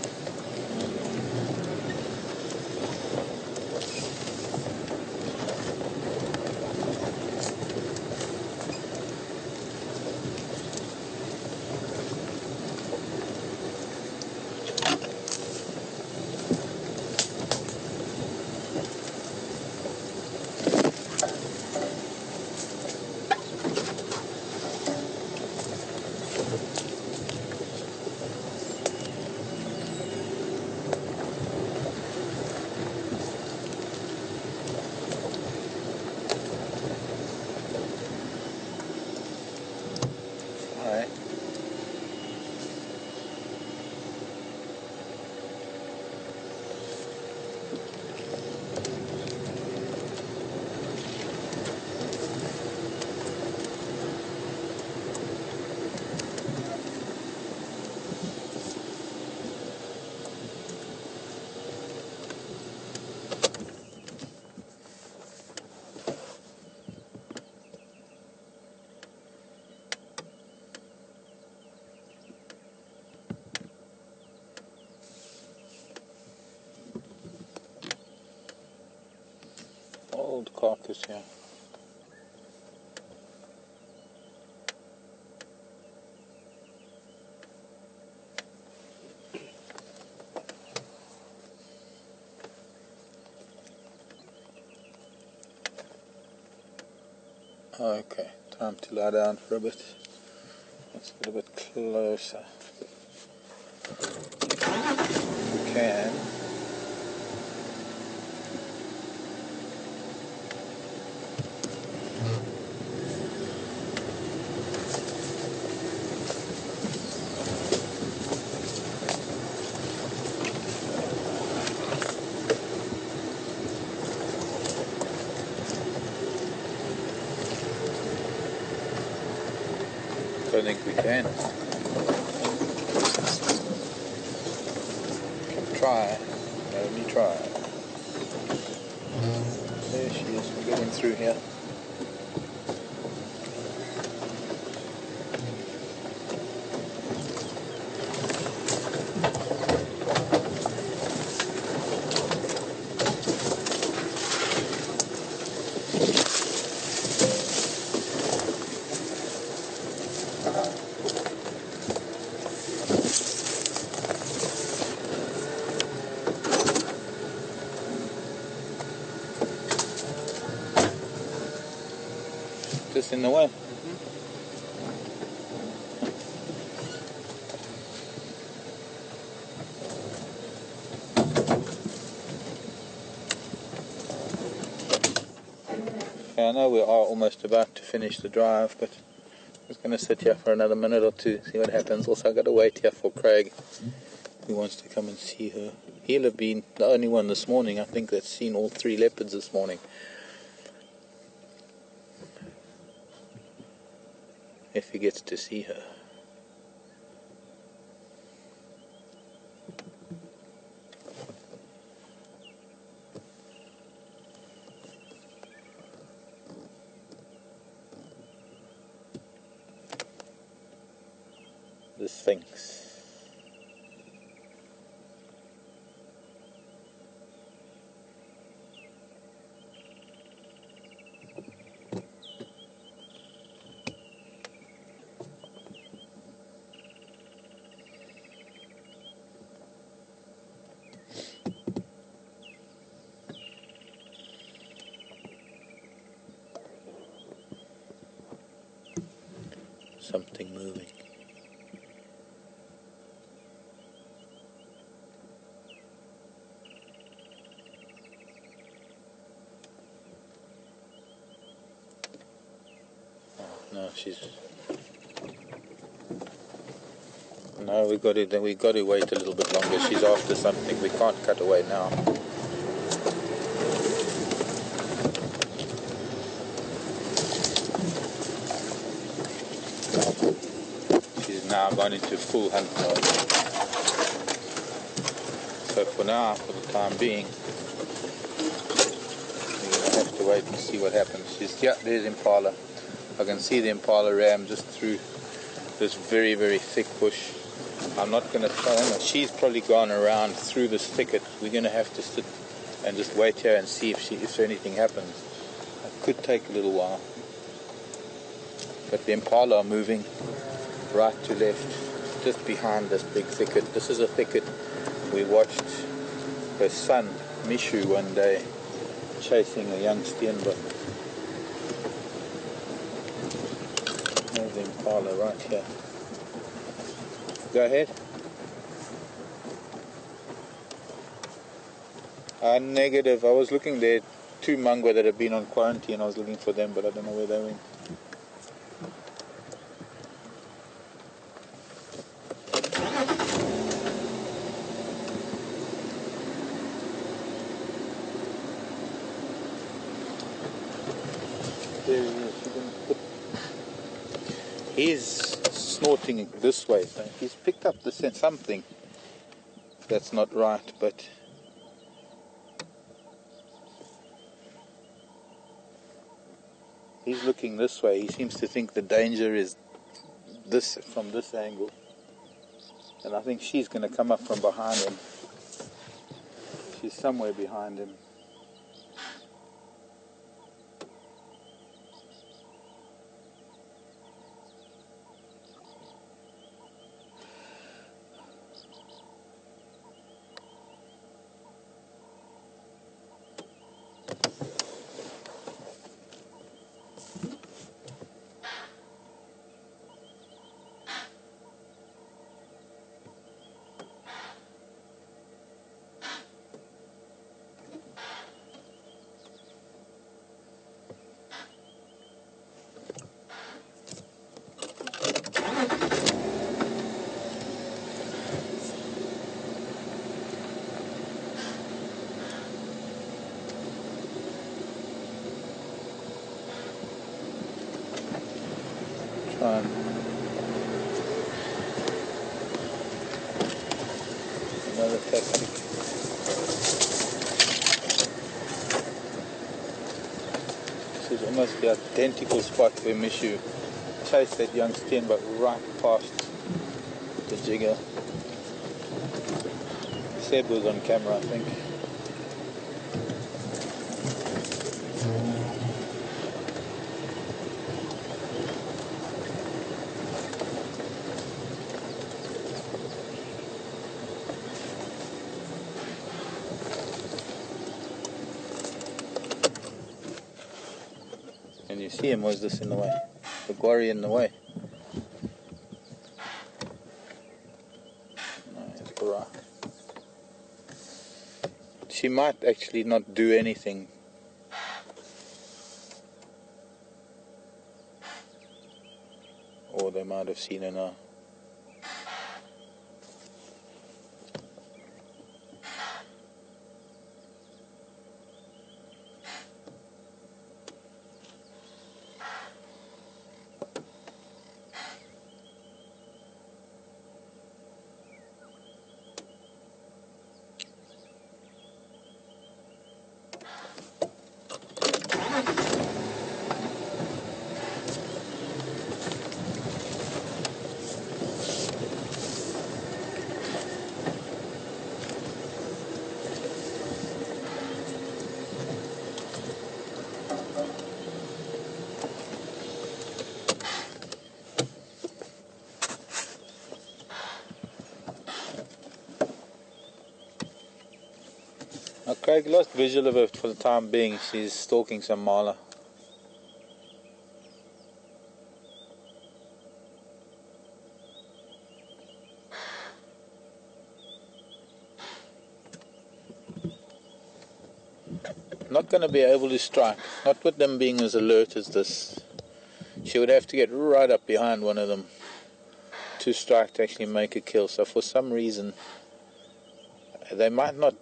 carcass here. Okay, time to lie down for a bit. Let's get a bit closer. We can. I think we can. Try. Let me try. There she is. We're getting through here. Just in the way. I know we are almost about to finish the drive, but I'm just going to sit here for another minute or two, see what happens. Also, I've got to wait here for Craig, who wants to come and see her. He'll have been the only one this morning, I think, that's seen all 3 leopards this morning. If he gets to see her. The Sphinx. Something moving. No, she's. No, we got to wait a little bit longer. She's after something. We can't cut away now. She's now gone into full hunt mode. So for now, for the time being, we're going to have to wait and see what happens. Yeah, there's Impala. I can see the Impala ram just through this very, very thick bush. I'm not going to try her. She's probably gone around through this thicket. We're going to have to sit and just wait here and see if anything happens. It could take a little while. But the Impala are moving right to left, just behind this big thicket. This is a thicket we watched her son, Mishu, one day chasing a young steenbok. There's the Impala right here. Go ahead. Negative. I was looking there, 2 mangwa that have been on quarantine. I was looking for them, but I don't know where they went. There he is. He's snorting this way, so he's picked up the scent, something that's not right, but he's looking this way. He seems to think the danger is this, from this angle, and I think she's going to come up from behind him. She's somewhere behind him. try and another tactic. This is almost the identical spot where Mishu chased that young skin, but right past the jigger. Seb was on camera, I think. And you see him, was this in the way? The quarry in the way. No, it's Karula. She might actually not do anything. Or they might have seen her now. Now Craig lost visual of her for the time being. She's stalking some marla. Not going to be able to strike, not with them being as alert as this. She would have to get right up behind one of them to strike to actually make a kill. So for some reason, they might not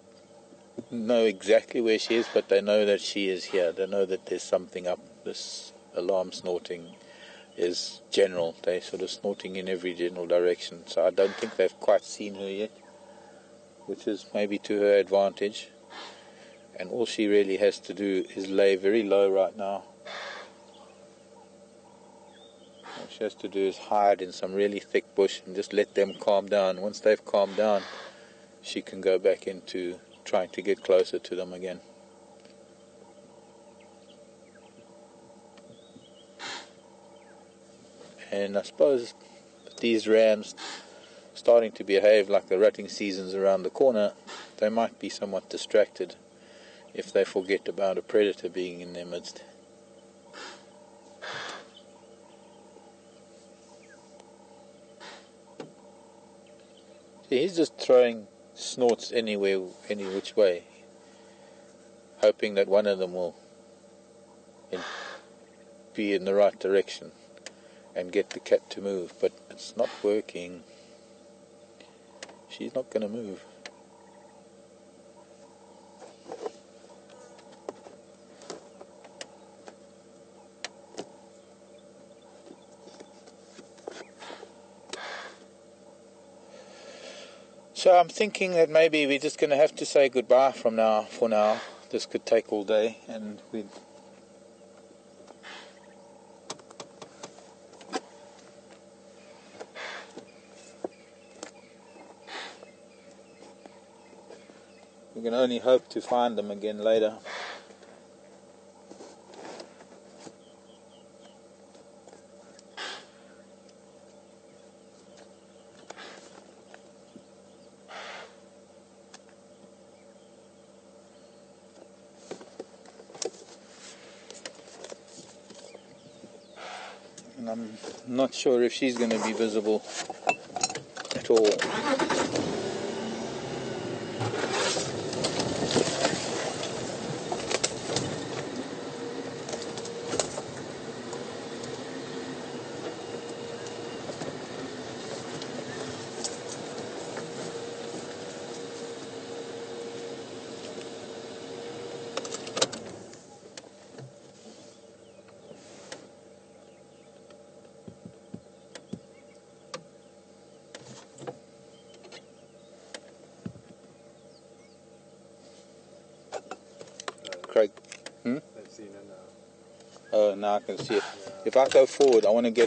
know exactly where she is, but they know that she is here. They know that there's something up. This alarm snorting is general. They're sort of snorting in every general direction. So I don't think they've quite seen her yet, which is maybe to her advantage. And all she really has to do is lay very low right now. All she has to do is hide in some really thick bush and just let them calm down. Once they've calmed down, she can go back into trying to get closer to them again. And I suppose these rams starting to behave like the rutting season's around the corner, they might be somewhat distracted if they forget about a predator being in their midst. See, he's just throwing snorts anywhere, any which way, hoping that one of them will be in the right direction and get the cat to move, but it's not working. She's not going to move. So I'm thinking that maybe we're just going to have to say goodbye for now. This could take all day, and we're can only hope to find them again later. And I'm not sure if she's going to be visible at all. Hmm? They've seen it now. Oh, now I can see it. If I go forward, I want to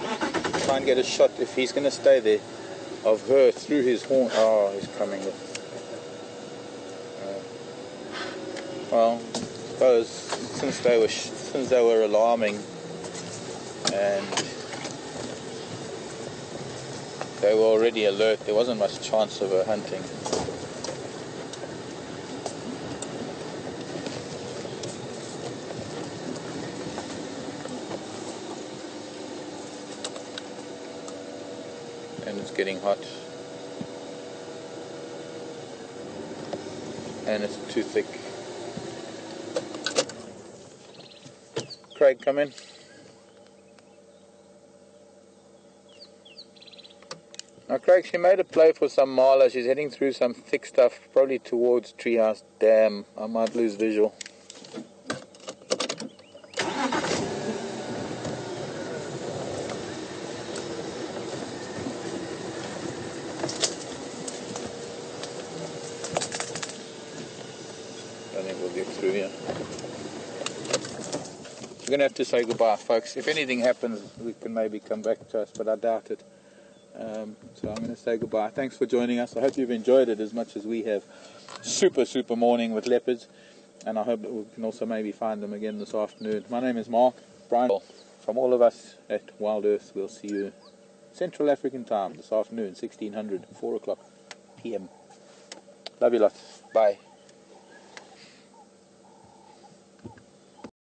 try and get a shot. If he's going to stay there, of her through his horn. Oh, he's coming. Well, I suppose since they were alarming and they were already alert, there wasn't much chance of her hunting. And it's getting hot. And it's too thick. Craig, come in. Now Craig, she made a play for some marla. She's heading through some thick stuff, probably towards Treehouse Dam. I might lose visual. I think we'll get through here. We're going to have to say goodbye, folks. If anything happens, we can maybe come back to us, but I doubt it. So I'm going to say goodbye. Thanks for joining us. I hope you've enjoyed it as much as we have. Super morning with leopards, and I hope that we can also maybe find them again this afternoon. My name is Mark. Brian, from all of us at WildEarth, we'll see you Central African time this afternoon, 1600, 4 o'clock p.m. Love you lots. Bye.